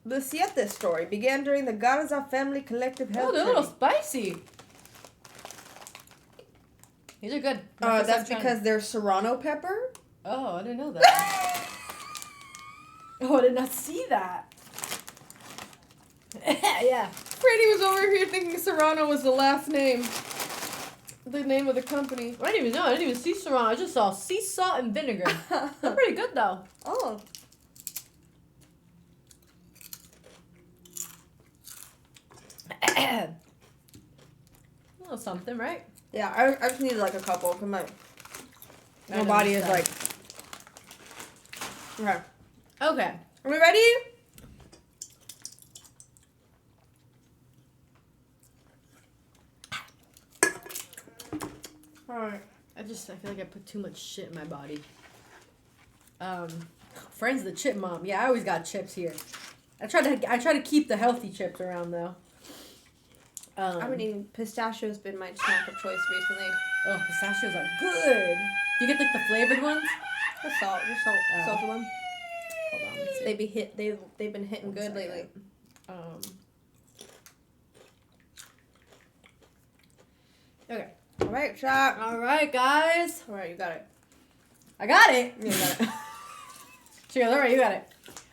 The Siete story began during the Garza family collective health Oh, they're a little training. spicy. These are good. My first That's time because they're serrano pepper? trying. Oh, I didn't know that. Oh, I did not see that. Yeah. Brady was over here thinking Serrano was the last name. The name of the company. I didn't even know. I didn't even see serrano. I just saw sea salt and vinegar. They're pretty good, though. Oh. A little something, right? Yeah, I just needed like a couple because my I body is understand. like. Okay. Okay. Are we ready? Alright. I feel like I put too much shit in my body. Friends of the chip mom. Yeah, I always got chips here. I try to keep the healthy chips around though. I've been eating pistachios. Been my snack of choice recently. Oh, pistachios are good. Do you get like the flavored ones? The salty one. Hold on, let's see. They've been hitting One good second. lately. Okay. All right, chat. All right, guys. All right, you got it. I got it. You got it. She goes, all right, you got it.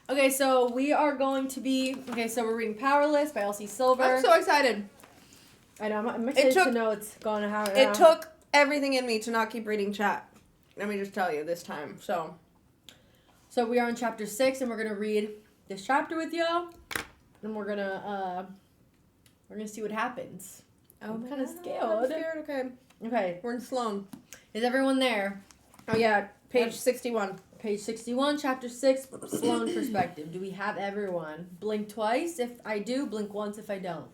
Okay, so we are going to be so we're reading Powerless by Elsie Silver. I'm so excited. I know. I'm excited took- to know it's going to how It took everything in me to not keep reading chat. Let me just tell you this time. So So we are on chapter 6, and we're gonna read this chapter with y'all, and we're gonna see what happens. I'm kind of I'm scared. scared. Okay, Okay, we're in Sloan. is everyone there? Oh yeah, page 61. Page 61, chapter 6, Sloan perspective. Do we have everyone? Blink twice if I do. Blink once if I don't.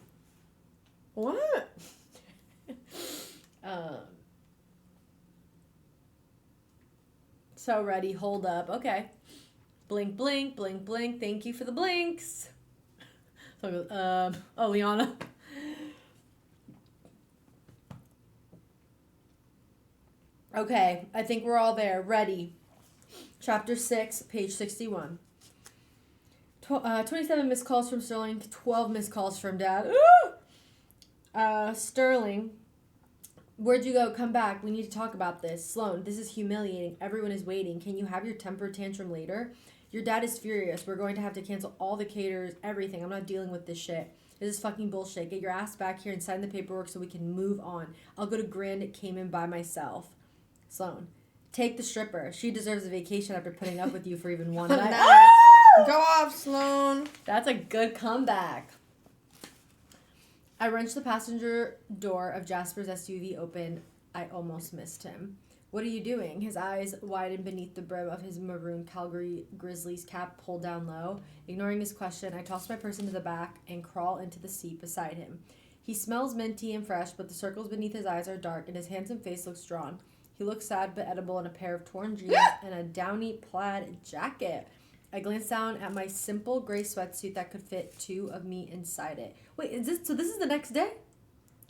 What? So ready, hold up. Okay. Blink, blink, blink, blink. Thank you for the blinks. So I go, Liana. Okay, I think we're all there. Ready. Chapter 6, page 61. 27 missed calls from Sterling, 12 missed calls from Dad. Sterling, where'd you go? Come back. We need to talk about this. Sloan, this is humiliating. Everyone is waiting. Can you have your temper tantrum later? Your dad is furious. We're going to have to cancel all the caterers, everything. I'm not dealing with this shit. This is fucking bullshit. Get your ass back here and sign the paperwork so we can move on. I'll go to Grand Cayman by myself. Sloan, take the stripper. She deserves a vacation after putting up with you for even one night. Go off, Sloan. That's a good comeback. I wrenched the passenger door of Jasper's SUV open. I almost missed him. What are you doing? His eyes widened beneath the brim of his maroon Calgary Grizzlies cap pulled down low. Ignoring his question, I toss my purse into the back and crawl into the seat beside him. He smells minty and fresh, but the circles beneath his eyes are dark and his handsome face looks drawn. He looks sad but edible in a pair of torn jeans and a downy plaid jacket. I glanced down at my simple gray sweatsuit that could fit two of me inside it. Wait, this is the next day?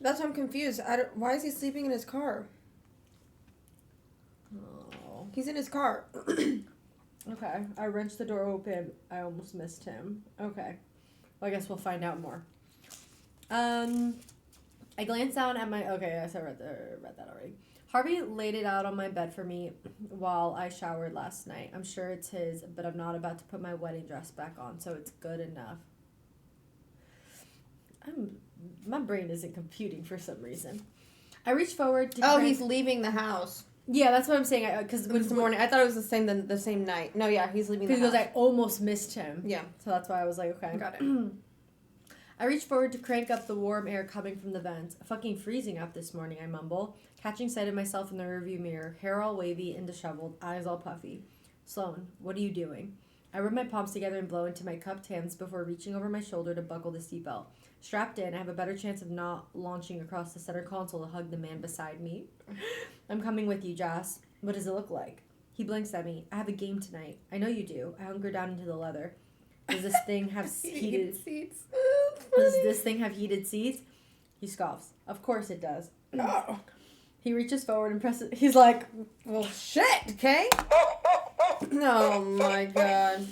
That's why I'm confused. Why is he sleeping in his car? Oh. He's in his car. Okay. I wrenched the door open. I almost missed him. Okay. Well, I guess we'll find out more. I glanced down at my... Okay, yes, I read that already. Harvey laid it out on my bed for me while I showered last night. I'm sure it's his, but I'm not about to put my wedding dress back on, so it's good enough. My brain isn't computing for some reason. I reached forward to... he's leaving the house. Yeah, that's what I'm saying. Because This morning, I thought it was the same night. No, yeah, he's leaving the house. Because I almost missed him. Yeah. So that's why I was like, okay. Got it. I reached forward to crank up the warm air coming from the vents. Fucking freezing out this morning, I mumble, catching sight of myself in the rearview mirror, hair all wavy and disheveled, eyes all puffy. Sloan, what are you doing? I rub my palms together and blow into my cupped hands before reaching over my shoulder to buckle the seatbelt. Strapped in, I have a better chance of not launching across the center console to hug the man beside me. I'm coming with you, Jas. What does it look like? He blinks at me. I have a game tonight. I know you do. I hunker down into the leather. Does this thing have heated seats? Does this thing have heated seats? He scoffs. Of course it does. Oh. He reaches forward and presses... He's like... Well, shit, okay? Oh, my God.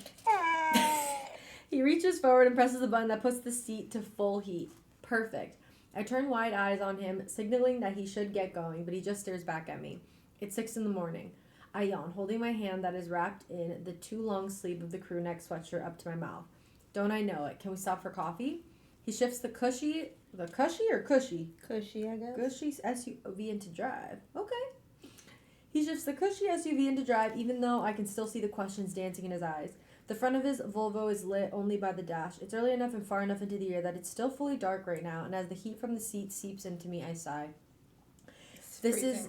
He reaches forward and presses the button that puts the seat to full heat. Perfect. I turn wide eyes on him, signaling that he should get going, but he just stares back at me. It's 6 a.m. I yawn, holding my hand that is wrapped in the too long sleeve of the crew neck sweatshirt up to my mouth. Don't I know it? Can we stop for coffee? He shifts the cushy, Cushy, I guess. Cushy SUV into drive. Okay. He shifts the cushy SUV into drive, even though I can still see the questions dancing in his eyes. The front of his Volvo is lit only by the dash. It's early enough and far enough into the year that it's still fully dark right now, and as the heat from the seat seeps into me, I sigh. This is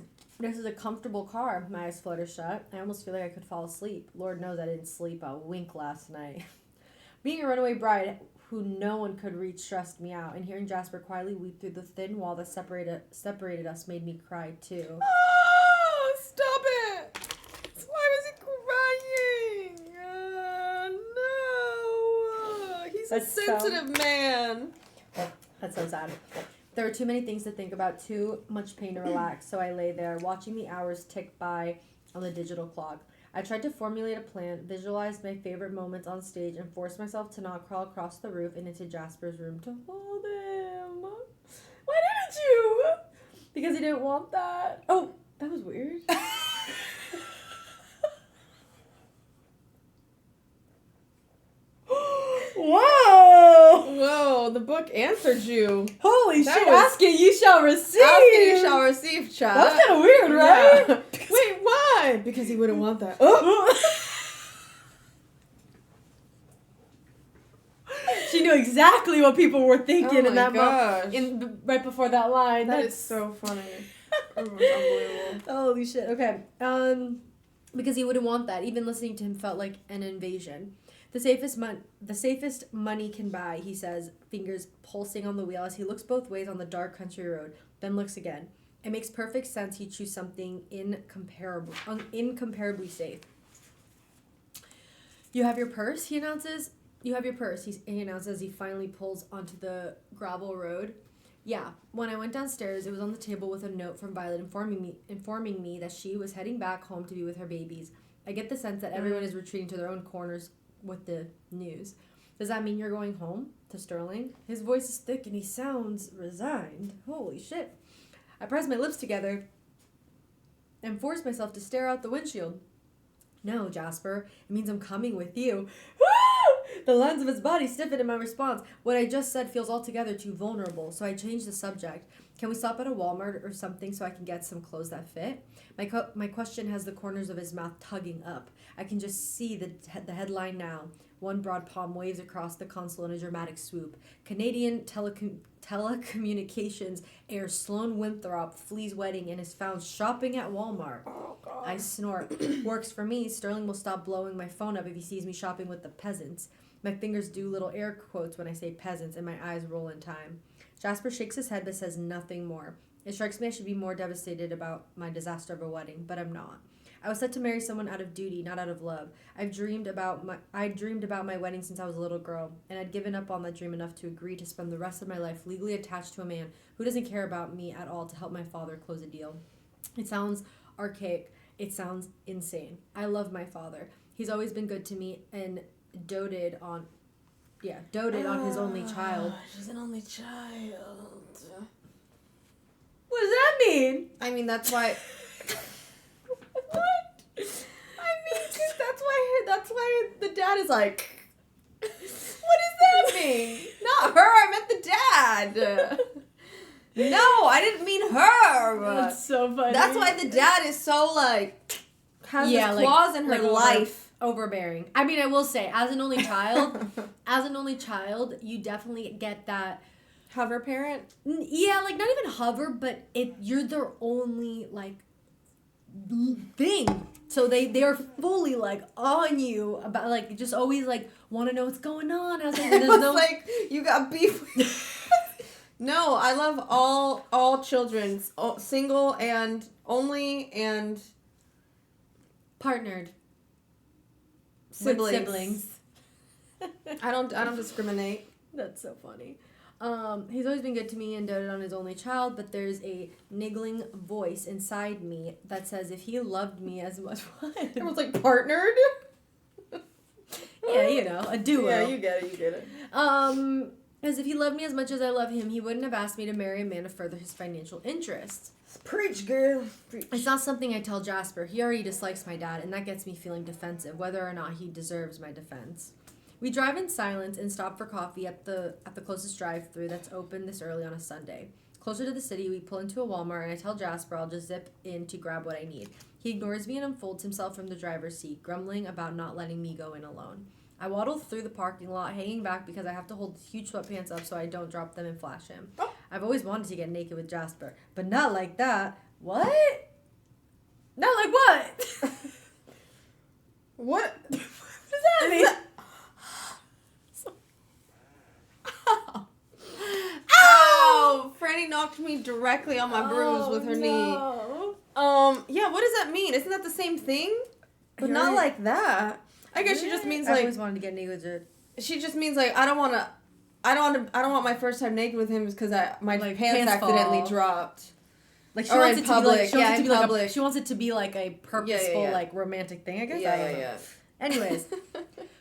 a comfortable car. My eyes flutter shut. I almost feel like I could fall asleep. Lord knows I didn't sleep a wink last night. Being a runaway bride who no one could reach stressed me out, and hearing Jasper quietly weep through the thin wall that separated us made me cry too. Oh, stop it! Why was he crying? No! He's That's a sensitive man. That's so sad. There were too many things to think about, too much pain to relax, so I lay there, watching the hours tick by on the digital clock. I tried to formulate a plan, visualize my favorite moments on stage, and force myself to not crawl across the roof and into Jasper's room to hold him. Why didn't you? Because he didn't want that. Oh, that was weird. Whoa! Whoa, the book answered you. Holy That shit, was- ask it, you shall receive. Ask and you shall receive, child. That's kind of weird, right? Yeah. Wait, why? Because he wouldn't want that. She knew exactly what people were thinking Oh in my that gosh. right before that line. That is so funny. It was unbelievable. Holy shit. Okay. Because he wouldn't want that. Even listening to him felt like an invasion. The safest money can buy, he says, fingers pulsing on the wheel as he looks both ways on the dark country road, then looks again. It makes perfect sense he'd choose something incomparably safe. You have your purse, he announces. You have your purse, he announces as he finally pulls onto the gravel road. Yeah, when I went downstairs, it was on the table with a note from Violet informing me that she was heading back home to be with her babies. I get the sense that everyone is retreating to their own corners with the news. Does that mean you're going home? To Sterling. His voice is thick and he sounds resigned. Holy shit. I press my lips together and force myself to stare out the windshield. No, Jasper. It means I'm coming with you. The lines of his body stiffen in my response. What I just said feels altogether too vulnerable, so I changed the subject. Can we stop at a Walmart or something so I can get some clothes that fit? My question has the corners of his mouth tugging up. I can just see the headline now. One broad palm waves across the console in a dramatic swoop. Canadian telecommunications heir Sloan Winthrop flees wedding and is found shopping at Walmart. Oh, God. I snort. Works for me. Sterling will stop blowing my phone up if he sees me shopping with the peasants. My fingers do little air quotes when I say peasants, and my eyes roll in time. Jasper shakes his head but says nothing more. It strikes me I should be more devastated about my disaster of a wedding, but I'm not. I was set to marry someone out of duty, not out of love. I dreamed about my wedding since I was a little girl, and I'd given up on that dream enough to agree to spend the rest of my life legally attached to a man who doesn't care about me at all to help my father close a deal. It sounds archaic. It sounds insane. I love my father. He's always been good to me and doted on his only child. She's an only child. What does that mean? I mean, that's why. What? I mean, 'cause that's why the dad is like, What does that mean? Not her. I meant the dad. No, I didn't mean her. that's so funny. That's why the dad is so like has his claws in her life. Overbearing. I mean, I will say, as an only child, you definitely get that. Hover parent. Yeah, like not even hover, but you're their only like thing. So they are fully like on you about like just always like want to know what's going on. I was like, It was like you got beef. No, I love all children, single and only and partnered siblings. with siblings. I don't discriminate. That's so funny. He's always been good to me and doted on his only child, but there's a niggling voice inside me that says if he loved me as much It was like partnered. yeah, you know, a duo. Yeah, you get it. As if he loved me as much as I love him, he wouldn't have asked me to marry a man to further his financial interests. Preach, girl. Preach. It's not something I tell Jasper. He already dislikes my dad, and that gets me feeling defensive, whether or not he deserves my defense. We drive in silence and stop for coffee at the closest drive-thru that's open this early on a Sunday. Closer to the city, we pull into a Walmart, and I tell Jasper I'll just zip in to grab what I need. He ignores me and unfolds himself from the driver's seat, grumbling about not letting me go in alone. I waddle through the parking lot, hanging back because I have to hold huge sweatpants up so I don't drop them and flash him. Oh. I've always wanted to get naked with Jasper, but not like that. What? Not like what? What? What does that mean? Ow! Franny knocked me directly on my bruise with her knee. No. Yeah, what does that mean? Isn't that the same thing? But You're not right. like that. I guess she just means I like always wanted to get naked with her. she just means like I don't want my first time naked with him because my Like, pants pants accidentally fall. dropped. Like she Or wants in it public. to be like, Yeah, in public. she wants it to be like a purposeful yeah. like romantic thing, I guess. I don't know. Yeah. Anyways,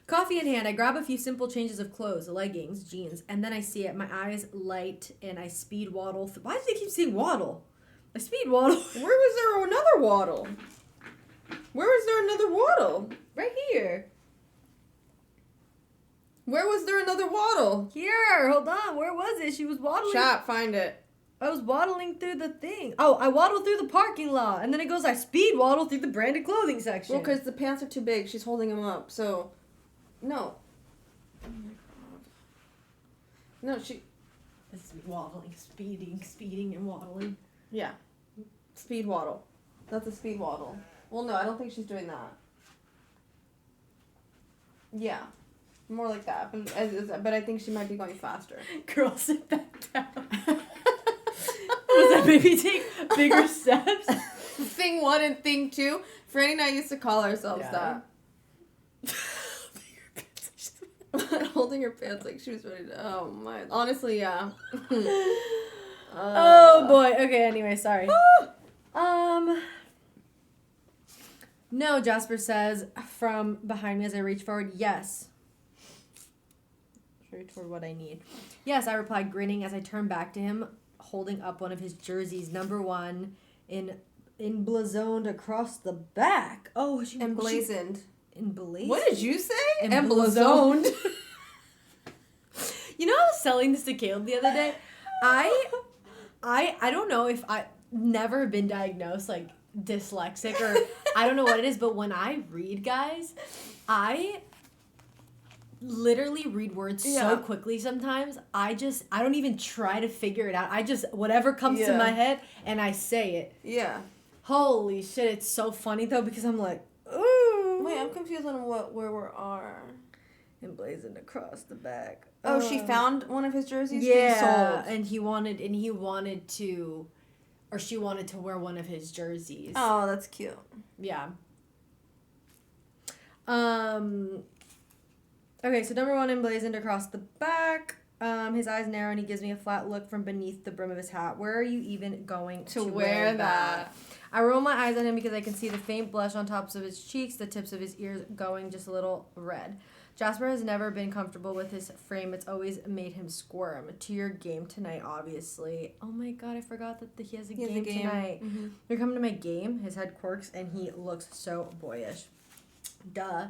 coffee in hand, I grab a few simple changes of clothes, leggings, jeans, and then I see it. My eyes light and I speed waddle. Why do they keep saying waddle? I speed waddle. Where was there another waddle? Where was there another waddle? Right here. Where was there another waddle? Here, hold on. Where was it? She was waddling. Chat, find it. I was waddling through the thing. Oh, I waddled through the parking lot. And then it goes, I speed waddle through the branded clothing section. Well, because the pants are too big. She's holding them up. So, no. Oh my god. No, she. This is waddling, speeding, and waddling. Yeah. Speed waddle. That's a speed waddle. Well, no, I don't think she's doing that. Yeah. More like that. But I think she might be going faster. Girl, sit back down. Was that maybe take bigger steps? Thing 1 and thing 2. Franny and I used to call ourselves that. Holding her pants like she was ready to. Oh my. Honestly, yeah. Oh boy. Okay, anyway, sorry. No, Jasper says from behind me as I reach forward. Yes. Reach toward what I need. Yes, I replied, grinning as I turned back to him, holding up one of his jerseys, number 1, emblazoned across the back. Oh, she Emblazoned. Emblazoned. What did you say? Emblazoned. You know, I was selling this to Caleb the other day. I don't know if I never been diagnosed like dyslexic or I don't know what it is, but when I read, guys, I literally read words so quickly sometimes. I don't even try to figure it out. I just whatever comes to my head and I say it. Yeah. Holy shit, it's so funny though because I'm like, ooh. Wait, I'm confused on where we are. Emblazoned across the back. Oh, she found one of his jerseys Yeah, being sold. and she wanted to wear one of his jerseys. Oh, that's cute. Yeah. Okay, so number 1 emblazoned across the back. His eyes narrow and he gives me a flat look from beneath the brim of his hat. Where are you even going to wear that? I roll my eyes at him because I can see the faint blush on tops of his cheeks, the tips of his ears going just a little red. Jasper has never been comfortable with his frame. It's always made him squirm. To your game tonight, obviously. Oh my god, I forgot that he has a game tonight. Mm-hmm. You're coming to my game. His head quirks and he looks so boyish. Duh.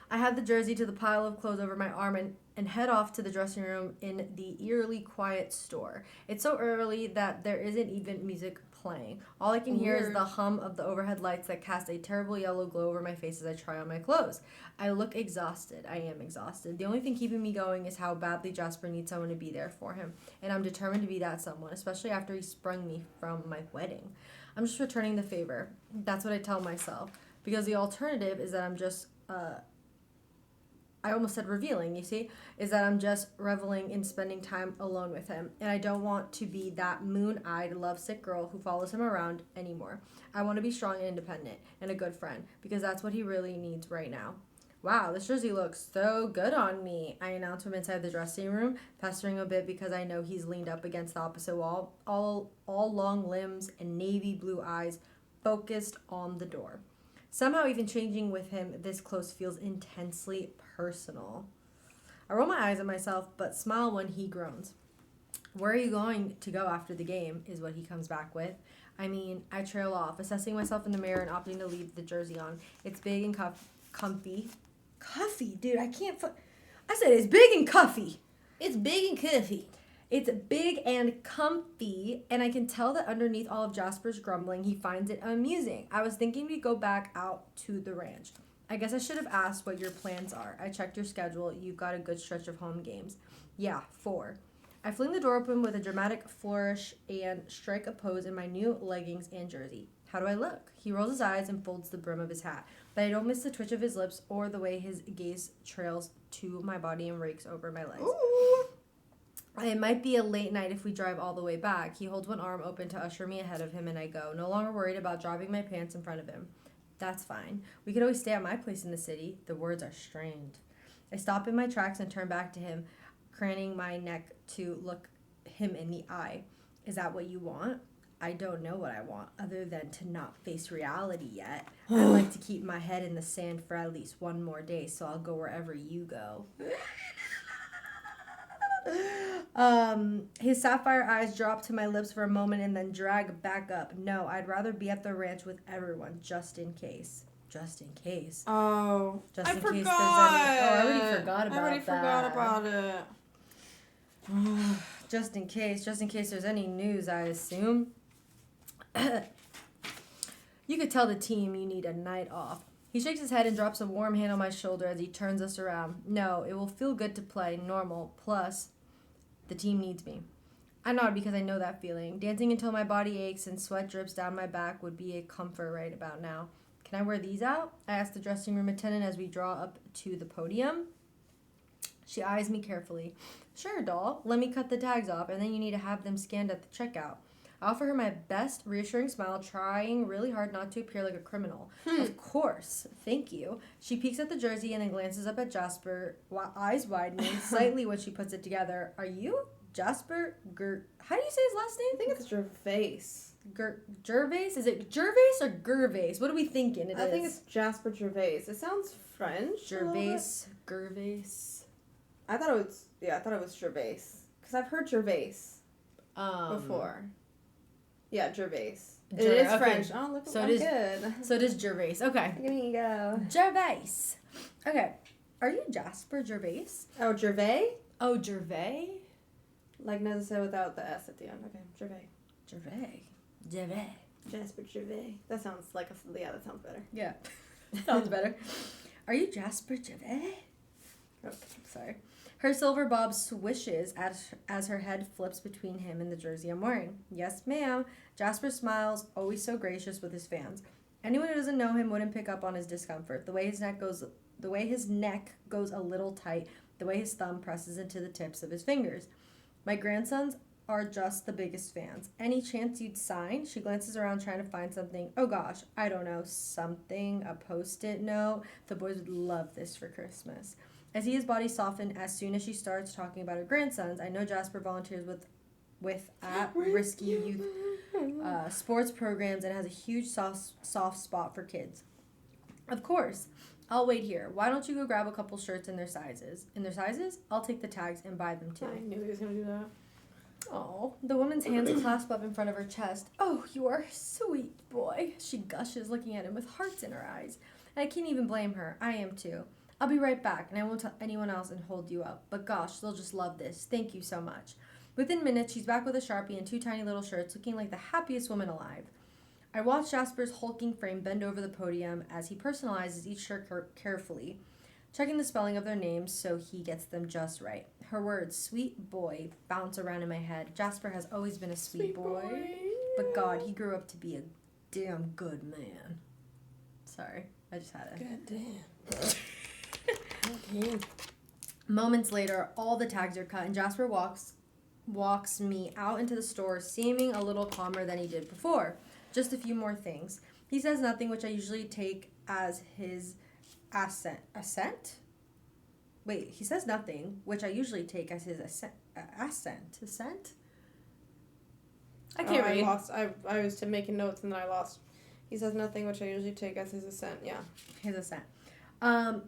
I had the jersey to the pile of clothes over my arm and head off to the dressing room in the eerily quiet store. It's so early that there isn't even music playing. All I can hear is the hum of the overhead lights that cast a terrible yellow glow over my face as I try on my clothes. I look exhausted. I am exhausted. The only thing keeping me going is how badly Jasper needs someone to be there for him. And I'm determined to be that someone, especially after he sprung me from my wedding. I'm just returning the favor. That's what I tell myself. Because the alternative is that I'm just... I almost said revealing, you see, is that I'm just reveling in spending time alone with him. And I don't want to be that moon-eyed, lovesick girl who follows him around anymore. I want to be strong and independent and a good friend because that's what he really needs right now. Wow, this jersey looks so good on me, I announce from inside the dressing room, pestering a bit because I know he's leaned up against the opposite wall, all long limbs and navy blue eyes focused on the door. Somehow even changing with him this close feels intensely personal. I roll my eyes at myself, but smile when he groans. Where are you going to go after the game, is what he comes back with. I mean, I trail off, assessing myself in the mirror and opting to leave the jersey on. It's big and comfy. Cuffy, dude, I said it's big and cuffy. It's big and cuffy. It's big and comfy, and I can tell that underneath all of Jasper's grumbling, he finds it amusing. I was thinking we'd go back out to the ranch. I guess I should have asked what your plans are. I checked your schedule. You've got a good stretch of home games. Yeah, 4. I fling the door open with a dramatic flourish and strike a pose in my new leggings and jersey. How do I look? He rolls his eyes and folds the brim of his hat, but I don't miss the twitch of his lips or the way his gaze trails to my body and rakes over my legs. Ooh. It might be a late night if we drive all the way back. He holds one arm open to usher me ahead of him, and I go, no longer worried about dropping my pants in front of him. That's fine. We could always stay at my place in the city. The words are strained. I stop in my tracks and turn back to him, craning my neck to look him in the eye. Is that what you want? I don't know what I want, other than to not face reality yet. I'd like to keep my head in the sand for at least one more day, so I'll go wherever you go. His sapphire eyes drop to my lips for a moment and then drag back up. No, I'd rather be at the ranch with everyone, just in case. Just in case. Oh, Just I in forgot. case there's any... Oh, I already forgot about that. I already forgot about it. Just in case there's any news, I assume. You could tell the team you need a night off. He shakes his head and drops a warm hand on my shoulder as he turns us around. No, it will feel good to play normal. Plus, the team needs me. I nod because I know that feeling. Dancing until my body aches and sweat drips down my back would be a comfort right about now. Can I wear these out? I ask the dressing room attendant as we draw up to the podium. She eyes me carefully. Sure, doll. Let me cut the tags off, and then you need to have them scanned at the checkout. I offer her my best reassuring smile, trying really hard not to appear like a criminal. Of course. Thank you. She peeks at the jersey and then glances up at Jasper, eyes widening slightly when she puts it together. Are you Jasper how do you say his last name? I think it's Gervais. Gervais? Is it Gervais or Gervais? What are we thinking it is? I think it's Jasper Gervais. It sounds French. Gervais. Gervais. I thought it was Gervais. Because I've heard Gervais before. Yeah, Gervais. It is okay. French. Oh, look, So I'm it is- good. So it is Gervais. Okay. Here you go. Gervais. Okay. Are you Jasper Gervais? Oh, Gervais? Oh, Gervais? Like necessary without the S at the end. Okay, Gervais. Gervais. Gervais. Jasper Gervais. That sounds like that sounds better. Yeah. Sounds better. Are you Jasper Gervais? Oh, sorry. Her silver bob swishes as her head flips between him and the jersey I'm wearing. Yes, ma'am. Jasper smiles, always so gracious with his fans. Anyone who doesn't know him wouldn't pick up on his discomfort. The way his neck goes a little tight, the way his thumb presses into the tips of his fingers. My grandsons are just the biggest fans. Any chance you'd sign? She glances around trying to find something. Oh gosh, I don't know. Something, a post-it note. The boys would love this for Christmas. I see his body soften as soon as she starts talking about her grandsons. I know Jasper volunteers with at-risky youth sports programs and has a huge soft spot for kids. Of course. I'll wait here. Why don't you go grab a couple shirts in their sizes? In their sizes? I'll take the tags and buy them too. I knew he was going to do that. Oh, the woman's hands clasp up in front of her chest. Oh, you are a sweet boy. She gushes, looking at him with hearts in her eyes. And I can't even blame her. I am too. I'll be right back, and I won't tell anyone else and hold you up. But gosh, they'll just love this. Thank you so much. Within minutes, she's back with a Sharpie and 2 tiny little shirts, looking like the happiest woman alive. I watch Jasper's hulking frame bend over the podium as he personalizes each shirt carefully, checking the spelling of their names so he gets them just right. Her words, sweet boy, bounce around in my head. Jasper has always been a sweet boy. But God, he grew up to be a damn good man. Sorry, I just had it. God damn. Moments later, all the tags are cut, and Jasper walks me out into the store, seeming a little calmer than he did before. Just a few more things. He says nothing, which I usually take as his assent? Wait, he says nothing, which I usually take as his assent? I can't read. I was making notes and then I lost. He says nothing, which I usually take as his assent. Yeah. His assent.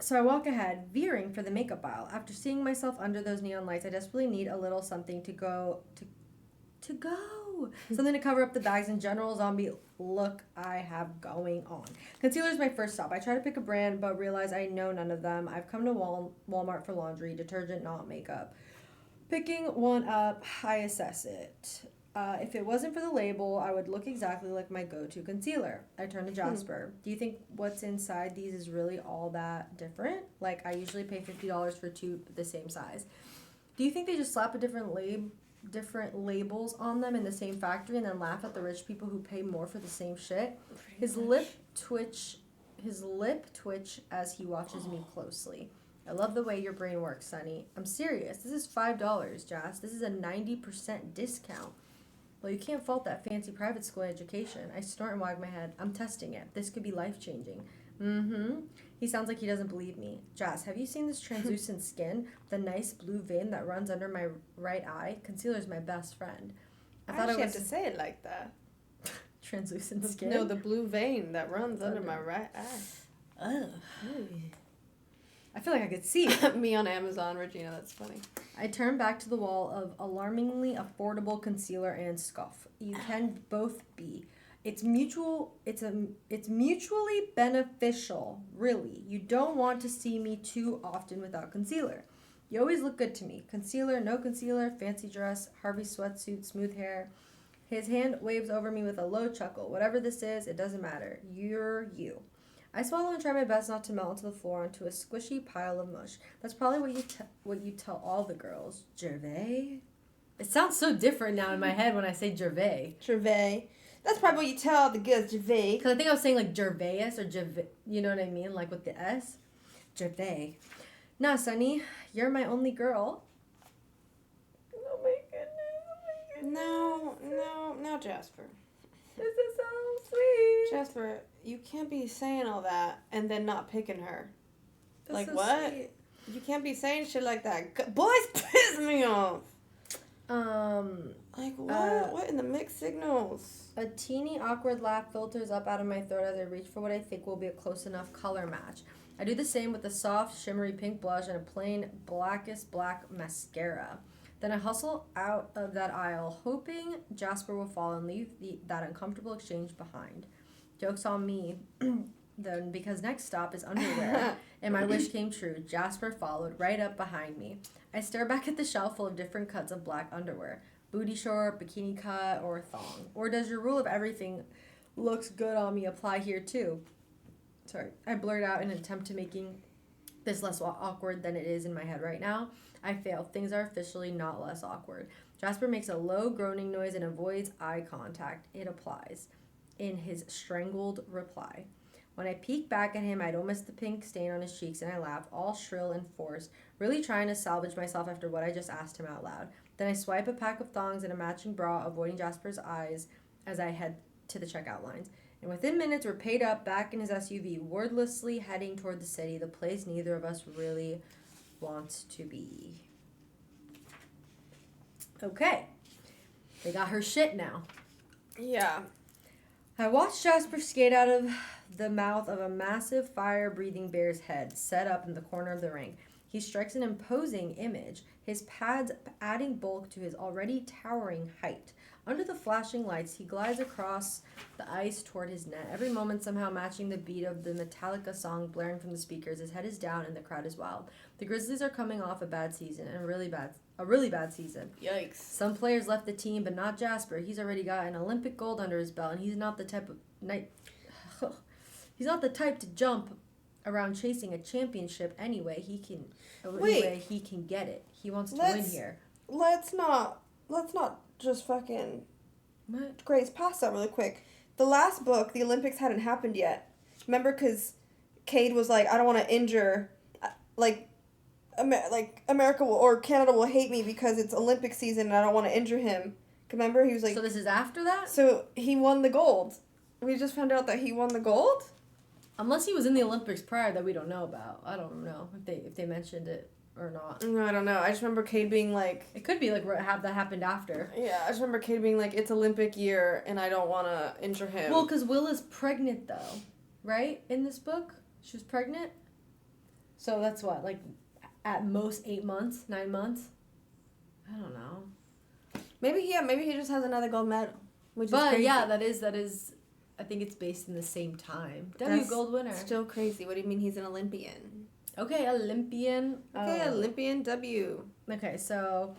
So I walk ahead, veering for the makeup aisle. After seeing myself under those neon lights, I desperately need a little something to go. Something to cover up the bags and general zombie look I have going on. Concealer is my first stop. I try to pick a brand, but realize I know none of them. I've come to Walmart for laundry, detergent, not makeup. Picking one up, I assess it. If it wasn't for the label, I would look exactly like my go-to concealer. I turn to Jasper. Do you think what's inside these is really all that different? Like, I usually pay $50 for 2 the same size. Do you think they just slap a different labels on them in the same factory and then laugh at the rich people who pay more for the same shit? His lip twitch as he watches me closely. I love the way your brain works, Sonny. I'm serious. This is $5, Jas. This is a 90% discount. Well, you can't fault that fancy private school education. I snort and wag my head. I'm testing it. This could be life-changing. Mm-hmm. He sounds like he doesn't believe me. Jas, have you seen this translucent skin? The nice blue vein that runs under my right eye? Concealer's my best friend. I thought I was to say it like that. Translucent skin? No, the blue vein that runs under my right eye. Oh. I feel like I could see it. Me on Amazon, Regina. That's funny. I turn back to the wall of alarmingly affordable concealer and scoff. You can both be. It's mutually beneficial, really. You don't want to see me too often without concealer. You always look good to me. Concealer, no concealer, fancy dress, Harvey sweatsuit, smooth hair. His hand waves over me with a low chuckle. Whatever this is, it doesn't matter. You're you. I swallow and try my best not to melt onto the floor onto a squishy pile of mush. That's probably what you tell all the girls. Gervais? It sounds so different now in my head when I say Gervais. Gervais. That's probably what you tell all the girls, Gervais. Because I think I was saying like Gervais or Gervais. You know what I mean? Like with the S. Gervais. Nah, Sonny. You're my only girl. Oh my goodness. No, Jasper. This is so sweet. Jasper, you can't be saying all that and then not picking her. That's like, so what? sweet. You can't be saying shit like that. Boys piss me off. Like, what? What in the mixed signals? A teeny awkward laugh filters up out of my throat as I reach for what I think will be a close enough color match. I do the same with a soft, shimmery pink blush and a plain blackest black mascara. Then I hustle out of that aisle, hoping Jasper will fall and leave that uncomfortable exchange behind. Joke's on me, then, because next stop is underwear, and my wish came true. Jasper followed right up behind me. I stare back at the shelf full of different cuts of black underwear. Booty short, bikini cut, or thong. Or does your rule of everything looks good on me apply here too? Sorry, I blurt out in an attempt to making this less awkward than it is in my head right now. I fail. Things are officially not less awkward. Jasper makes a low groaning noise and avoids eye contact. It applies in his strangled reply. When I peek back at him, I don't miss the pink stain on his cheeks and I laugh, all shrill and forced, really trying to salvage myself after what I just asked him out loud. Then I swipe a pack of thongs and a matching bra, avoiding Jasper's eyes as I head to the checkout lines. And within minutes, we're paid up, back in his SUV, wordlessly heading toward the city, the place neither of us really wants to be. Okay. They got her shit now. Yeah. I watched Jasper skate out of the mouth of a massive fire-breathing bear's head set up in the corner of the ring. He strikes an imposing image, his pads adding bulk to his already towering height. Under the flashing lights, he glides across the ice toward his net, every moment somehow matching the beat of the Metallica song blaring from the speakers. His head is down and the crowd is wild. The Grizzlies are coming off a bad season, and a really bad season. Yikes. Some players left the team, but not Jasper. He's already got an Olympic gold under his belt, and he's not the type to jump around chasing a championship anyway. He can get it. He wants to win here. Let's not just fucking What? graze past that really quick. The last book, the Olympics hadn't happened yet. Remember, because Cade was like, I don't want to injure, America will, or Canada will hate me because it's Olympic season and I don't want to injure him. Remember, he was like. So this is after that? So he won the gold. We just found out that he won the gold. Unless he was in the Olympics prior that we don't know about. I don't know if they mentioned it or not. No, I don't know. I just remember Cade being like. It could be like have that happened after. Yeah, I just remember Cade being like, it's Olympic year and I don't want to injure him. Well, because Will is pregnant though, right? In this book, she was pregnant. So that's what, like, at most 8 months, 9 months. I don't know. Maybe he just has another gold medal. Which But is crazy. yeah, that is. I think it's based in the same time. That's gold winner. Still crazy. What do you mean he's an Olympian? Okay, Olympian. Okay, Olympian W. Okay, so,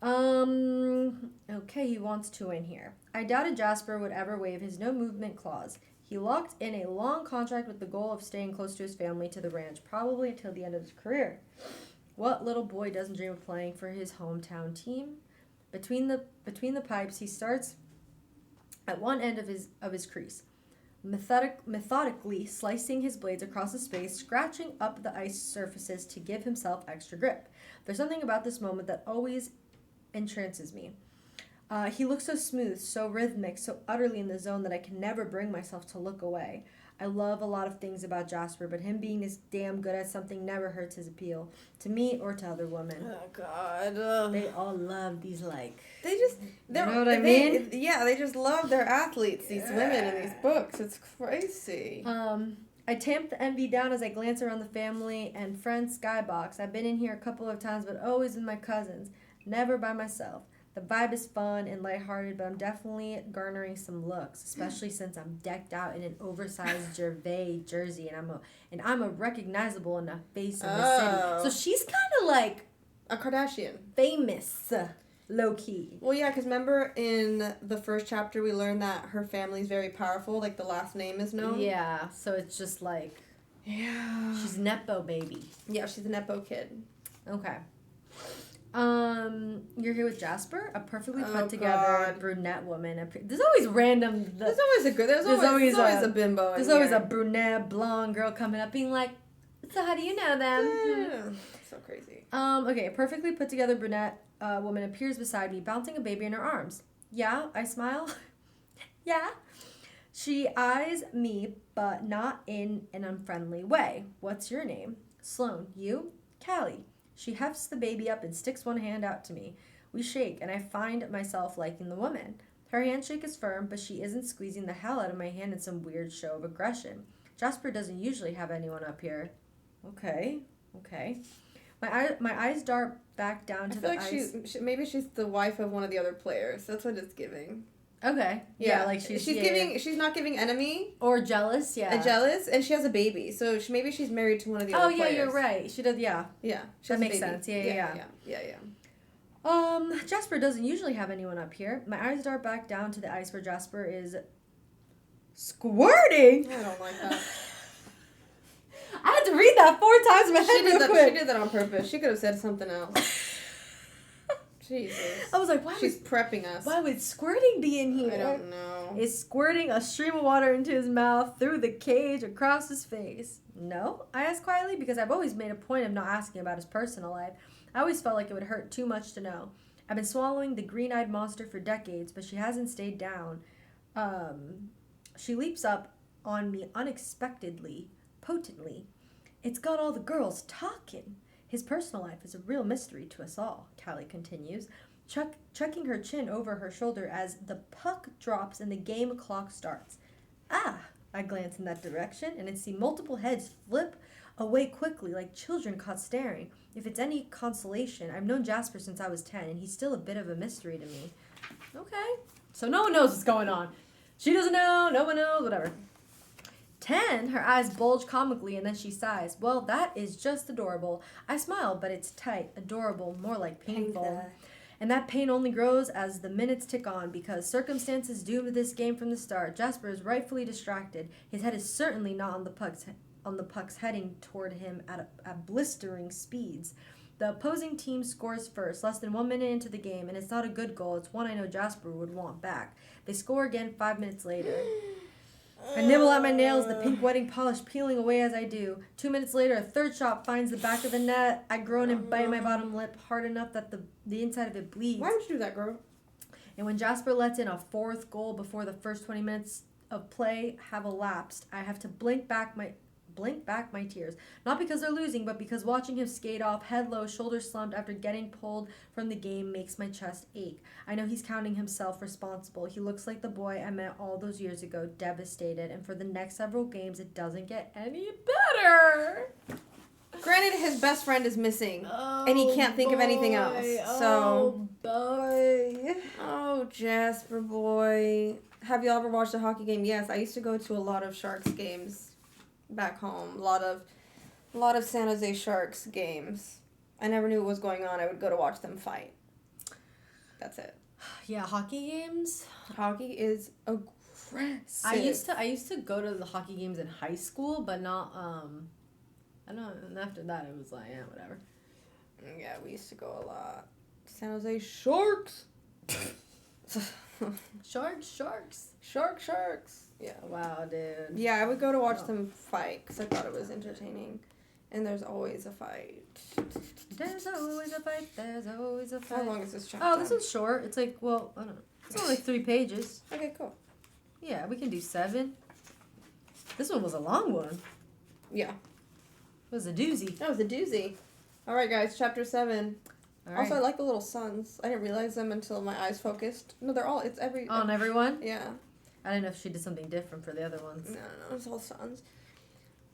okay, he wants to win here. I doubted Jasper would ever waive his no movement clause. He locked in a long contract with the goal of staying close to his family to the ranch, probably until the end of his career. What little boy doesn't dream of playing for his hometown team? Between the pipes, he starts at one end of his crease, methodically slicing his blades across the space, scratching up the ice surfaces to give himself extra grip. There's something about this moment that always entrances me. He looks so smooth, so rhythmic, so utterly in the zone that I can never bring myself to look away. I love a lot of things about Jasper, but him being this damn good at something never hurts his appeal, to me or to other women. Oh God. They all love these, like... They just, You know what I mean? Yeah, they just love their athletes, these women in these books. It's crazy. I tamp the envy down as I glance around the family and friends skybox. I've been in here a couple of times, but always with my cousins, never by myself. The vibe is fun and lighthearted, but I'm definitely garnering some looks, especially since I'm decked out in an oversized Gervais jersey, and I'm a recognizable enough face in the city. So she's kind of like A Kardashian. famous, low key. Well, yeah, because remember in the first chapter we learned that her family's very powerful, like the last name is known. Yeah, so it's just like she's nepo baby. Yeah, she's a Nepo kid. Okay. You're here with Jasper, a perfectly put together brunette woman. There's always random. There's always a bimbo. There's always a brunette, blonde girl coming up, being like, "So how do you know them?" Yeah. So crazy. Okay, a perfectly put together brunette woman appears beside me, bouncing a baby in her arms. Yeah, I smile. Yeah. She eyes me, but not in an unfriendly way. What's your name? Sloane. You? Callie. She hefts the baby up and sticks one hand out to me. We shake, and I find myself liking the woman. Her handshake is firm, but she isn't squeezing the hell out of my hand in some weird show of aggression. Jasper doesn't usually have anyone up here. Okay. My eyes dart back down to I feel the like ice. maybe she's the wife of one of the other players. That's what it's giving. Okay. Yeah, like she's not giving enemy. Or jealous, yeah. Jealous, and she has a baby, so maybe she's married to one of the other players. Oh, yeah, you're right. She does, yeah. Yeah. She That has a makes baby. sense. Yeah. Jasper doesn't usually have anyone up here. My eyes dart back down to the ice where Jasper is squirting. I don't like that. I had to read that 4 times in my head real quick. She did that on purpose. She could have said something else. Jesus. I was like, She's prepping us. why would squirting be in here? I don't know. Is squirting a stream of water into his mouth, through the cage, across his face? No, I asked quietly because I've always made a point of not asking about his personal life. I always felt like it would hurt too much to know. I've been swallowing the green-eyed monster for decades, but she hasn't stayed down. She leaps up on me unexpectedly, potently. It's got all the girls talking. His personal life is a real mystery to us all, Callie continues, chucking her chin over her shoulder as the puck drops and the game clock starts. Ah! I glance in that direction and I see multiple heads flip away quickly like children caught staring. If it's any consolation, I've known Jasper since I was 10 and he's still a bit of a mystery to me. Okay. So no one knows what's going on. She doesn't know, no one knows, whatever. 10, her eyes bulge comically and then she sighs. Well, that is just adorable. I smile, but it's tight, adorable, more like painful. And that pain only grows as the minutes tick on because circumstances doomed this game from the start. Jasper is rightfully distracted. His head is certainly not on the pucks heading toward him at blistering speeds. The opposing team scores first, less than 1 minute into the game, and it's not a good goal. It's one I know Jasper would want back. They score again 5 minutes later. I nibble at my nails, the pink wedding polish peeling away as I do. 2 minutes later, a third shot finds the back of the net. I groan and bite my bottom lip hard enough that the inside of it bleeds. Why would you do that, girl? And when Jasper lets in a 4th goal before the first 20 minutes of play have elapsed, I have to blink back my tears. Not because they're losing, but because watching him skate off, head low, shoulders slumped after getting pulled from the game makes my chest ache. I know he's counting himself responsible. He looks like the boy I met all those years ago, devastated, and for the next several games, it doesn't get any better. Granted, his best friend is missing, and he can't think of anything else. So, oh, Jasper boy. Have you ever watched a hockey game? Yes, I used to go to a lot of Sharks games back home. A lot of San Jose Sharks games. I never knew what was going on. I would go to watch them fight. That's it. Yeah, hockey games. Hockey is aggressive. I used to go to the hockey games in high school, but not I don't know, and after that it was like, yeah, whatever. Yeah, we used to go a lot. San Jose Sharks. Sharks. Yeah. Wow, dude. Yeah, I would go to watch them fight because I thought it was entertaining. And there's always a fight. There's always a fight. There's always a fight. How long is this chapter? Oh, this one's short. It's like, well, I don't know. It's only like 3 pages. Okay, cool. Yeah, we can do 7. This one was a long one. Yeah. It was a doozy. That was a doozy. All right, guys, chapter 7. All right. Also, I like the little suns. I didn't realize them until my eyes focused. No, it's every... On everyone? Yeah. I didn't know if she did something different for the other ones. No, it's all suns.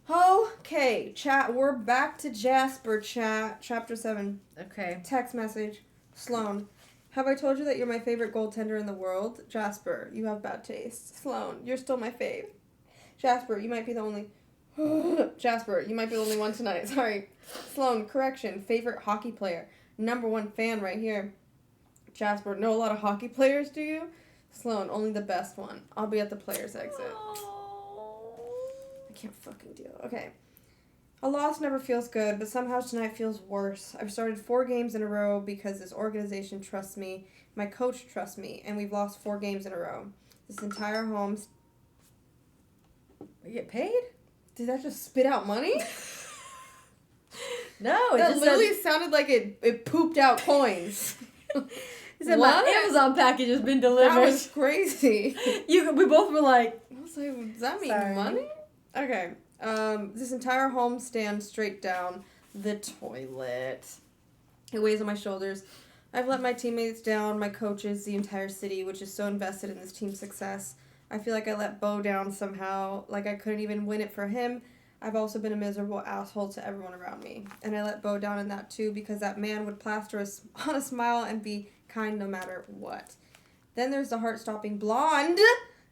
Okay, chat. We're back to Jasper, chat. Chapter 7. Okay. Text message. Sloan. Have I told you that you're my favorite goaltender in the world? Jasper, you have bad taste. Sloan, you're still my fave. Jasper, you might be the only... Jasper, you might be the only one tonight. Sorry. Sloan, correction. Favorite hockey player. Number 1 fan right here. Jasper, know a lot of hockey players, do you? Sloan, only the best one. I'll be at the player's exit. I can't fucking deal. Okay. A loss never feels good, but somehow tonight feels worse. I've started 4 games in a row because this organization trusts me, my coach trusts me, and we've lost 4 games in a row. This entire home... We get paid? Did that just spit out money? No, it that just literally said, sounded like it pooped out coins. it said What? my Amazon package has been delivered. That was crazy. We both were like, I was like, does that mean Sorry. money? Okay. This entire home stands straight down the toilet. It weighs on my shoulders. I've let my teammates down, my coaches, the entire city, which is so invested in this team's success. I feel like I let Bo down somehow, like I couldn't even win it for him. I've also been a miserable asshole to everyone around me. And I let Bo down in that too because that man would plaster on a smile and be kind no matter what. Then there's the heart-stopping blonde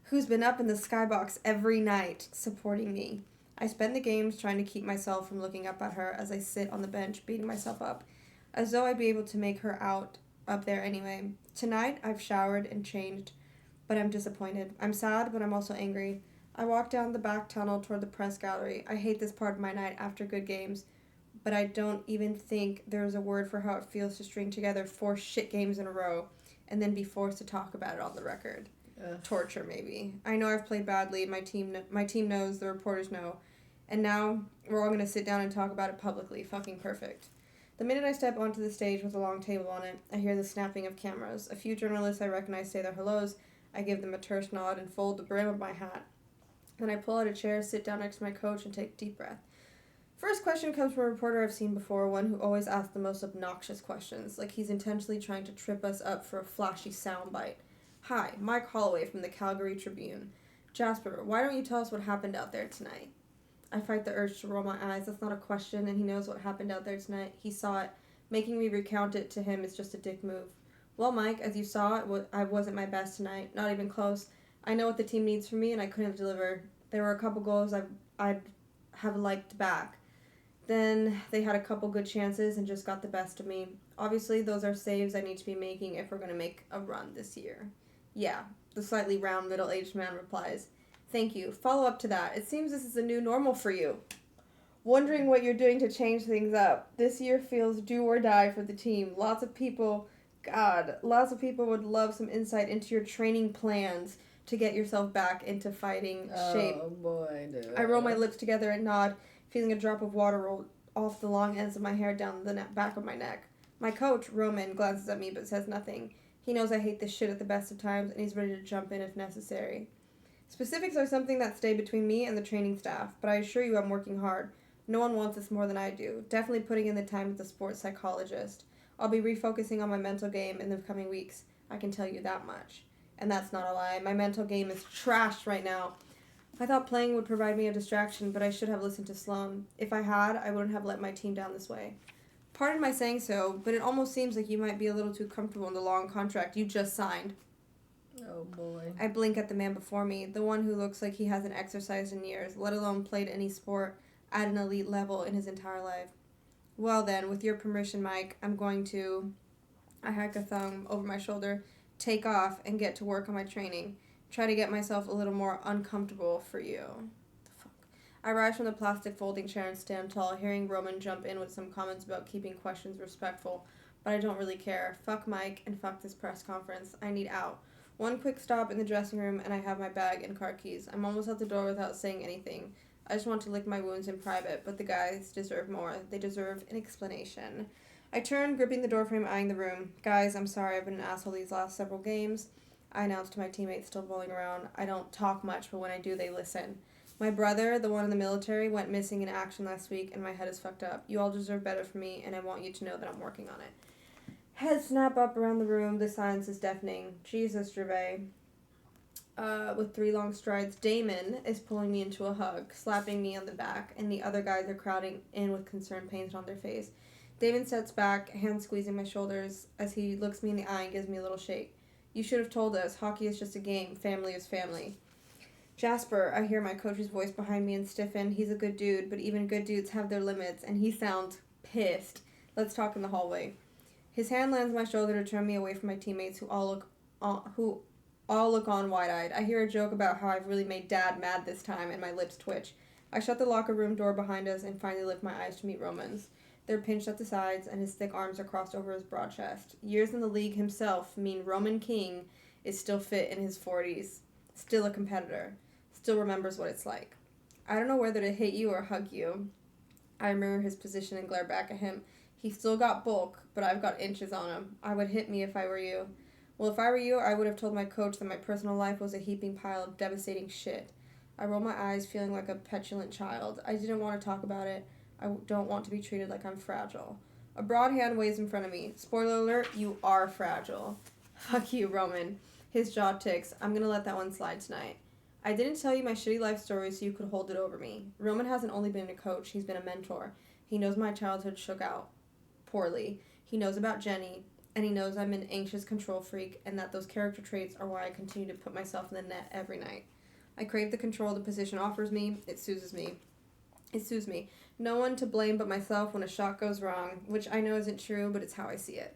who's been up in the skybox every night supporting me. I spend the games trying to keep myself from looking up at her as I sit on the bench beating myself up, as though I'd be able to make her out up there anyway. Tonight, I've showered and changed, but I'm disappointed. I'm sad, but I'm also angry. I walk down the back tunnel toward the press gallery. I hate this part of my night after good games, but I don't even think there's a word for how it feels to string together 4 shit games in a row and then be forced to talk about it on the record. Torture, maybe. I know I've played badly. My team knows. The reporters know. And now we're all going to sit down and talk about it publicly. Fucking perfect. The minute I step onto the stage with a long table on it, I hear the snapping of cameras. A few journalists I recognize say their hellos. I give them a terse nod and fold the brim of my hat. Then I pull out a chair, sit down next to my coach, and take a deep breath. First question comes from a reporter I've seen before, one who always asks the most obnoxious questions, like he's intentionally trying to trip us up for a flashy soundbite. Hi, Mike Holloway from the Calgary Tribune. Jasper, why don't you tell us what happened out there tonight? I fight the urge to roll my eyes. That's not a question, and he knows what happened out there tonight. He saw it. Making me recount it to him is just a dick move. Well, Mike, as you saw, I wasn't my best tonight. Not even close. I know what the team needs from me, and I couldn't deliver. There were a couple goals I'd have liked back. Then they had a couple good chances and just got the best of me. Obviously, those are saves I need to be making if we're going to make a run this year. Yeah, the slightly round middle-aged man replies. Thank you. Follow up to that. It seems this is a new normal for you. Wondering what you're doing to change things up. This year feels do or die for the team. Lots of people would love some insight into your training plans to get yourself back into fighting shape. Oh boy, dude. I roll my lips together and nod, feeling a drop of water roll off the long ends of my hair down the back of my neck. My coach, Roman, glances at me but says nothing. He knows I hate this shit at the best of times, and he's ready to jump in if necessary. Specifics are something that stay between me and the training staff, but I assure you I'm working hard. No one wants this more than I do. Definitely putting in the time with the sports psychologist. I'll be refocusing on my mental game in the coming weeks. I can tell you that much. And that's not a lie. My mental game is trashed right now. I thought playing would provide me a distraction, but I should have listened to Sloan. If I had, I wouldn't have let my team down this way. Pardon my saying so, but it almost seems like you might be a little too comfortable in the long contract you just signed. Oh boy. I blink at the man before me, the one who looks like he hasn't exercised in years, let alone played any sport at an elite level in his entire life. Well then, with your permission, Mike, I'm going to, I hack a thumb over my shoulder, take off and get to work on my training. Try to get myself a little more uncomfortable for you. I rise from the plastic folding chair and stand tall, hearing Roman jump in with some comments about keeping questions respectful, but I don't really care. Fuck Mike and fuck this press conference. I need out. One quick stop in the dressing room and I have my bag and car keys. I'm almost out the door without saying anything. I just want to lick my wounds in private, but the guys deserve more. They deserve an explanation. I turn, gripping the doorframe, eyeing the room. Guys, I'm sorry I've been an asshole these last several games. I announce to my teammates still bowling around. I don't talk much, but when I do, they listen. My brother, the one in the military, went missing in action last week, and my head is fucked up. You all deserve better from me, and I want you to know that I'm working on it. Heads snap up around the room. The silence is deafening. Jesus, Gervais. With 3 long strides, Damon is pulling me into a hug, slapping me on the back, and the other guys are crowding in with concern painted on their face. Damon steps back, hands squeezing my shoulders, as he looks me in the eye and gives me a little shake. You should have told us. Hockey is just a game. Family is family. Jasper, I hear my coach's voice behind me and stiffen. He's a good dude, but even good dudes have their limits, and he sounds pissed. Let's talk in the hallway. His hand lands on my shoulder to turn me away from my teammates who all look on wide-eyed. I hear a joke about how I've really made Dad mad this time, and my lips twitch. I shut the locker room door behind us and finally lift my eyes to meet Roman's. They're pinched at the sides, and his thick arms are crossed over his broad chest. Years in the league himself mean Roman King is still fit in his 40s, still a competitor, still remembers what it's like. I don't know whether to hit you or hug you. I mirror his position and glare back at him. He's still got bulk, but I've got inches on him. I would hit me if I were you. Well, if I were you, I would have told my coach that my personal life was a heaping pile of devastating shit. I roll my eyes, feeling like a petulant child. I didn't want to talk about it. I don't want to be treated like I'm fragile. A broad hand waves in front of me. Spoiler alert, you are fragile. Fuck you, Roman. His jaw ticks. I'm gonna let that one slide tonight. I didn't tell you my shitty life story so you could hold it over me. Roman hasn't only been a coach, he's been a mentor. He knows my childhood shook out poorly. He knows about Jenny, and he knows I'm an anxious control freak, and that those character traits are why I continue to put myself in the net every night. I crave the control the position offers me. It soothes me. No one to blame but myself when a shot goes wrong, which I know isn't true, but it's how I see it.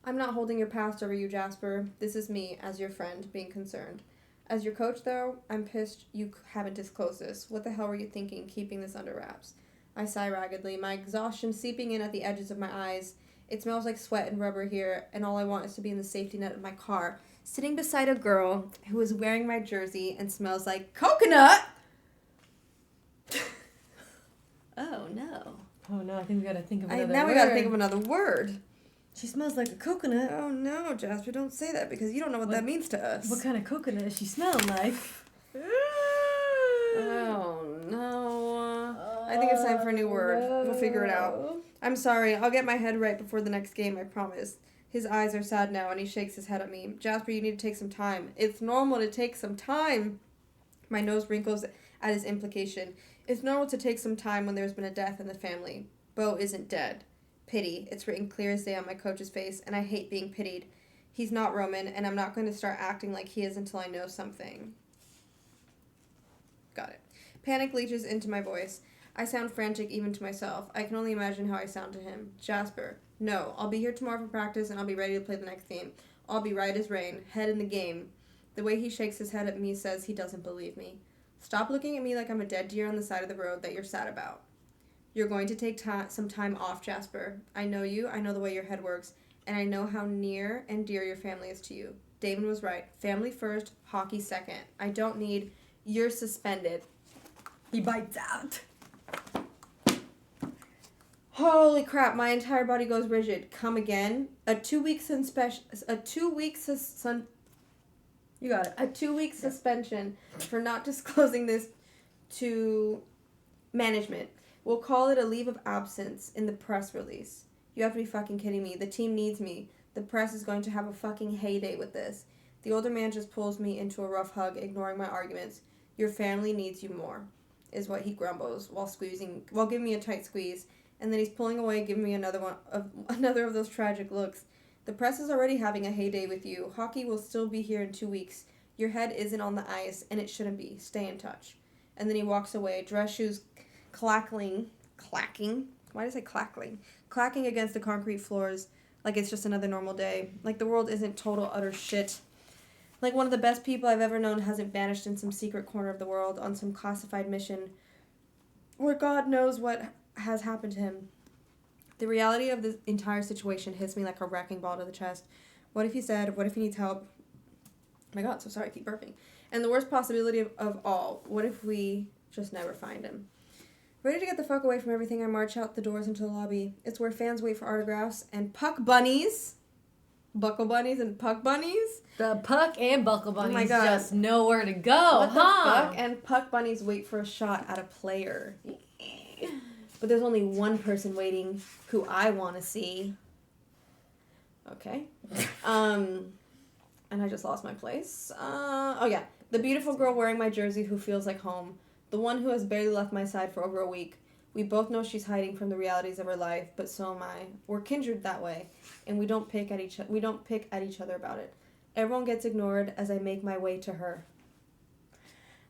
I'm not holding your past over you, Jasper. This is me, as your friend, being concerned. As your coach, though, I'm pissed you haven't disclosed this. What the hell were you thinking, keeping this under wraps? I sigh raggedly, my exhaustion seeping in at the edges of my eyes. It smells like sweat and rubber here, and all I want is to be in the safety net of my car, sitting beside a girl who is wearing my jersey and smells like coconut! Oh, no. Oh, no, I think we gotta think of another Now word. we gotta think of another word. She smells like a coconut. Oh, no, Jasper, don't say that, because you don't know what that means to us. What kind of coconut does she smell like? Oh, no. I think it's time for a new word. We'll figure it out. I'm sorry. I'll get my head right before the next game, I promise. His eyes are sad now, and he shakes his head at me. Jasper, you need to take some time. It's normal to take some time. My nose wrinkles at his implication. It's normal to take some time when there's been a death in the family. Bo isn't dead. Pity. It's written clear as day on my coach's face, and I hate being pitied. He's not Roman, and I'm not going to start acting like he is until I know something. Got it. Panic leaches into my voice. I sound frantic even to myself. I can only imagine how I sound to him. Jasper. No, I'll be here tomorrow for practice, and I'll be ready to play the next game. I'll be right as rain, head in the game. The way he shakes his head at me says he doesn't believe me. Stop looking at me like I'm a dead deer on the side of the road that you're sad about. You're going to take some time off, Jasper. I know you, I know the way your head works, and I know how near and dear your family is to you. Damon was right. Family first, hockey second. I don't need... You're suspended. He bites out. Holy crap, my entire body goes rigid. Come again? A 2-week You got it. A 2-week suspension for not disclosing this to management. We'll call it a leave of absence in the press release. You have to be fucking kidding me. The team needs me. The press is going to have a fucking heyday with this. The older man just pulls me into a rough hug, ignoring my arguments. Your family needs you more, is what he grumbles while giving me a tight squeeze. And then he's pulling away, giving me another of those tragic looks. The press is already having a heyday with you. Hockey will still be here in 2 weeks. Your head isn't on the ice, and it shouldn't be. Stay in touch. And then he walks away, dress shoes clacking. Why did I say clacking? Clacking against the concrete floors like it's just another normal day. Like the world isn't total utter shit. Like one of the best people I've ever known hasn't vanished in some secret corner of the world on some classified mission where God knows what has happened to him. The reality of the entire situation hits me like a wrecking ball to the chest. What if he's dead? What if he needs help? Oh my God, so sorry, I keep burping. And the worst possibility of all, what if we just never find him? Ready to get the fuck away from everything, I march out the doors into the lobby. It's where fans wait for autographs and puck bunnies. Buckle bunnies and puck bunnies. The puck and buckle my bunnies God. just nowhere to go, What the huh? fuck? And puck bunnies wait for a shot at a player. But there's only one person waiting who I want to see. Okay. And I just lost my place. Oh yeah. The beautiful girl wearing my jersey who feels like home. The one who has barely left my side for over a week. We both know she's hiding from the realities of her life, but so am I. We're kindred that way, and we don't pick at each other about it. Everyone gets ignored as I make my way to her.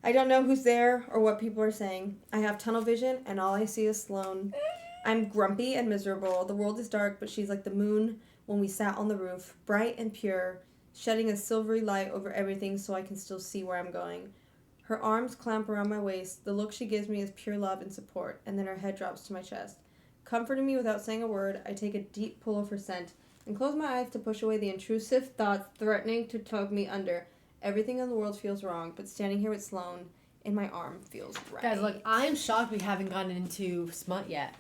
I don't know who's there or what people are saying. I have tunnel vision, and all I see is Sloane. I'm grumpy and miserable. The world is dark, but she's like the moon when we sat on the roof, bright and pure, shedding a silvery light over everything so I can still see where I'm going. Her arms clamp around my waist. The look she gives me is pure love and support, and then her head drops to my chest. Comforting me without saying a word, I take a deep pull of her scent and close my eyes to push away the intrusive thoughts threatening to tug me under. Everything in the world feels wrong, but standing here with Sloane in my arm feels right. Guys, look, I'm shocked we haven't gotten into smut yet.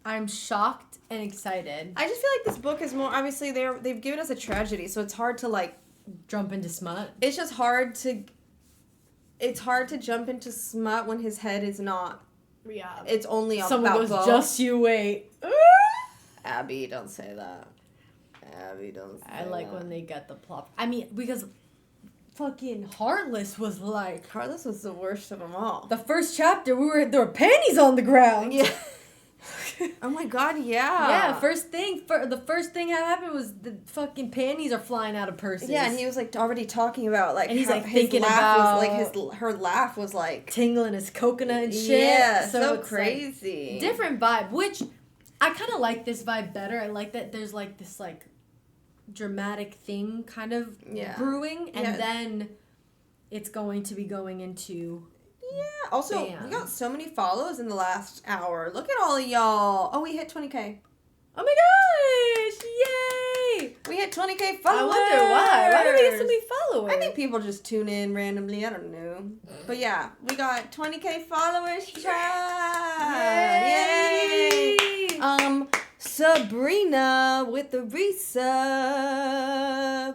I'm shocked and excited. I just feel like this book is more, obviously they've given us a tragedy, so it's hard to like jump into smut. It's just hard to jump into smut when his head is not. Yeah. It's only Someone about goes, Bo. just you wait. Abby, don't say that. Abby, don't say I like that. when they get the plot. I mean, because fucking Heartless was like Carlos was the worst of them all. the first chapter. There were panties on the ground. Yeah. Oh my god, yeah. Yeah, the first thing that happened was the fucking panties are flying out of purses. Yeah, and he was like already talking about like, And he's, how like, his thinking laugh about- was like her laugh was like tingling his coconut and shit. Yeah, so so it's, crazy. like, different vibe, which I kind of like this vibe better. I like that there's like this like dramatic thing kind of brewing, and then it's going to be going into. Yeah. Also, Bam. we got so many follows in the last hour. Look at all of y'all. Oh, we hit 20K. Oh my gosh! Yay! We hit 20K I followers. wonder why. Why did we get so many followers? I think people just tune in randomly. I don't know. But yeah, we got 20K followers. Yay! Sabrina with the resub.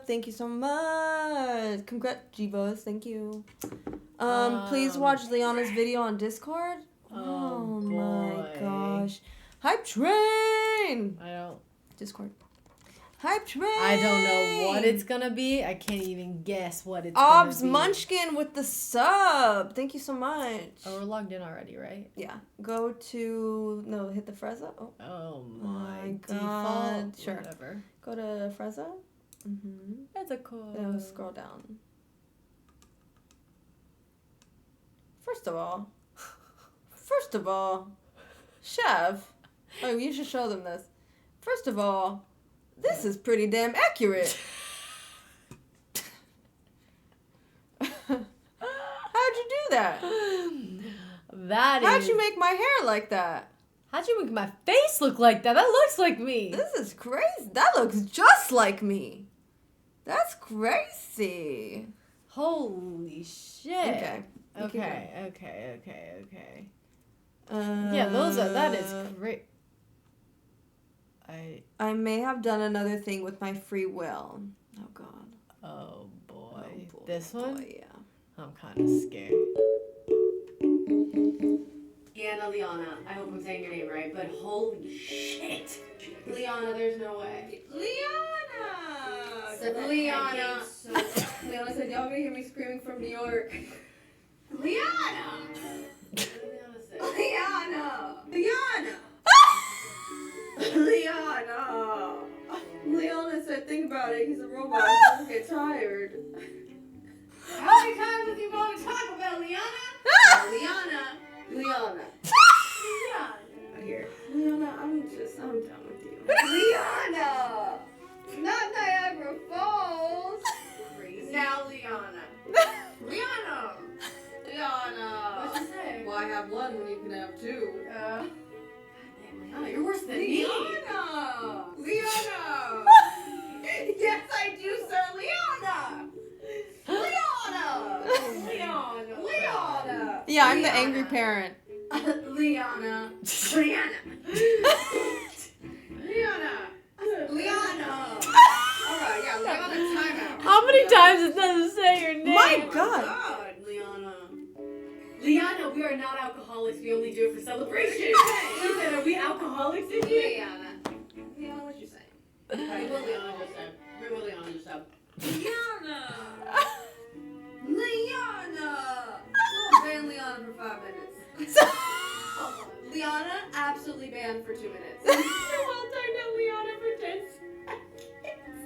Thank you so much. Congrats, Jivos. Thank you. Please watch Liana's video on Discord. Oh my boy. gosh. Hype train. I don't. Discord. Hype train. I don't know what it's gonna be. I can't even guess what it's gonna Obs be. Munchkin with the sub. Thank you so much. Oh, we're logged in already, right? Yeah. Hit the FREZZA. Oh. Oh my my God. default. Sure. Whatever. Go to FREZZA. Mm-hmm. That's a cool. Then scroll down. First of all, Chev. Oh, you should show them this. First of all, this is pretty damn accurate. How'd you do that? How'd you make my hair like that? How'd you make my face look like that? That looks like me. This is crazy. That looks just like me. That's crazy. Holy shit. Okay. Okay. Yeah, that is great. I may have done another thing with my free will. Oh god. Oh boy. Oh, boy. This one? Boy, yeah. I'm kind of scared. Anna Liana, I hope I'm saying your name right, but holy shit. Liana, there's no way. Liana! Liana. Liana said, y'all gonna hear me screaming from New York. Liana! Liana! Liana! Liana! Liana said, think about it, he's a robot, he doesn't get tired. How many times have you gone to Taco Bell, Liana? Liana! Liana. Liana! Here. Liana, I'm done with you. Liana! Not Niagara Falls! Crazy. Now, Liana. Liana! Liana! What'd you say? Why have one when you can have two? Damn, Liana, you're worse than me. Liana! Liana! Yes, I do, sir. Liana! Liana! Liana! Liana! Yeah, I'm the angry parent. Liana! Liana! Liana! Liana! Alright, yeah, Liana, timeout. How many times it doesn't say your name? My God! Liana. Liana, we are not alcoholics. We only do it for celebration. Listen, are we alcoholics in here? Liana. Liana, what you saying? Read what Liana just said. Read what Liana just said. Liana! Liana! We'll ban Liana for 5 minutes. Liana, absolutely banned for 2 minutes. Well, time down Liana for 10 seconds.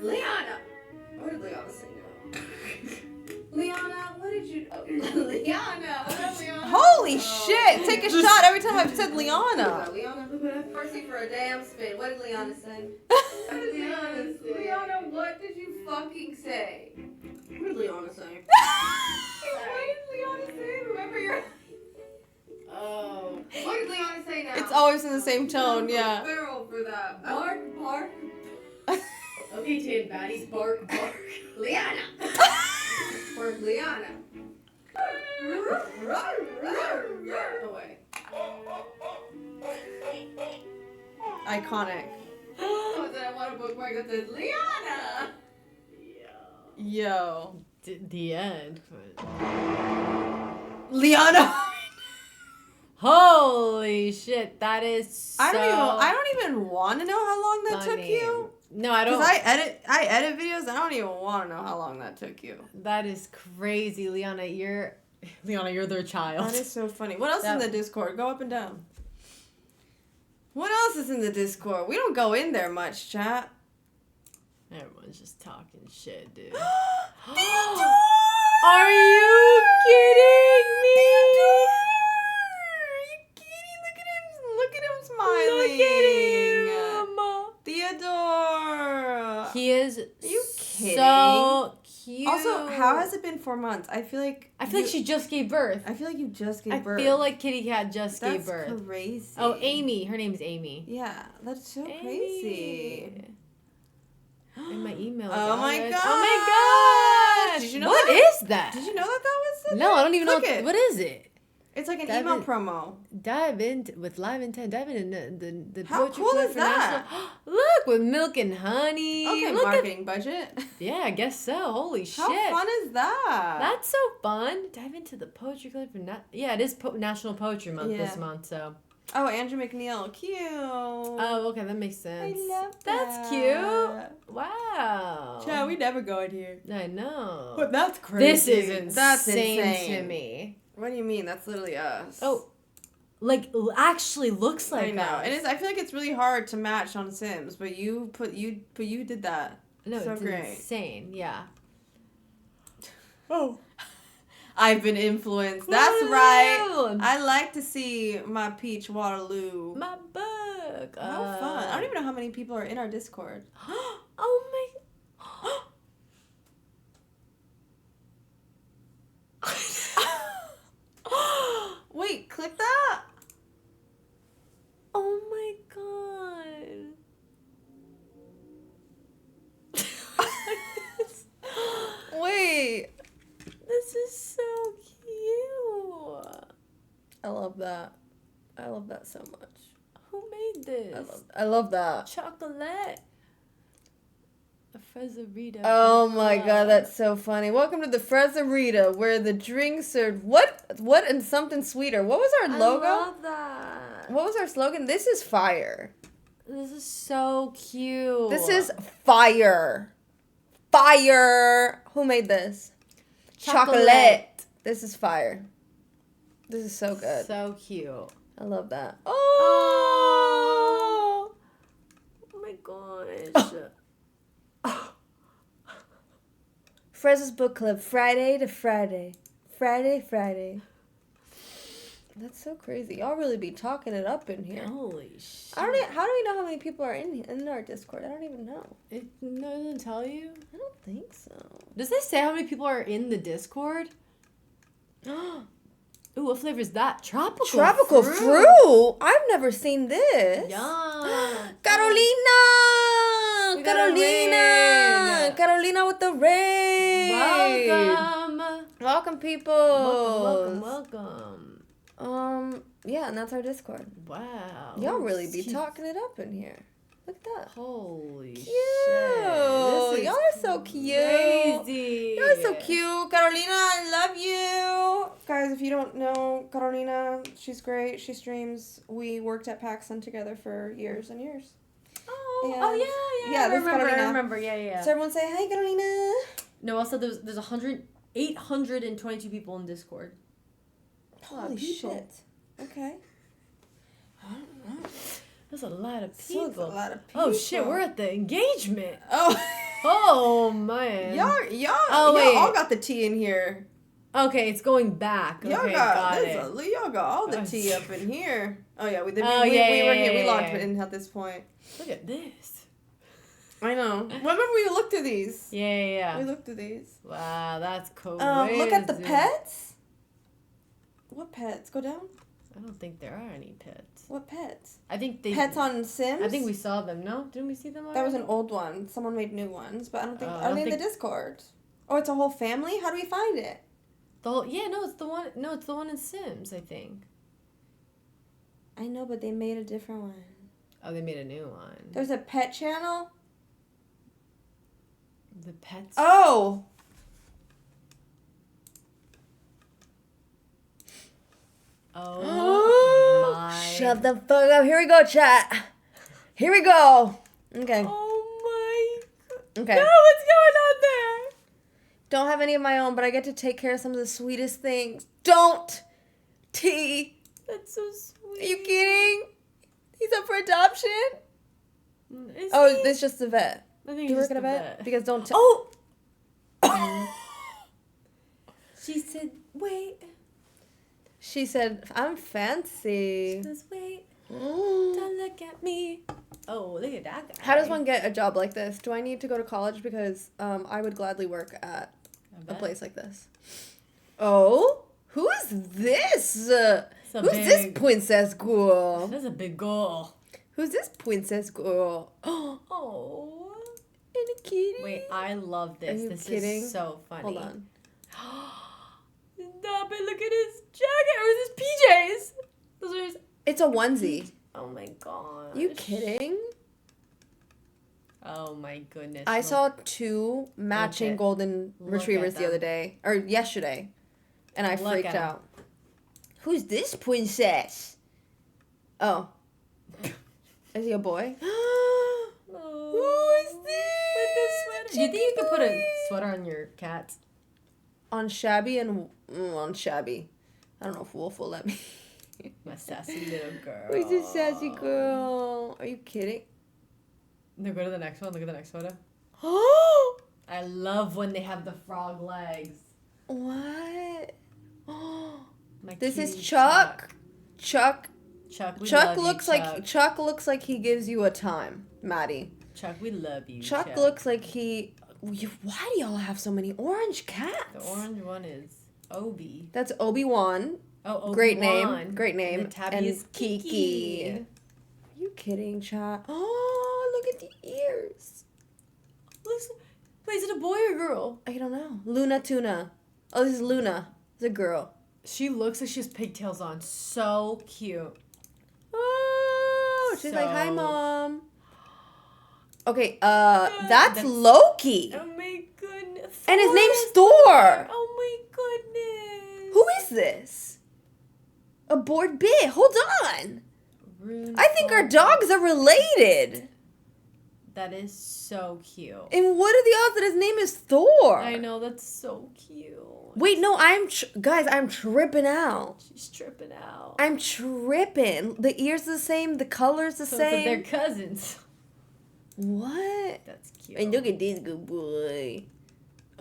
Liana! What did Liana say now? Liana, what did you... Oh, Liana! What up, Liana? Holy shit! Take a shot every time I've said Liana. Liana, firstly for a damn spin. What did Liana say? What did Liana say? Liana, what did you fucking say? What did Liana say? What did Liana say? Remember your... Oh. What did Liana say now? It's always in the same tone, yeah. Barrel for that. Bark, bark. Okay, Tin Baddies, bark, bark. Liana! Or Liana. Away. Iconic. Oh, then I want a bookmark that says Liana! Yo. The end. Liana! Holy shit, that is so I don't even want to know how long that took funny. you. No, I don't. Because I edit videos. I don't even want to know how long that took you. That is crazy, Liana. You're their child. That is so funny. What else is That- in the Discord? Go up and down. What else is in the Discord? We don't go in there much, chat. Everyone's just talking shit, dude. Theodore! Are you kidding me? Are you kidding? Look at him! Look at him smiling! Theodore! He is you kidding? so cute. Also, how has it been 4 months? I feel like she just gave birth. I feel like you just gave birth. I feel like Kitty Cat just That's gave birth. crazy. Oh, Amy. Her name's Amy. Yeah, that's so Amy. crazy. In my email. Oh my guys. gosh. Oh my gosh. Did you know What that? is that? Did you know that was? No, I don't even know. Click it. What is it? It's like an Dive email in- promo. Dive in with live intent. Dive in the How Poetry cool Club is for that? National- Look, with milk and honey. Okay, Look marketing budget. Yeah, I guess so. Holy shit. How fun is that? That's so fun. Dive into the Poetry Club for Yeah, it is National Poetry Month this Yeah. month, so. Oh, Andrew McNeil, cute. Oh, okay, that makes I sense. love That's that. cute. Wow. Chat, we never go in here. I know. But that's crazy. This is insane, That's to insane me. What do you mean? That's literally us. Oh, like actually looks like I know, us. and I feel like it's really hard to match on Sims, but you did that. No, so it's great. insane. Yeah. Oh. I've been influenced. That's Waterloo. right. I like to see my peach Waterloo. My book. How fun. I don't even know how many people are in our Discord. Oh my. Wait, click that? Oh my god. Wait. This is so cute. I love that. I love that so much. Who made this? I love that. Chocolate. A FREZZA. Oh my god, that's so funny. Welcome to the FREZZA, where the drinks are what and something sweeter. What was our logo? I love that. What was our slogan? This is fire. This is so cute. This is fire. Fire. Who made this? Chocolate. This is fire. This is so good. So cute. I love that. Oh. Oh my gosh. FREZZA's book club, Friday to Friday. Friday. That's so crazy. Y'all really be talking it up in here. Holy shit. How do we know how many people are in our Discord? I don't even know. It doesn't tell you? I don't think so. Does it say how many people are in the Discord? Ooh, what flavor is that? Tropical fruit. I've never seen this. Yum. Carolina. We got a rain. Carolina with the rain. Welcome, people. Welcome. Yeah, and that's our Discord. Wow. Y'all really be talking it up in here. Look at that. Holy Cute. shit. Y'all are so cute. Crazy. Y'all are so cute. Carolina, I love you. Guys, if you don't know Carolina, she's great. She streams. We worked at PacSun together for years and years. Oh, And- yeah. Yeah, I this is remember. Carolina. Yeah. So everyone say, hi, Carolina. No, also there's 822 people in Discord. Holy people. shit. Okay. There's a lot of So people. it's a lot of people. Oh shit, we're at the engagement. Oh. Oh man. y'all Oh, wait. all got the tea in here. Okay, it's going back. Okay, Y'all got it. y'all got all the Oh, tea up in here. Oh yeah, we did. Oh, we yeah, were yeah, here. We yeah, logged yeah. in at this point. Look at this. I know. Remember we looked through these. Yeah. We looked through these. Wow, that's cool. Look at the pets. What pets? Go down. I don't think there are any pets. What pets? I think they. Pets on Sims. I think we saw them. No, didn't we see them? That was already? an old one. Someone made new ones, but I don't think. Oh, I Are don't they in the think- Discord? Oh, it's a whole family. How do we find it? The whole, yeah, no, it's the one. No, it's the one in Sims. I think. I know, but they made a different one. Oh, they made a new one. There's a pet channel. The pets. Oh. Oh. my. Shut the fuck up. Here we go, chat. Here we go. Okay. Oh my. Okay. No, what's going on there? Don't have any of my own, but I get to take care of some of the sweetest things. Don't. T. That's so sweet. Are you kidding? He's up for adoption? Is Oh, he? it's just the vet. I think Do he's you work just at a the vet? Because don't. Oh! She said, wait. She said, I'm fancy. Just wait. How Don't look at me. Oh, look at that guy. does one get a job like this? Do I need to go to college? Because I would gladly work at a place like this. Oh? Who is this? Who's this princess girl? That's a big girl. Who's this princess girl? Oh. And a kitty. Wait, I love this. Are you this kidding? is so funny. Hold on. Stop it, look at his jacket or his PJs. Those are his. It's a onesie. Oh my god. You kidding? Oh my goodness. I Look. saw 2 matching at- golden look retrievers at the other them. day. Or yesterday. And I Look freaked at 'em. out. Who's this princess? Oh. Is he a boy? Oh. Who is With the sweater. Do you think you could put a sweater on your cats? On Shabby and on Shabby. I don't know if Wolf will let me. My sassy little girl. Who's this sassy girl? Are you kidding? No, go to the next one. Look at the next photo. Oh! I love when they have the frog legs. What? My This is kitty Chuck. Chuck. Chuck, we Chuck love looks you, like Chuck looks like he gives you a time, Maddie. Chuck, we love you. Chuck looks like he. Why do y'all have so many orange cats? The orange one is Obi. That's Obi-Wan. Oh, Obi-Wan. Great name. Great name. And the tabby And is Kiki. Are you kidding, chat? Oh, look at the ears. Wait, is it a boy or girl? I don't know. Luna Tuna. Oh, this is Luna. It's a girl. She looks like she has pigtails on. So cute. Oh, she's like, hi, So- Mom. Okay, that's Loki. Oh my goodness. And his name's Thor. Thor. Oh my goodness. Who is this? A bored bit. Hold on. I think our dogs are related. That is so cute. And what are the odds that his name is Thor? I know, that's so cute. Wait, no, guys, I'm tripping out. She's tripping out. I'm tripping. The ears the same, the colors the So same. they're cousins. What? That's cute. And look at this good boy.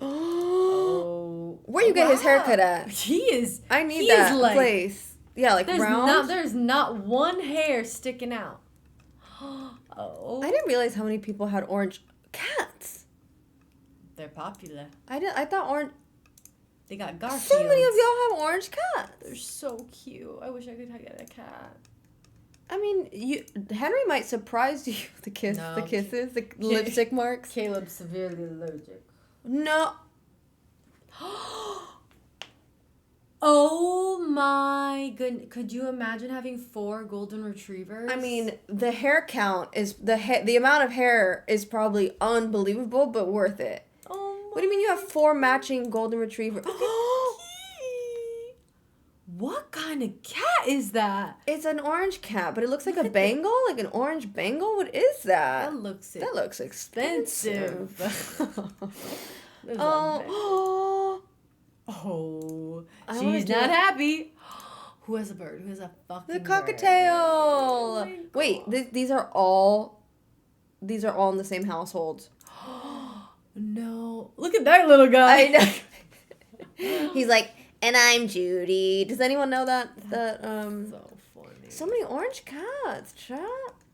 Oh, Oh. where you get his haircut at? He is. I need he that is like, place. Yeah, like round. there's not one hair sticking out. Oh. I didn't realize how many people had orange cats. They're popular. I thought orange. They got Garfield. So many of y'all have orange cats. They're so cute. I wish I could get a cat. I mean, Henry might surprise you. The No. kisses, the lipstick marks. Caleb's severely allergic. No. Oh my goodness. Could you imagine having 4 golden retrievers? I mean, the hair count is the amount of hair is probably unbelievable, but worth it. Oh What do you mean you have 4 matching golden retrievers? What kind of cat is that? It's an orange cat, but it looks like a Bengal, like an orange Bengal. What is that? That looks expensive. There's a Oh, Oh, I wanna she's do not it. happy. Who has a bird? Who has a fucking the bird? cockatiel. Oh my Wait, God. these are all in the same household. No. Look at that little guy. I know. He's like, and I'm Judy. Does anyone know that? So funny. So many orange cats, chat.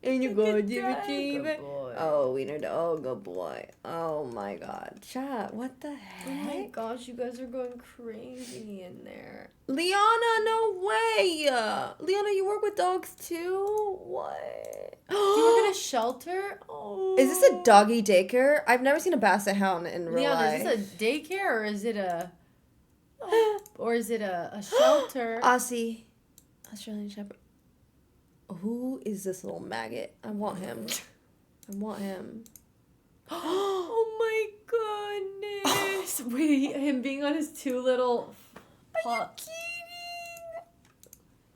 And you Look go, at Jimmy that, Chief. good boy. Oh, Wiener dog, good boy. Oh my God, chat. What the Oh my heck? gosh, you guys are going crazy in there. Liana, no way. Liana, you work with dogs too? What? Do you work at a shelter? Oh. Is this a doggy daycare? I've never seen a basset hound in real Leon, life. is this a daycare or is it a shelter? Aussie. Australian Shepherd. Who is this little maggot? I want him. Oh my goodness. Wait, him being on his 2 little paws.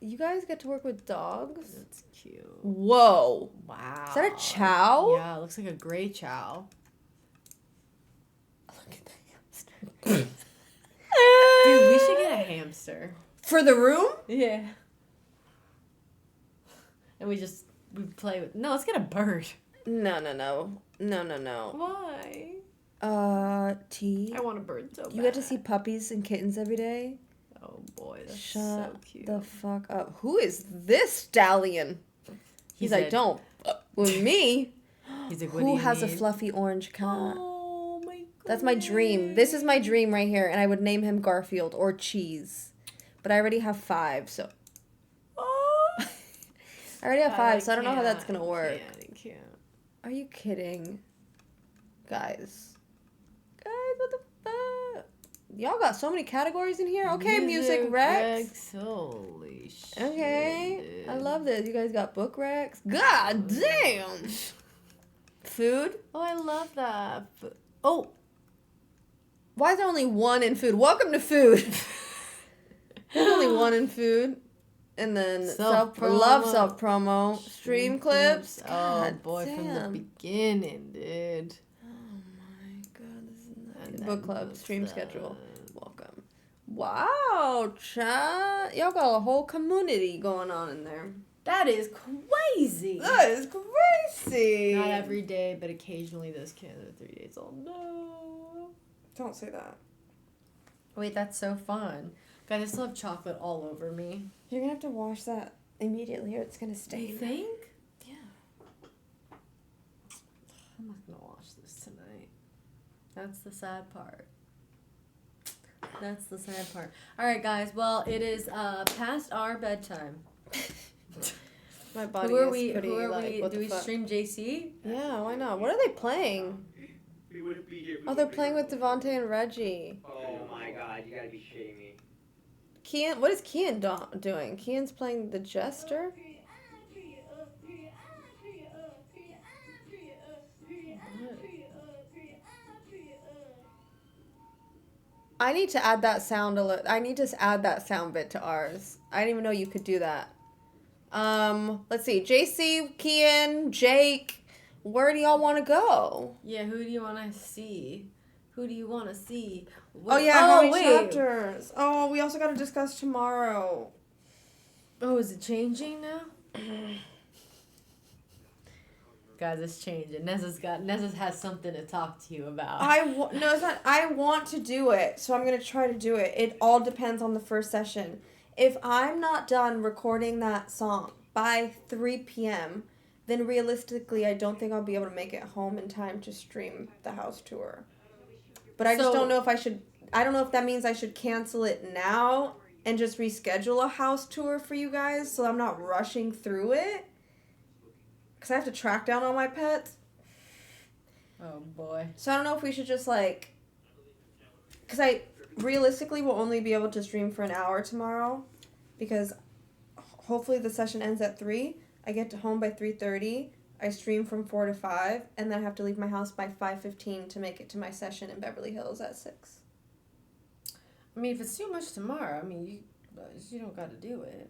You guys get to work with dogs? That's cute. Whoa. Wow. Is that a chow? Yeah, it looks like a gray chow. Look at the hamster. Dude, we should get a hamster. For the room? Yeah. And we play with. No, let's get a bird. No. Why? T. I want a bird so bad. You get to see puppies and kittens every day? Oh boy, that's Shut so cute. the fuck up. Who is this stallion? He's like, don't fuck with me. He's like, what Who do you has a need? fluffy orange cat? Oh my god. That's my dream. This is my dream right here, and I would name him Garfield or Cheese. But I already have 5, so Oh. I already have 5, so I don't know how that's gonna work. I can't. Are you kidding? Guys, what the fuck? Y'all got so many categories in here. Okay, music Rex. Holy shit. Okay, dude. I love this. You guys got book Rex. God damn. Food. Oh, I love that. Oh, Why is there only 1 in food? Welcome to food. There's only 1 in food. And then self promo. Stream clips. Oh God boy, from the damn. beginning, dude. Oh my god, this is And nuts. then Book club, what's stream that? schedule. Welcome. Wow, chat. Y'all got a whole community going on in there. That is crazy. That is crazy. Not every day, but occasionally those Canada 3 days. Oh no. Don't say that. Wait, that's so fun. Guys, I still have chocolate all over me. You're gonna have to wash that immediately or it's gonna stain. You think? Yeah. I'm not gonna wash this tonight. That's the sad part. That's the sad part. All right, guys. Well, it is past our bedtime. My body Who are is we? pretty Who are like, we? what Do the we fuck? stream JC? Yeah, why not? What are they playing? We wouldn't be here. Oh, they're playing with Devontae and Reggie. Oh my god, you gotta be shitting me. Kian, what is Kian doing? Kian's playing the Jester? I need to add that sound I need to add that sound bit to ours. I didn't even know you could do that. Let's see. JC, Kian, Jake, where do y'all want to go? Yeah. Who do you want to see? Who do you want to see? Oh yeah, how many chapters? Oh, we also got to discuss tomorrow. Oh, is it changing now? Guys, it's changing. Nessa's has something to talk to you about. No, it's not. I want to do it, so I'm gonna try to do it. It all depends on the first session. If I'm not done recording that song by 3 p.m., then realistically, I don't think I'll be able to make it home in time to stream the house tour. But I just don't know if I should. I don't know if that means I should cancel it now and just reschedule a house tour for you guys, so I'm not rushing through it. Because I have to track down all my pets. Oh boy. So I don't know if we should just like, because I realistically will only be able to stream for an hour tomorrow, because hopefully the session ends at 3. I get to home by 3:30. I stream from 4 to 5, and then I have to leave my house by 5:15 to make it to my session in Beverly Hills at 6. I mean, if it's too much tomorrow, I mean, you don't got to do it.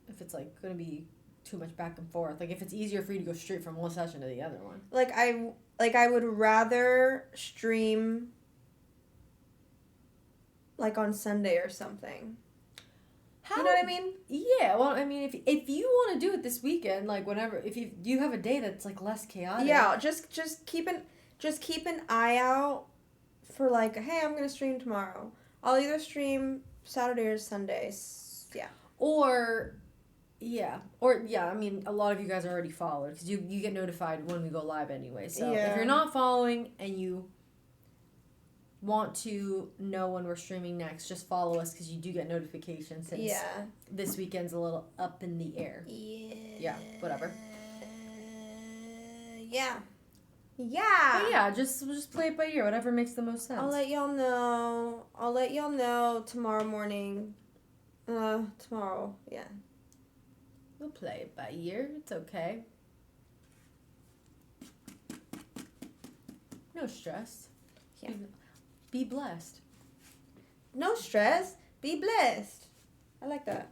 If it's like gonna be too much back and forth, like if it's easier for you to go straight from one session to the other one. I would rather stream like on Sunday or something. How? You know what I mean? Yeah. Well, I mean, if you want to do it this weekend, like whenever, if you have a day that's like less chaotic. Yeah, just keep an eye out for like, hey, I'm gonna stream tomorrow. I'll either stream Saturday or Sunday. Yeah. Or I mean, a lot of you guys are already followed because you get notified when we go live anyway. So Yeah. if you're not following and you want to know when we're streaming next, just follow us because you do get notifications. Since this weekend's a little up in the air. Yeah. Whatever. Yeah. But yeah, just play it by ear. Whatever makes the most sense. I'll let y'all know tomorrow morning. Tomorrow. Yeah. We'll play it by ear. It's okay. No stress. Yeah. Be blessed. No stress. Be blessed. I like that.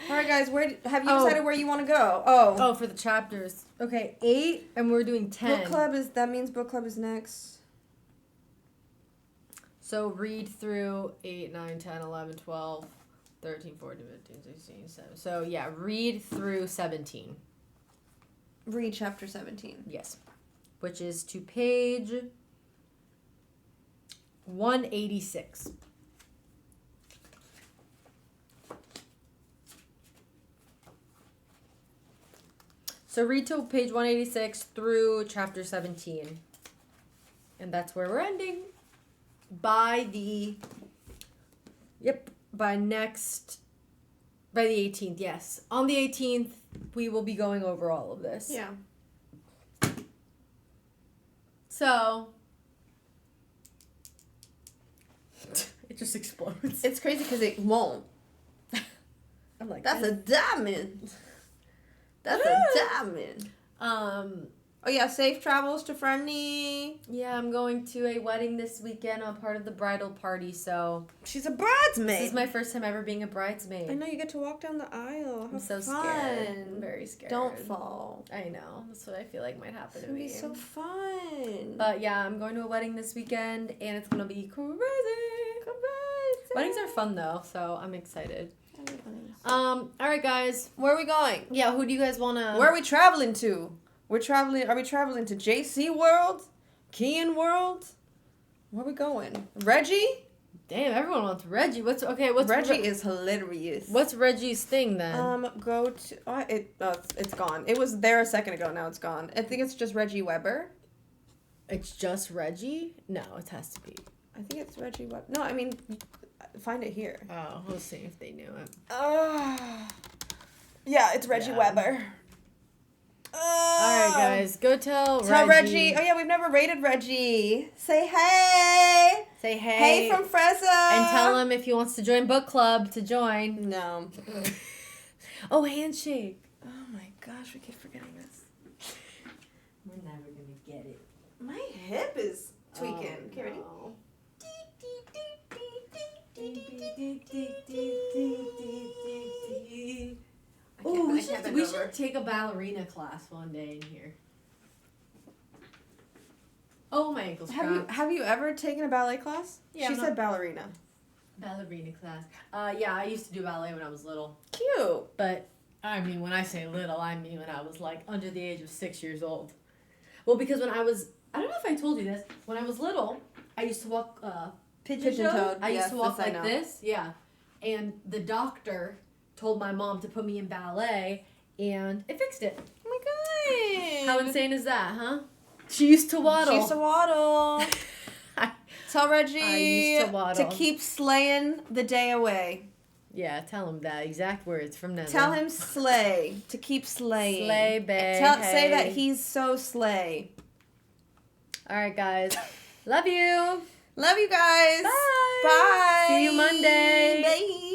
All right, guys. Have you Oh. decided where you want to go? Oh. Oh, for the chapters. Okay, 8, and we're doing 10. That means book club is next. So read through 8, 9, 10, 11, 12, 13, 14, 15, 16, 17. So yeah, read through 17. Read chapter 17. Yes. Which is to page 186. So read to page 186 through chapter 17. And that's where we're ending. By the 18th, yes. On the 18th, we will be going over all of this. Yeah. So, it just explodes. It's crazy because it won't. I'm like, That's a diamond. That's a diamond. Oh yeah, safe travels to Friendly. Yeah, I'm going to a wedding this weekend. I'm part of the bridal party, so She's a bridesmaid. this is my first time ever being a bridesmaid. I know you get to walk down the aisle. I'm so fun. scared. I'm very scared. Don't fall. I know. That's what I feel like might happen It's to gonna me. be so fun. But yeah, I'm going to a wedding this weekend, and it's gonna be crazy. Weddings are fun though, so I'm excited. All right, guys. Where are we going? Yeah, who do you guys wanna? Where are we traveling to? Are we traveling to JC World? Kean World? Where are we going? Reggie? Damn, everyone wants Reggie. What's Reggie is hilarious. What's Reggie's thing then? Go to it's gone. It was there a second ago. Now it's gone. I think it's just Reggie Weber. It's just Reggie? No, it has to be. I think it's Reggie Weber. No, I mean, find it here. Oh, we'll see if they knew it. Yeah, it's Reggie Weber. All right, guys, go tell Reggie. Oh yeah, we've never rated Reggie. Say hey. Say hey. Hey from FREZZA. And tell him if he wants to join book club to join. No. Oh, handshake. Oh my gosh, we keep forgetting this. We're never gonna get it. My hip is tweaking. Okay, ready? Oh, we should take a ballerina class one day in here. Oh, my ankle's cracked. Have you ever taken a ballet class? Yeah, She I'm said ballerina. Ballerina class. Yeah, I used to do ballet when I was little. Cute. But, I mean, when I say little, I mean when I was, like, under the age of 6 years old. Well, because when I was, I don't know if I told you this, when I was little, I used to walk, pigeon-toed. I used to walk like this. Yeah. And the doctor told my mom to put me in ballet, and it fixed it. Oh my god. How insane is that, huh? She used to waddle. She used to waddle. Tell Reggie I used to waddle. keep slaying the day away. Yeah, tell him that. Exact words from Neville. Tell him slay. To keep slaying. Slay, bae. Say that he's so slay. All right, guys. Love you. Love you guys. Bye. Bye. See you Monday. Bye.